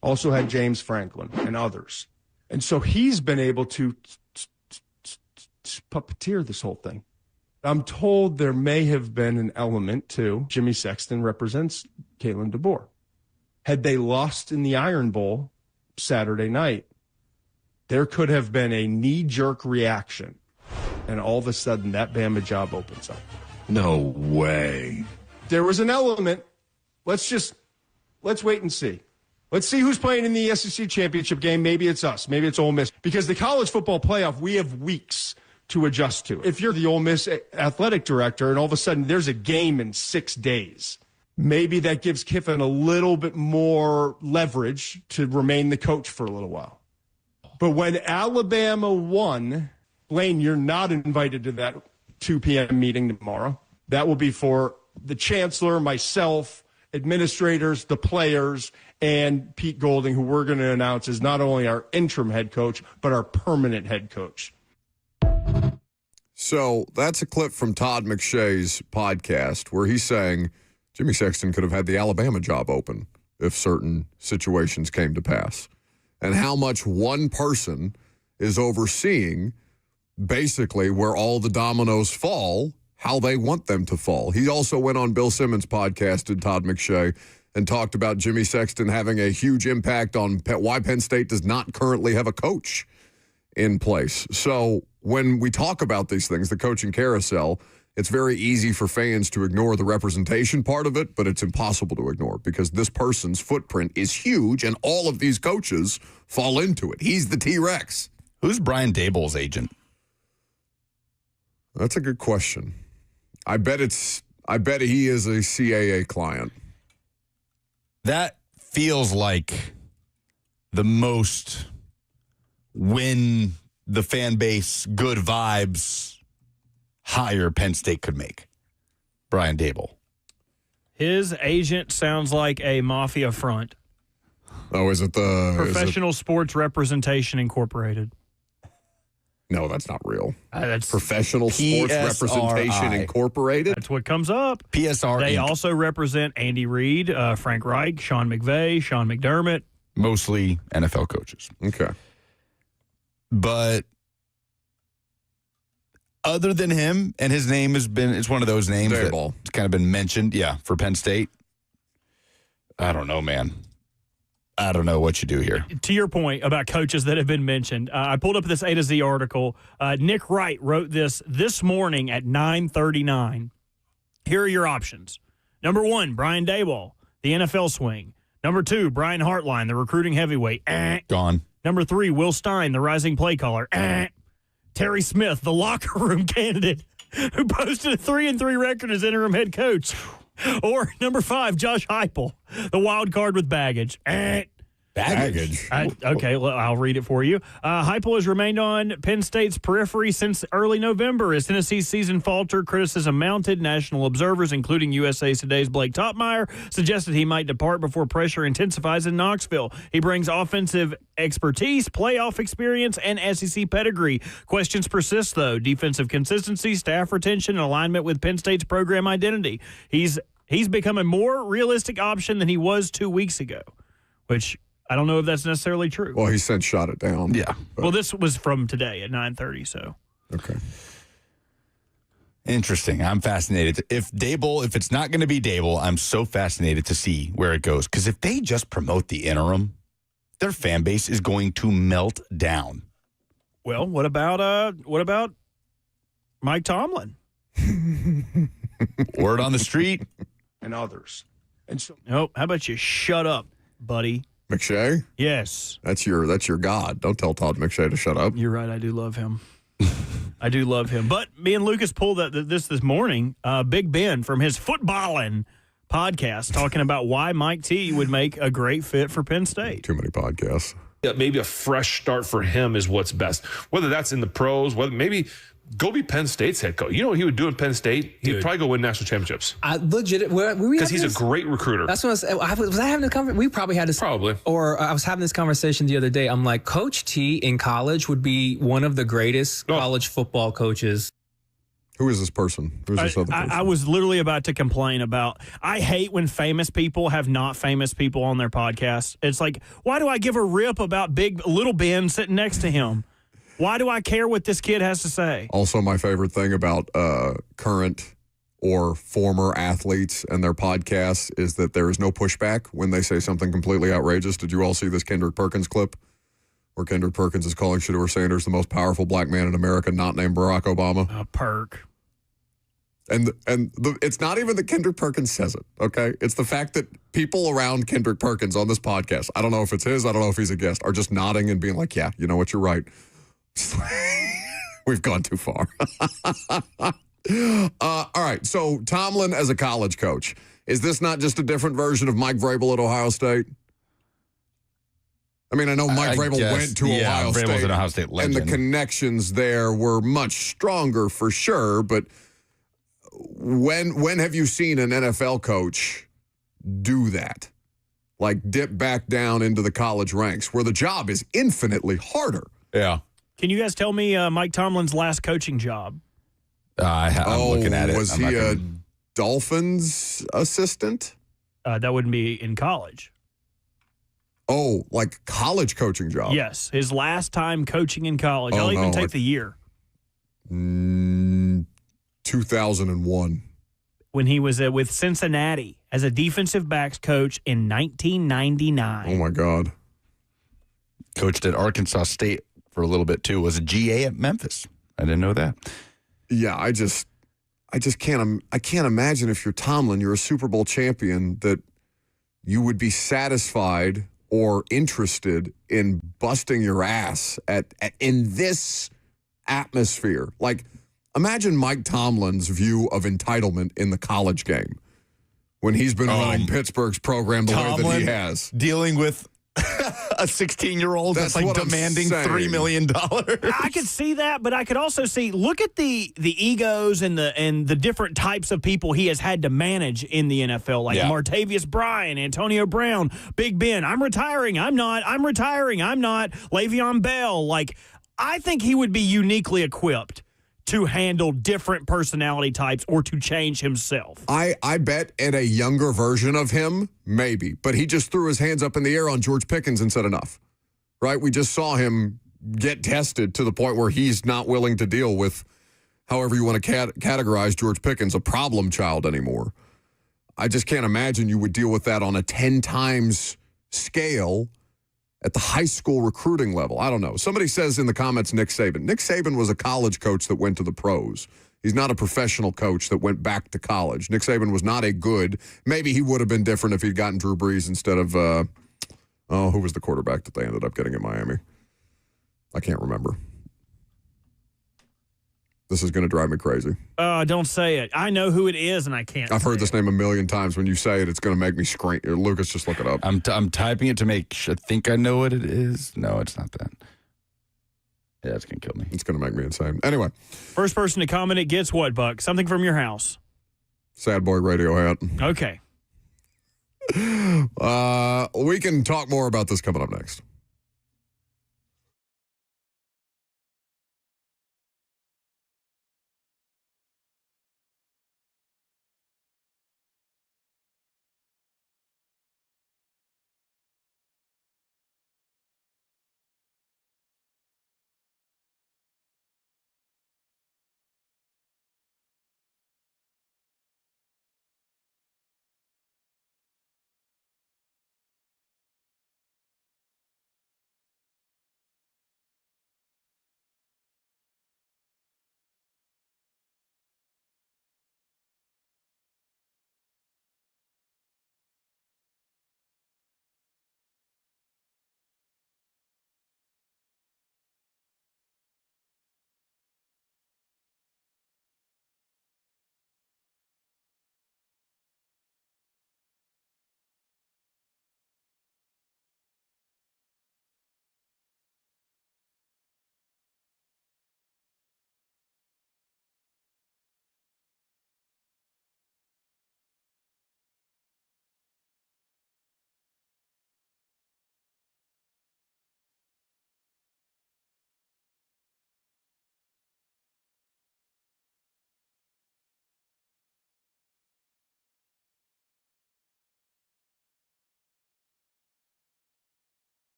Also had James Franklin and others. And so he's been able to puppeteer this whole thing. I'm told there may have been an element to Jimmy Sexton represents Kalen DeBoer. Had they lost in the Iron Bowl Saturday night, there could have been a knee-jerk reaction, and all of a sudden that Bama job opens up. No way. There was an element. Let's wait and see. Let's see who's playing in the SEC championship game. Maybe it's us. Maybe it's Ole Miss. Because the college football playoff, we have weeks to adjust to. If you're the Ole Miss athletic director and all of a sudden there's a game in 6 days, maybe that gives Kiffin a little bit more leverage to remain the coach for a little while. But when Alabama won, Blaine, you're not invited to that 2 p.m. meeting tomorrow. That will be for the chancellor, myself, administrators, the players, and Pete Golding, who we're going to announce is not only our interim head coach, but our permanent head coach. So that's a clip from Todd McShay's podcast where he's saying Jimmy Sexton could have had the Alabama job open if certain situations came to pass, and how much one person is overseeing basically where all the dominoes fall, how they want them to fall. He also went on Bill Simmons' podcast, did Todd McShay, and talked about Jimmy Sexton having a huge impact on why Penn State does not currently have a coach in place. So when we talk about these things, the coaching carousel, it's very easy for fans to ignore the representation part of it, but it's impossible to ignore because this person's footprint is huge and all of these coaches fall into it. He's the T-Rex. Who's Brian Daboll's agent? That's a good question. I bet he is a CAA client. That feels like the most win the fan base good vibes hire Penn State could make. Brian Daboll. His agent sounds like a mafia front. Oh, is it the Professional Sports Representation Incorporated? No, that's not real. That's Professional Sports Representation Incorporated. That's what comes up. PSR. They Inc. also represent Andy Reid, Frank Reich, Sean McVay, Sean McDermott. Mostly NFL coaches. Okay. But other than him, and his name it's one of those names that's kind of been mentioned, for Penn State. I don't know, man. I don't know what you do here. To your point about coaches that have been mentioned, I pulled up this A to Z article. Nick Wright wrote this morning at 9:39. Here are your options. Number 1, Brian Daboll, the NFL swing. Number 2, Brian Hartline, the recruiting heavyweight. Gone. Number 3, Will Stein, the rising play caller. Terry Smith, the locker room candidate, who posted a 3-3 record as interim head coach. Or number 5, Josh Heupel, the wild card with baggage. Baggage? Okay, I'll read it for you. Heupel has remained on Penn State's periphery since early November. As Tennessee's season faltered, criticism mounted. National observers, including USA Today's Blake Topmeyer, suggested he might depart before pressure intensifies in Knoxville. He brings offensive expertise, playoff experience, and SEC pedigree. Questions persist, though. Defensive consistency, staff retention, and alignment with Penn State's program identity. He's become a more realistic option than he was 2 weeks ago, which I don't know if that's necessarily true. Well, he since shot it down. Yeah. Well, this was from today at 9:30, so. Okay. Interesting. I'm fascinated. If it's not going to be Daboll, I'm so fascinated to see where it goes. Because if they just promote the interim, their fan base is going to melt down. Well, what about Mike Tomlin. Word on the street. And others. And so, Nope. How about you shut up, buddy? McShay? Yes. That's your God. Don't tell Todd McShay to shut up. You're right. I do love him. I do love him. But me and Lucas pulled this morning. Big Ben from his Footballin' podcast talking about why Mike T would make a great fit for Penn State. Too many podcasts. Yeah, maybe a fresh start for him is what's best. Whether that's in the pros, whether maybe go be Penn State's head coach. You know what he would do in Penn State? He'd probably go win national championships. Because he's a great recruiter. That's what was I having a conversation? We probably had this. Probably. Or I was having this conversation the other day. I'm like, Coach T in college would be one of the greatest college football coaches. Who is this person? Who is this other person? I was literally about to complain about, I hate when famous people have not famous people on their podcast. It's like, why do I give a rip about little Ben sitting next to him? Why do I care what this kid has to say? Also, my favorite thing about current or former athletes and their podcasts is that there is no pushback when they say something completely outrageous. Did you all see this Kendrick Perkins clip where Kendrick Perkins is calling Shedeur Sanders the most powerful black man in America, not named Barack Obama? Perk. And it's not even that Kendrick Perkins says it, okay? It's the fact that people around Kendrick Perkins on this podcast, I don't know if it's his, I don't know if he's a guest, are just nodding and being like, yeah, you know what, you're right. We've gone too far. All right, so Tomlin as a college coach. Is this not just a different version of Mike Vrabel at Ohio State? I mean, I know Mike Vrabel went to Ohio State. Vrabel's an Ohio State legend. And the connections there were much stronger for sure, but when have you seen an NFL coach do that? Like dip back down into the college ranks where the job is infinitely harder. Yeah. Can you guys tell me Mike Tomlin's last coaching job? I'm looking at it. Was he a Dolphins assistant? That wouldn't be in college. Oh, like college coaching job? Yes, his last time coaching in college. I'll even take the year. 2001. When he was with Cincinnati as a defensive backs coach in 1999. Oh, my God. Coached at Arkansas State for a little bit, too. Was a GA at Memphis. I didn't know that. Yeah, I just can't imagine if you're Tomlin, you're a Super Bowl champion, that you would be satisfied or interested in busting your ass in this atmosphere. Like, imagine Mike Tomlin's view of entitlement in the college game when he's been running Pittsburgh's program the way that he has. Dealing with a 16-year-old that's like demanding $3 million. I could see that, but I could also see, look at the egos and the different types of people he has had to manage in the NFL, like Martavius Bryant, Antonio Brown, Big Ben. I'm retiring. I'm not. I'm retiring. I'm not. Le'Veon Bell. Like, I think he would be uniquely equipped to handle different personality types or to change himself. I bet at a younger version of him, maybe. But he just threw his hands up in the air on George Pickens and said enough. Right? We just saw him get tested to the point where he's not willing to deal with, however you want to categorize George Pickens, a problem child anymore. I just can't imagine you would deal with that on a 10 times scale at the high school recruiting level. I don't know. Somebody says in the comments Nick Saban. Nick Saban was a college coach that went to the pros. He's not a professional coach that went back to college. Nick Saban was not a good, maybe he would have been different if he'd gotten Drew Brees instead of, who was the quarterback that they ended up getting in Miami? I can't remember. This is going to drive me crazy. Don't say it. I know who it is, and I can't. I've heard this name a million times. When you say it, it's going to make me scream. Lucas, just look it up. I'm typing it to make sure. I think I know what it is. No, it's not that. Yeah, it's going to kill me. It's going to make me insane. Anyway. First person to comment it gets what, Buck? Something from your house. Sad boy radio hat. Okay. We can talk more about this coming up next.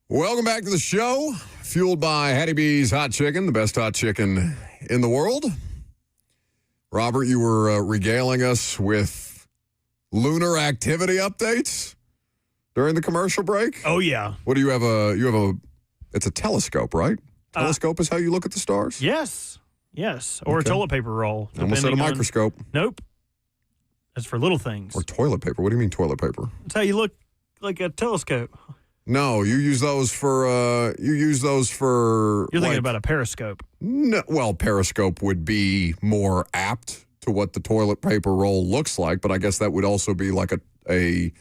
Welcome back to the show, fueled by Hattie B's Hot Chicken, the best hot chicken in the world. Robert, you were regaling us with lunar activity updates during the commercial break. Oh, yeah. What do you have? It's a telescope, right? Telescope is how you look at the stars? Yes. Or Okay. a toilet paper roll. Almost said a depending on- microscope. Nope. That's for little things. Or toilet paper. What do you mean toilet paper? That's how you look like a telescope. No, you use those for. You're thinking like- about a periscope. No, well, periscope would be more apt to what the toilet paper roll looks like, but I guess that would also be like a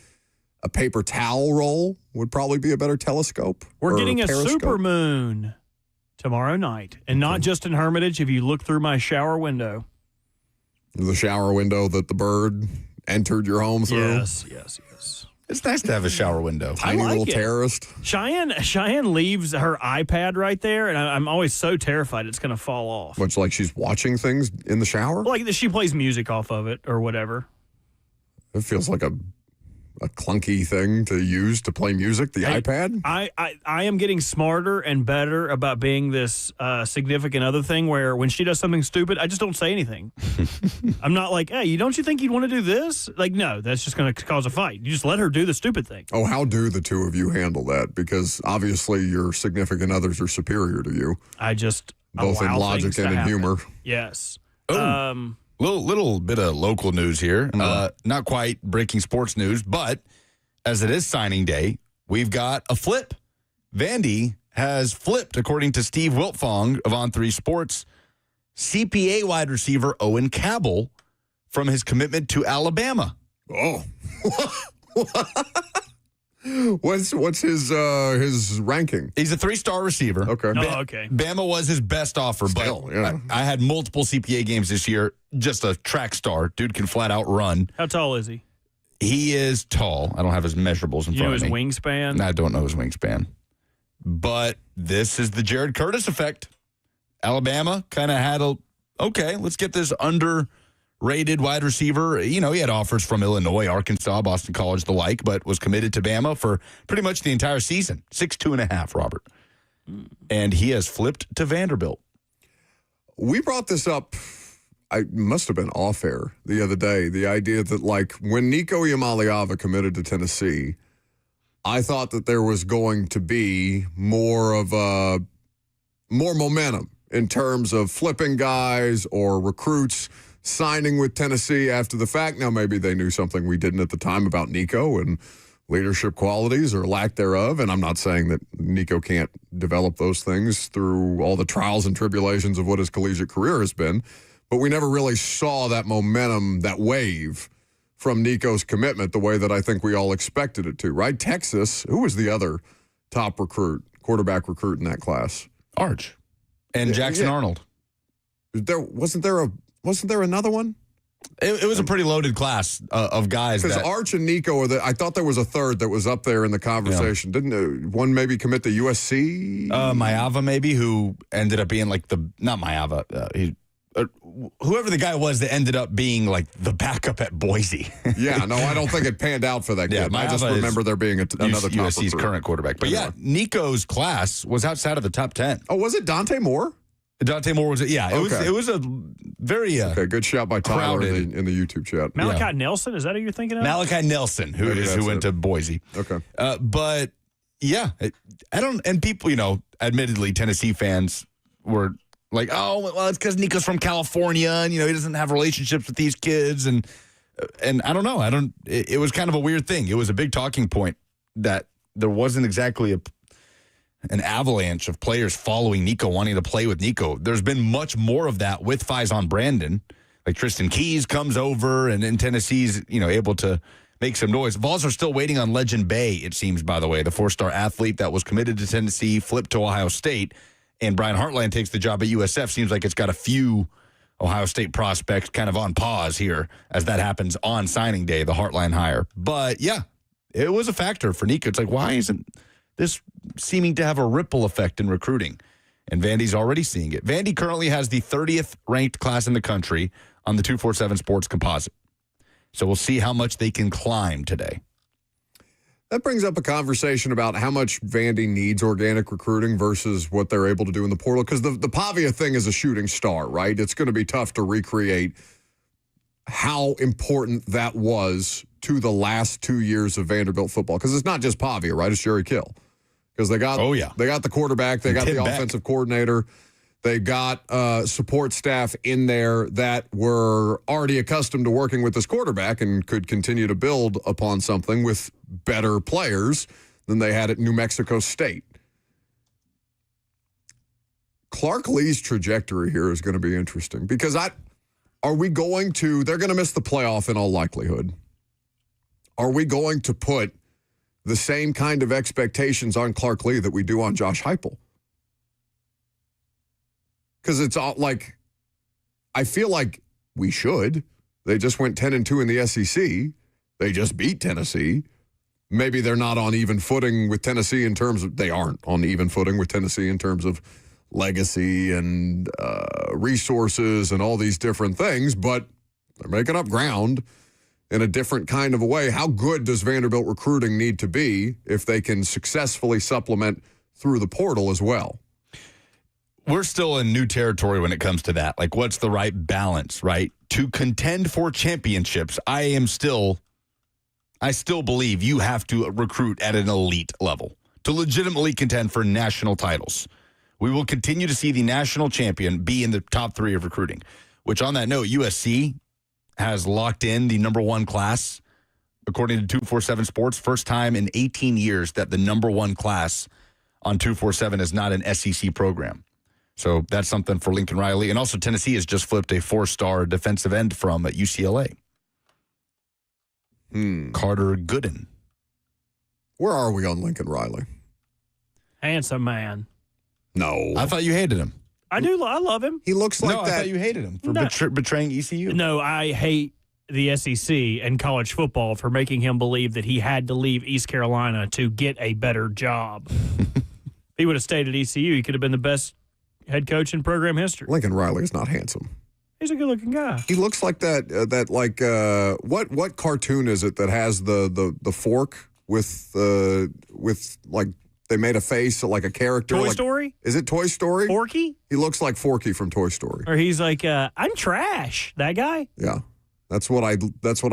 paper towel roll would probably be a better telescope. We're or getting a periscope. supermoon tomorrow night, and not just in Hermitage. If you look through my shower window, The shower window that the bird entered your home through. yes. It's nice to have a shower window. Tiny I like little it. terrorist. Cheyenne leaves her iPad right there, and I'm always so terrified it's going to fall off. Much like she's watching things in the shower. Like she plays music off of it or whatever. It feels like a clunky thing to use to play music, the iPad. I am getting smarter and better about being this significant other thing where when she does something stupid, I just don't say anything. I'm not like, hey, don't you think you'd want to do this? Like, no, that's just going to cause a fight. You just let her do the stupid thing. Oh, how do the two of you handle that? Because obviously your significant others are superior to you. I just both in allow logic things and to in happen. humor. Yes. Little bit of local news here. Not quite breaking sports news, but as it is signing day, we've got a flip. Vandy has flipped, according to Steve Wiltfong of On3 Sports, CPA wide receiver Owen Cabell from his commitment to Alabama. Oh. What's his ranking? He's a 3-star receiver. Okay. Okay. Bama was his best offer, Still, but yeah. I had multiple CPA games this year. Just a track star. Dude can flat out run. How tall is he? He is tall. I don't have his measurables in You know front his of me. wingspan? I don't know his wingspan. But this is the Jared Curtis effect. Alabama kind of had let's get this underrated wide receiver. You know, he had offers from Illinois, Arkansas, Boston College, the like, but was committed to Bama for pretty much the entire season. 6'2.5", Robert. And he has flipped to Vanderbilt. We brought this up, I must have been off air the other day, the idea that like when Nico Iamaleava committed to Tennessee, I thought that there was going to be more momentum in terms of flipping guys or recruits signing with Tennessee after the fact. Now, maybe they knew something we didn't at the time about Nico and leadership qualities or lack thereof. And I'm not saying that Nico can't develop those things through all the trials and tribulations of what his collegiate career has been. But we never really saw that momentum, that wave from Nico's commitment the way that I think we all expected it to, right? Texas, who was the other top quarterback recruit in that class? Arch. And Jackson Arnold. Wasn't there another one? It was a pretty loaded class of guys. Because Arch and Nico I thought there was a third that was up there in the conversation. Yeah. Didn't one maybe commit to USC? Maava maybe, who ended up being like not Maava. Whoever the guy was that ended up being like the backup at Boise. Yeah, no, I don't think it panned out for that kid. I just remember there being another top USC's recruit. current quarterback. But yeah, Nico's class was outside of the top 10. Oh, was it Dante Moore? Dante Moore was it was a very good shout by Tyler in the YouTube chat. Malachi Nelson, is that who you're thinking of? Malachi Nelson, who went to Boise. Okay. But yeah, I don't, and people, admittedly Tennessee fans were like, oh, well, it's because Nico's from California and, he doesn't have relationships with these kids. And I don't know. It was kind of a weird thing. It was a big talking point that there wasn't exactly an avalanche of players following Nico, wanting to play with Nico. There's been much more of that with Faison Brandon. Like Tristan Keys comes over and Tennessee's, able to make some noise. Vols are still waiting on Legend Bay, it seems, by the way, the 4-star athlete that was committed to Tennessee, flipped to Ohio State. And Brian Hartline takes the job at USF. Seems like it's got a few Ohio State prospects kind of on pause here as that happens on signing day, the Hartline hire. But, yeah, it was a factor for Nico. It's like, why isn't this seeming to have a ripple effect in recruiting? And Vandy's already seeing it. Vandy currently has the 30th ranked class in the country on the 247 Sports Composite. So we'll see how much they can climb today. That brings up a conversation about how much Vandy needs organic recruiting versus what they're able to do in the portal. Because the Pavia thing is a shooting star, right? It's going to be tough to recreate how important that was to the last 2 years of Vanderbilt football. Because it's not just Pavia, right? It's Jerry Kill. Because they got the quarterback, they got the offensive coordinator, they got support staff in there that were already accustomed to working with this quarterback and could continue to build upon something with better players than they had at New Mexico State. Clark Lee's trajectory here is going to be interesting because they're going to miss the playoff in all likelihood. Are we going to put the same kind of expectations on Clark Lee that we do on Josh Heupel? Because it's all like, I feel like we should. They just went 10-2 in the SEC. They just beat Tennessee. Maybe they're not on even footing with Tennessee they aren't on even footing with Tennessee in terms of legacy and resources and all these different things, but they're making up ground in a different kind of a way. How good does Vanderbilt recruiting need to be if they can successfully supplement through the portal as well? We're still in new territory when it comes to that. Like, what's the right balance, right? To contend for championships, I still believe you have to recruit at an elite level to legitimately contend for national titles. We will continue to see the national champion be in the top 3 of recruiting, which on that note, USC has locked in the number 1 class, according to 247 Sports. First time in 18 years that the number 1 class on 247 is not an SEC program. So that's something for Lincoln Riley. And also Tennessee has just flipped a 4-star defensive end from UCLA. Carter Gooden. Where are we on Lincoln Riley? Handsome man. No. I thought you hated him. I do. I love him. He looks like that. I thought you hated him for betraying ECU. No, I hate the SEC and college football for making him believe that he had to leave East Carolina to get a better job. If he would have stayed at ECU, he could have been the best head coach in program history. Lincoln Riley is not handsome. He's a good-looking guy. He looks like what cartoon is it that has the fork with like they made a face like a character? Toy Story? Is it Toy Story? Forky? He looks like Forky from Toy Story. Or he's like, I'm trash. That guy? Yeah. That's what I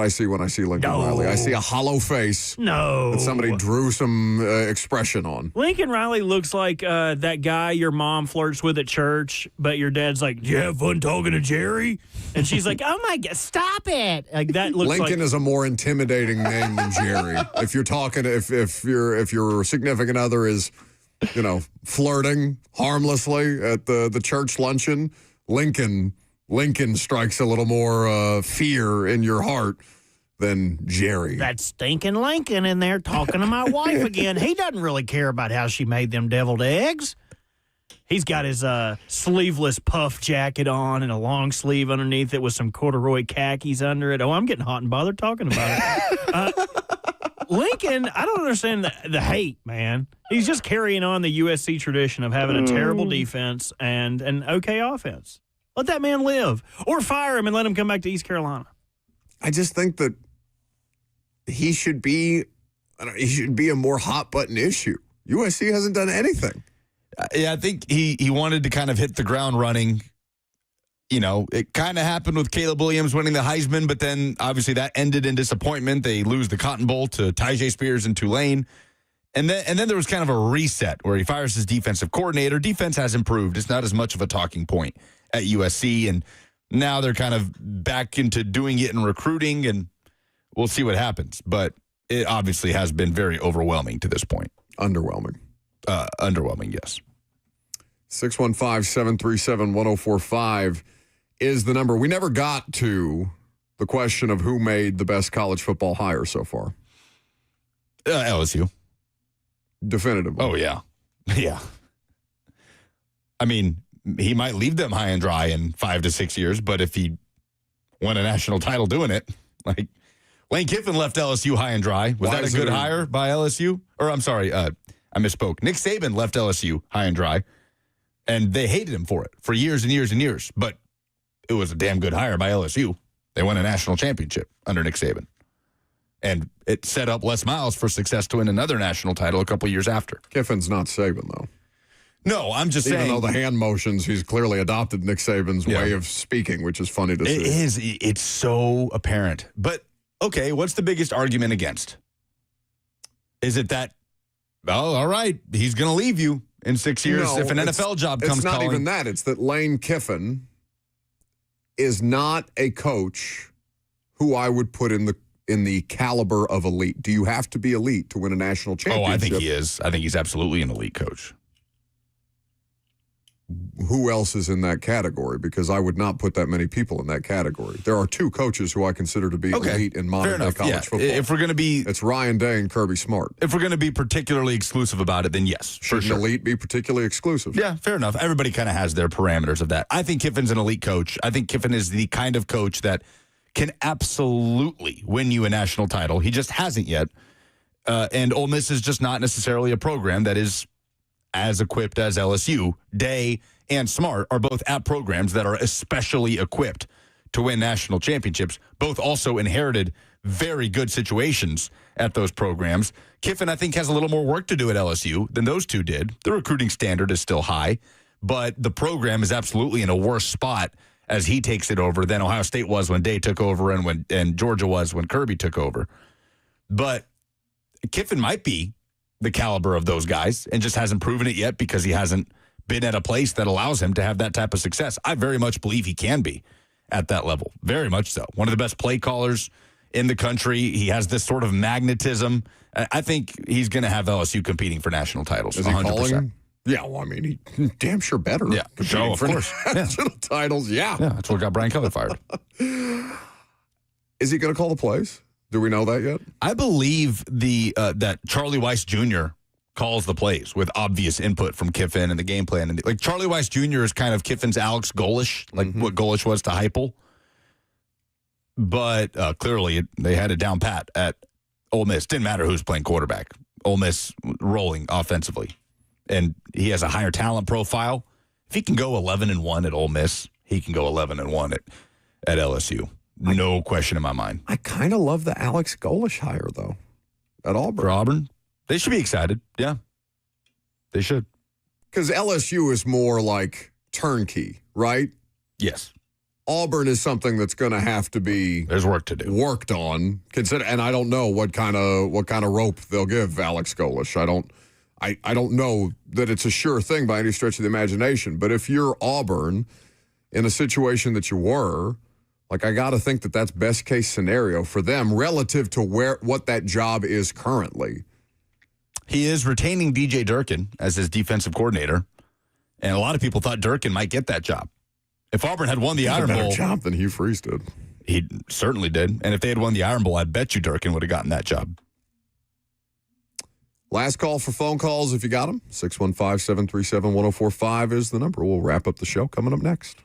see when I see Lincoln Riley. I see a hollow face. No. That somebody drew some expression on. Lincoln Riley looks like that guy your mom flirts with at church, but your dad's like, "Do you have fun talking to Jerry?" And she's like, "Oh my God, stop it!" Like that looks. Lincoln is a more intimidating name than Jerry. If you're talking, if your significant other is, flirting harmlessly at the church luncheon, Lincoln strikes a little more fear in your heart than Jerry. That stinking Lincoln in there talking to my wife again. He doesn't really care about how she made them deviled eggs. He's got his sleeveless puff jacket on and a long sleeve underneath it with some corduroy khakis under it. Oh, I'm getting hot and bothered talking about it. Lincoln, I don't understand the hate, man. He's just carrying on the USC tradition of having a terrible defense and an okay offense. Let that man live. Or fire him and let him come back to East Carolina. I just think that he should be a more hot-button issue. USC hasn't done anything. Yeah, I think he wanted to kind of hit the ground running. It kind of happened with Caleb Williams winning the Heisman, but then obviously that ended in disappointment. They lose the Cotton Bowl to Tyjae Spears and Tulane. And then there was kind of a reset where he fires his defensive coordinator. Defense has improved. It's not as much of a talking point at USC, and now they're kind of back into doing it in recruiting, and we'll see what happens. But it obviously has been very overwhelming to this point. Underwhelming. Underwhelming, yes. 615-737-1045 is the number. We never got to the question of who made the best college football hire so far. LSU. Definitively. Oh, yeah. Yeah. I mean, he might leave them high and dry in 5 to 6 years, but if he won a national title doing it, like Lane Kiffin left LSU high and dry. Was that a good hire by LSU? Or I'm sorry, I misspoke. Nick Saban left LSU high and dry, and they hated him for it for years and years and years, but it was a damn good hire by LSU. They won a national championship under Nick Saban. And it set up Les Miles for success to win another national title a couple years after. Kiffin's not Saban, though. No, I'm just saying. Even though the hand motions, he's clearly adopted Nick Saban's way of speaking, which is funny to see. It is. It's so apparent. But, okay, what's the biggest argument against? Is it that, oh, all right, he's going to leave you in 6 years if an NFL job comes It's not calling? even that. It's that Lane Kiffin is not a coach who I would put in the caliber of elite. Do you have to be elite to win a national championship? Oh, I think he is. I think he's absolutely an elite coach. Who else is in that category? Because I would not put that many people in that category. There are two coaches who I consider to be elite in modern day college football. If we're going to be... It's Ryan Day and Kirby Smart. If we're going to be particularly exclusive about it, then yes, for Should sure. an elite be particularly exclusive? Yeah, fair enough. Everybody kind of has their parameters of that. I think Kiffin's an elite coach. I think Kiffin is the kind of coach that can absolutely win you a national title. He just hasn't yet. And Ole Miss is just not necessarily a program that is as equipped as LSU. Day and Smart are both at programs that are especially equipped to win national championships. Both also inherited very good situations at those programs. Kiffin, I think, has a little more work to do at LSU than those two did. The recruiting standard is still high, but the program is absolutely in a worse spot as he takes it over than Ohio State was when Day took over and Georgia was when Kirby took over. But Kiffin might be the caliber of those guys and just hasn't proven it yet because he hasn't been at a place that allows him to have that type of success. I very much believe he can be at that level. Very much so. One of the best play callers in the country. He has this sort of magnetism. I think he's going to have LSU competing for national titles. Is he 100%. calling? Yeah, well, I mean, he damn sure better. Yeah, competing of for course. national titles. Yeah. That's what got Brian Kelly fired. Is he going to call the plays? Do we know that yet? I believe that Charlie Weiss Jr. calls the plays with obvious input from Kiffin and the game plan. And like Charlie Weiss Jr. is kind of Kiffin's Alex Golish, like what Golish was to Heupel. But clearly they had it down pat at Ole Miss. Didn't matter who's playing quarterback. Ole Miss rolling offensively. And he has a higher talent profile. If he can go 11-1 at Ole Miss, he can go 11-1 at LSU. No question in my mind. I kind of love the Alex Golish hire, though, at Auburn. For Auburn? They should be excited. Yeah. They should. Because LSU is more like turnkey, right? Yes. Auburn is something that's going to have to be there's work to do, worked on. And I don't know what kind of rope they'll give Alex Golish. I don't know that it's a sure thing by any stretch of the imagination. But if you're Auburn in a situation that you were, like I got to think that that's best case scenario for them relative to what that job is currently. He is retaining DJ Durkin as his defensive coordinator, and a lot of people thought Durkin might get that job. If Auburn had won the Iron Bowl, a better job than Hugh Freeze did. He certainly did. And if they had won the Iron Bowl, I bet you Durkin would have gotten that job. Last call for phone calls if you got them. 615-737-1045 is the number. We'll wrap up the show coming up next.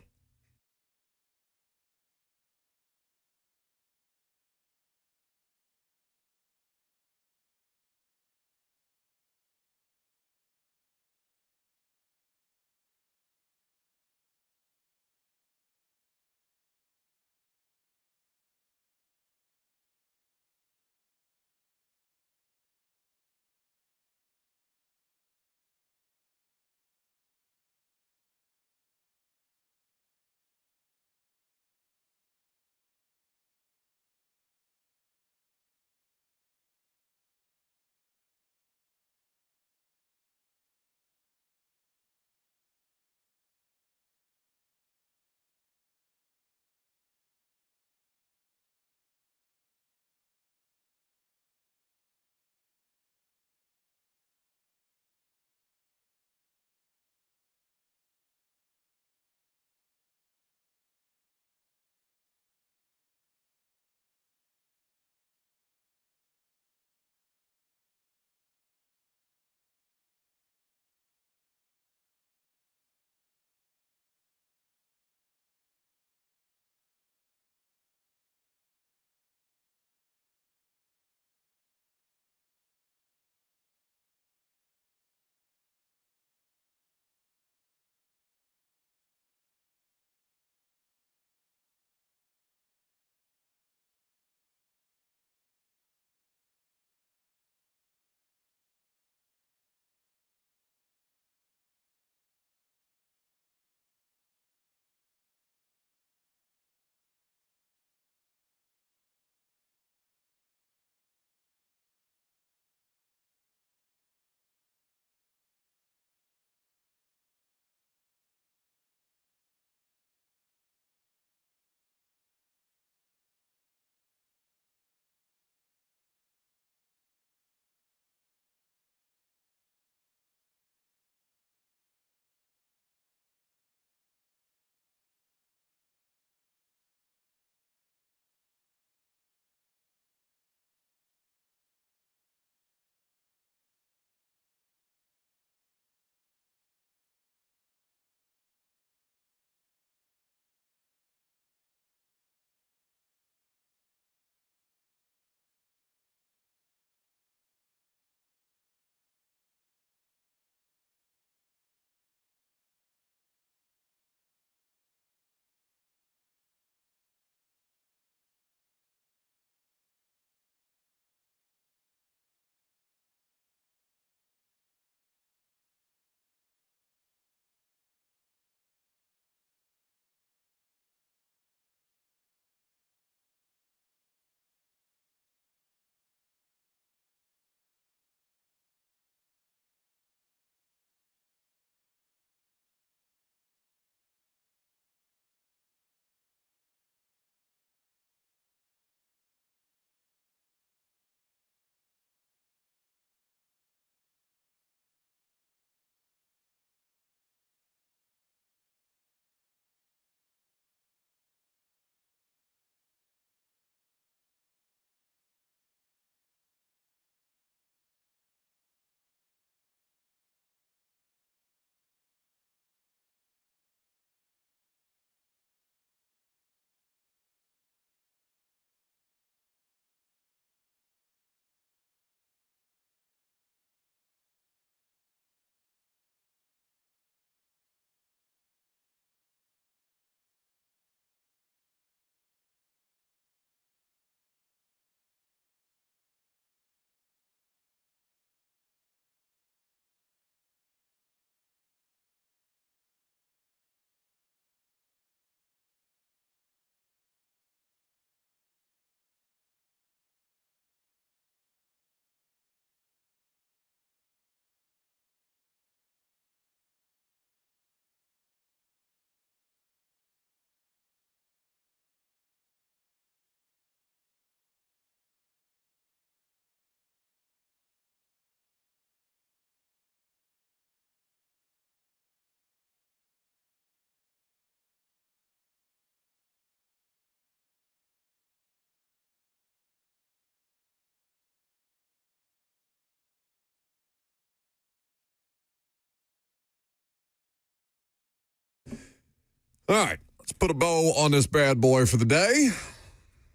All right, let's put a bow on this bad boy for the day.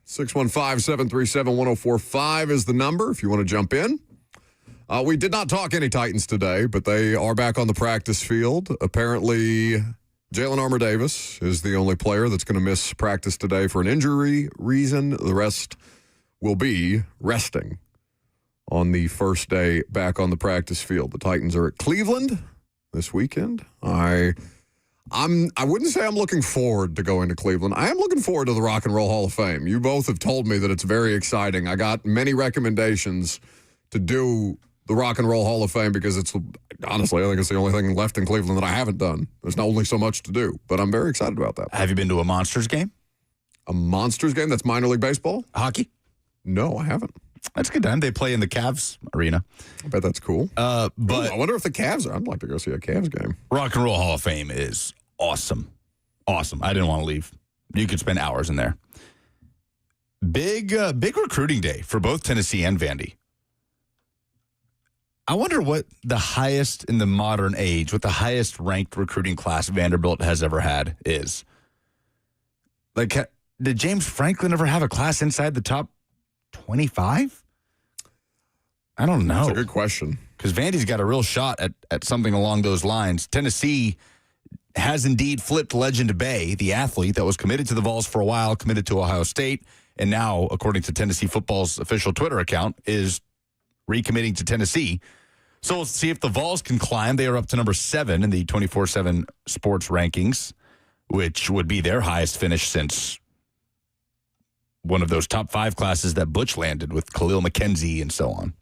615-737-1045 is the number if you want to jump in. We did not talk any Titans today, but they are back on the practice field. Apparently, Jalen Armour-Davis is the only player that's going to miss practice today for an injury reason. The rest will be resting on the first day back on the practice field. The Titans are at Cleveland this weekend. I wouldn't say I'm looking forward to going to Cleveland. I am looking forward to the Rock and Roll Hall of Fame. You both have told me that it's very exciting. I got many recommendations to do the Rock and Roll Hall of Fame because honestly, I think it's the only thing left in Cleveland that I haven't done. There's only so much to do, but I'm very excited about that. Have you been to a Monsters game? A Monsters game? That's minor league baseball? Hockey? No, I haven't. That's a good time. They play in the Cavs arena. I bet that's cool. But I wonder if the Cavs are. I'd like to go see a Cavs game. Rock and Roll Hall of Fame is awesome. Awesome. I didn't want to leave. You could spend hours in there. Big recruiting day for both Tennessee and Vandy. I wonder what the highest in the modern age, what the highest ranked recruiting class Vanderbilt has ever had is. Like, did James Franklin ever have a class inside the top 25? I don't know. That's a good question. Because Vandy's got a real shot at something along those lines. Tennessee has indeed flipped Legend Bay, the athlete that was committed to the Vols for a while, committed to Ohio State, and now, according to Tennessee football's official Twitter account, is recommitting to Tennessee. So we'll see if the Vols can climb. They are up to number 7 in the 24/7 sports rankings, which would be their highest finish since one of those top 5 classes that Butch landed with Khalil McKenzie and so on.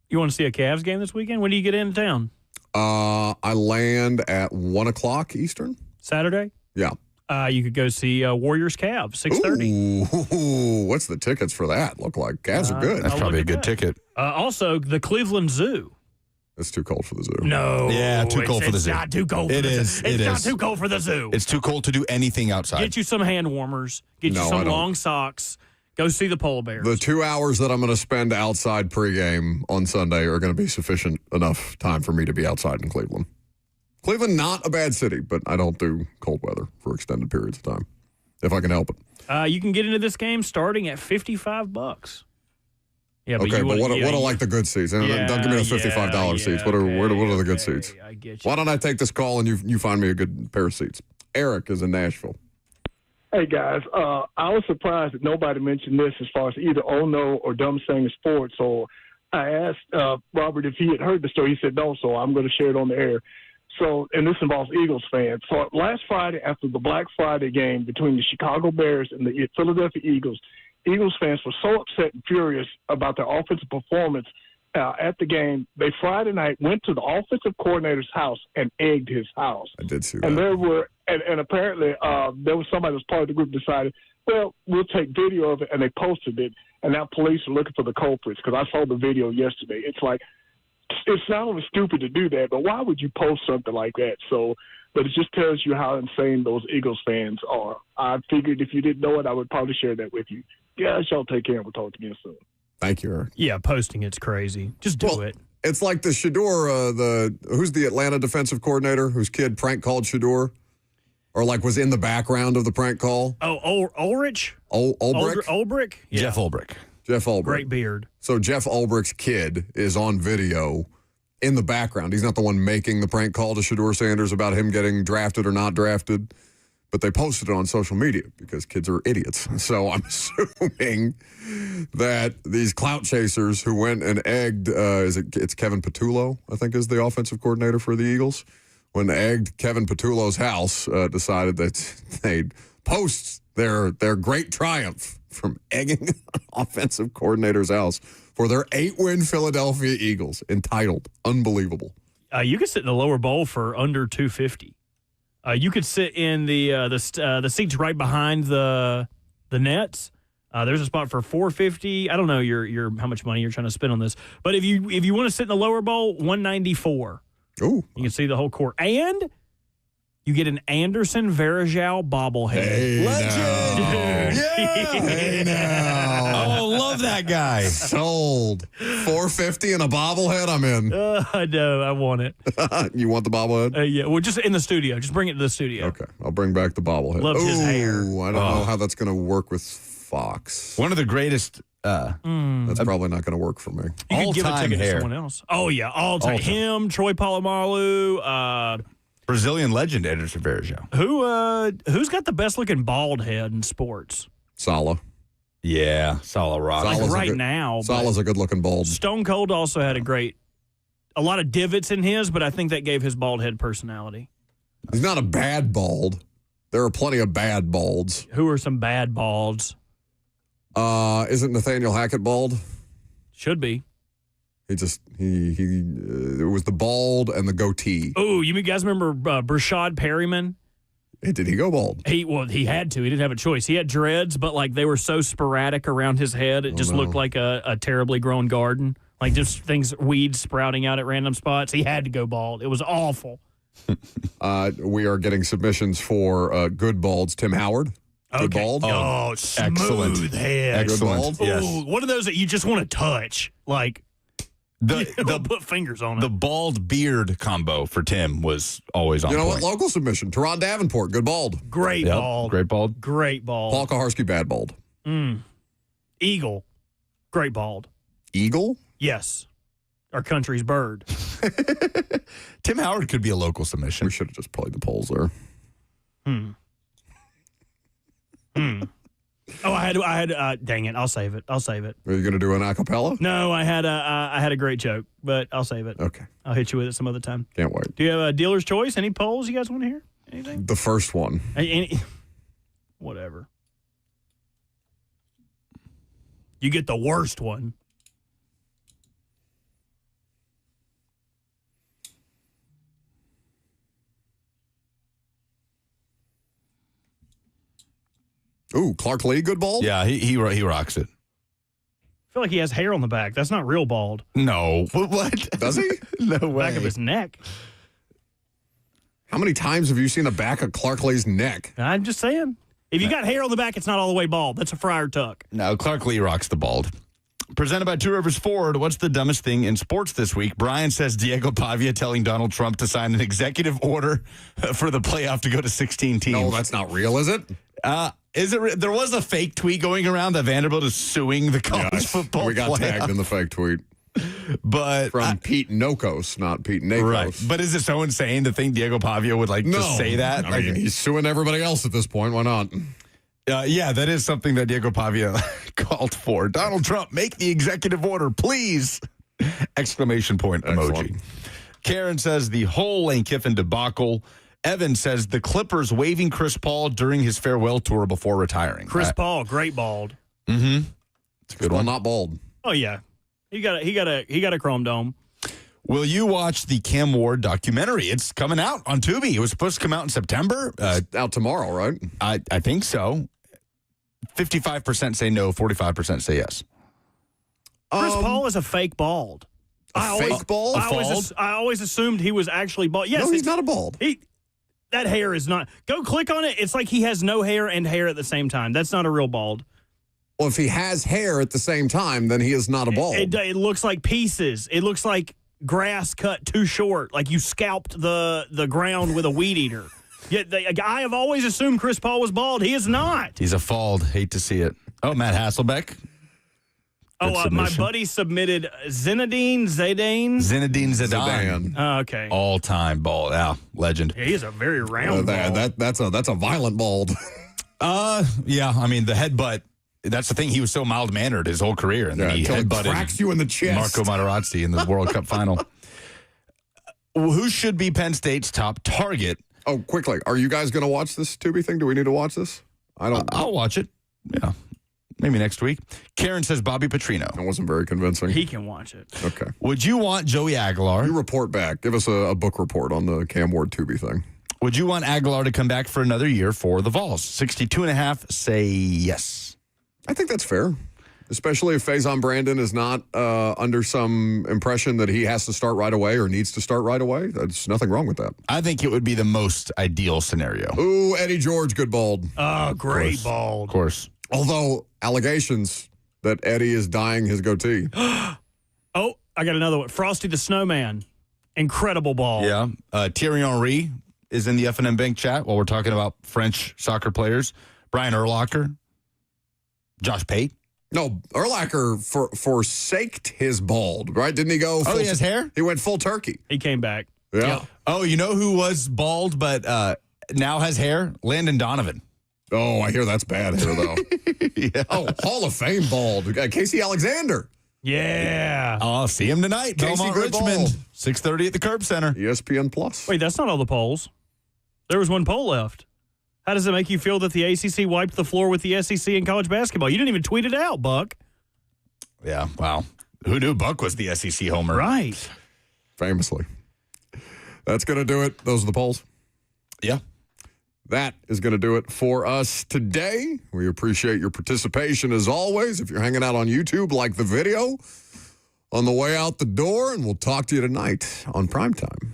You want to see a Cavs game this weekend? When do you get into town? I land at 1 o'clock Eastern. Saturday? Yeah. You could go see Warriors Cavs, 6:30. Ooh, what's the tickets for that look like? Cavs are good. That's probably a good ticket. Also, the Cleveland Zoo. It's too cold for the zoo. No. Yeah, too cold for the zoo. It's not too cold for the zoo. It's not too cold for the zoo. It's too cold to do anything outside. Get you some hand warmers. Get you some long socks. Go see the polar bears. The 2 hours that I'm going to spend outside pregame on Sunday are going to be sufficient enough time for me to be outside in Cleveland. Cleveland, not a bad city, but I don't do cold weather for extended periods of time, if I can help it. You can get into this game starting at $55. Yeah, but what are like the good seats? Don't give me the $55 seats. What are the good seats? I get you. Why don't I take this call and you find me a good pair of seats? Eric is in Nashville. Hey, guys. I was surprised that nobody mentioned this as far as either Ono or Dumb Saying Sports. So I asked Robert if he had heard the story. He said no, so I'm going to share it on the air. So, and this involves Eagles fans. So last Friday, after the Black Friday game between the Chicago Bears and the Philadelphia Eagles, Eagles fans were so upset and furious about their offensive performance at the game. They Friday night went to the offensive coordinator's house and egged his house. I did see that. And there were, and apparently there was somebody that was part of the group decided, well, we'll take video of it, and they posted it. And now police are looking for the culprits because I saw the video yesterday. It's like, it's not only stupid to do that, but why would you post something like that? So, but it just tells you how insane those Eagles fans are. I figured if you didn't know it, I would probably share that with you. Guys, y'all take care and we'll talk again soon. Thank you, Eric. Yeah, posting it's crazy. Just do it. It's like the Shador, who's the Atlanta defensive coordinator whose kid prank called Shador? Or like was in the background of the prank call? Oh, Ulrich? Ulbrich? Ulbrich? Yeah. Jeff Ulbrich. Jeff Ulbrich. Great beard. So Jeff Ulbrich's kid is on video in the background. He's not the one making the prank call to Shador Sanders about him getting drafted or not drafted, but they posted it on social media because kids are idiots. So I'm assuming that these clout chasers who went and egged, it's Kevin Patullo, I think is the offensive coordinator for the Eagles, when egged Kevin Patullo's house, decided that they'd post their great triumph from egging offensive coordinator's house for their 8-win Philadelphia Eagles, entitled Unbelievable. You could sit in the lower bowl for under $250. You could sit in the seats right behind the nets. There's a spot for $450. I don't know your how much money you're trying to spend on this, but if you want to sit in the lower bowl, $194. Ooh, you can see the whole court, and You get an Anderson Varejao bobblehead. Hey, Legend! Yeah! Hey, now. Oh, love that guy. Sold. $450 and a bobblehead, I'm in. I know. I want it. You want the bobblehead? Yeah. Well, just in the studio. Just bring it to the studio. Okay. I'll bring back the bobblehead. Loved his hair. I don't know how that's going to work with Fox. One of the greatest. That's probably not going to work for me. You could give a All-time ticket hair. to someone else. Oh, yeah. All time. All-time. Him, Troy Polamalu. Brazilian legend, Anderson Varejao. Who's got the best looking bald head in sports? Sala. Yeah, Sala rock. Like right now. Sala's a good looking bald. Stone Cold also had a lot of divots in his, but I think that gave his bald head personality. He's not a bad bald. There are plenty of bad balds. Who are some bad balds? Isn't Nathaniel Hackett bald? Should be. It was the bald and the goatee. Oh, you guys remember Brashad Perryman? Did he go bald? He had to. He didn't have a choice. He had dreads, but like they were so sporadic around his head, it just looked like a terribly grown garden. Like just weeds sprouting out at random spots. He had to go bald. It was awful. We are getting submissions for good balds. Tim Howard. Good bald. Oh, smooth excellent. head. Excellent. Yes. Ooh, one of those that you just want to touch. Like, The put fingers on it. The bald beard combo for Tim was always on You know point. what? Local submission. Terod Davenport. Good bald. Great Yep, bald. Great bald. Great bald. Paul Kaharski. Bad bald. Eagle. Great bald. Eagle? Yes. Our country's bird. Tim Howard could be a local submission. We should have just played the polls there. Oh, I had. Dang it! I'll save it. Are you going to do an acapella? No, I had a great joke, but I'll save it. Okay. I'll hit you with it some other time. Can't wait. Do you have a dealer's choice? Any polls you guys want to hear? Anything? The first one. Whatever. You get the worst one. Ooh, Clark Lee, good bald? Yeah, he rocks it. I feel like he has hair on the back. That's not real bald. No. What? Does he? No way. Back of his neck. How many times have you seen the back of Clark Lee's neck? I'm just saying. If you got hair on the back, it's not all the way bald. That's a friar tuck. No, Clark Lee rocks the bald. Presented by Two Rivers Ford, what's the dumbest thing in sports this week? Brian says Diego Pavia telling Donald Trump to sign an executive order for the playoff to go to 16 teams. No, that's not real, is it? Is it? There was a fake tweet going around that Vanderbilt is suing the college football We got playoff. tagged in the fake tweet. But from Pete Nokos, not Pete Nakos. Right. But is it so insane to think Diego Pavia would just say that? I mean, he's suing everybody else at this point. Why not? Yeah, that is something that Diego Pavia called for. Donald Trump, make the executive order, please! Exclamation point emoji. Karen says the whole Lane Kiffin debacle. Evan says the Clippers waiving Chris Paul during his farewell tour before retiring. Chris Paul, great bald. Mm-hmm. It's a good one. Not bald. Oh yeah, he got a chrome dome. Will you watch the Cam Ward documentary? It's coming out on Tubi. It was supposed to come out in September. Out tomorrow, right? I think so. 55% say no, 45% say yes. Chris Paul is a fake bald. Fake bald? I always assumed he was actually bald. Yes, No, he's not a bald. That hair is not. Go click on it. It's like he has no hair and hair at the same time. That's not a real bald. Well, if he has hair at the same time, then he is not a bald. It looks like pieces. It looks like grass cut too short. Like you scalped the ground with a weed eater. Yet I have always assumed Chris Paul was bald. He is not. He's a fald. Hate to see it. Oh, Matt Hasselbeck. My buddy submitted Zinedine Zidane. Oh, okay. All-time bald. Yeah, legend. Yeah, he is a very round bald. That's a violent bald. Yeah, I mean, the headbutt, that's the thing. He was so mild-mannered his whole career. And then he headbutted cracks you in the chest. Marco Materazzi in the World Cup final. Who should be Penn State's top target? Oh, quickly. Are you guys going to watch this Tubi thing? Do we need to watch this? I'll watch it. Yeah. Maybe next week. Karen says Bobby Petrino. That wasn't very convincing. He can watch it. Okay. Would you want Joey Aguilar? You report back. Give us a book report on the Cam Ward Tubi thing. Would you want Aguilar to come back for another year for the Vols? 62.5 say yes. I think that's fair. especially if Faison Brandon is not under some impression that he has to start right away or needs to start right away. There's nothing wrong with that. I think it would be the most ideal scenario. Ooh, Eddie George, good bald. Oh, great bald. Of course. Although allegations that Eddie is dyeing his goatee. Oh, I got another one. Frosty the Snowman. Incredible ball. Yeah. Thierry Henry is in the F&M Bank chat while we're talking about French soccer players. Brian Urlacher. Josh Pate. No, Urlacher forsaked his bald, right? Didn't he go full he has hair? He went full turkey. He came back. Yeah. Oh, you know who was bald but now has hair? Landon Donovan. Oh, I hear that's bad hair, though. Yeah. Oh, Hall of Fame bald. Casey Alexander. Yeah. I'll see him tonight. Casey Belmont Goodball. Richmond, 6:30 at the Curb Center. ESPN Plus. Wait, that's not all the polls. There was one poll left. How does it make you feel that the ACC wiped the floor with the SEC in college basketball? You didn't even tweet it out, Buck. Yeah, wow. Who knew Buck was the SEC homer? Right. Famously. That's going to do it. Those are the polls. Yeah. That is going to do it for us today. We appreciate your participation as always. If you're hanging out on YouTube, like the video on the way out the door, and we'll talk to you tonight on Primetime.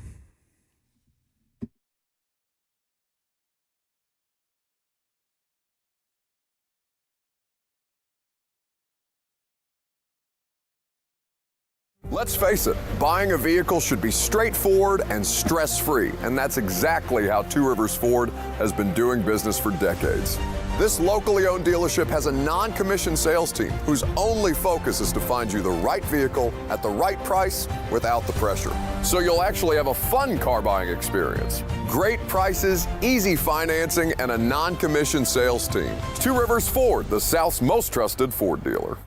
Let's face it, buying a vehicle should be straightforward and stress-free, and that's exactly how Two Rivers Ford has been doing business for decades. This locally owned dealership has a non-commissioned sales team whose only focus is to find you the right vehicle at the right price without the pressure. So you'll actually have a fun car buying experience. Great prices, easy financing, and a non-commissioned sales team. Two Rivers Ford, the South's most trusted Ford dealer.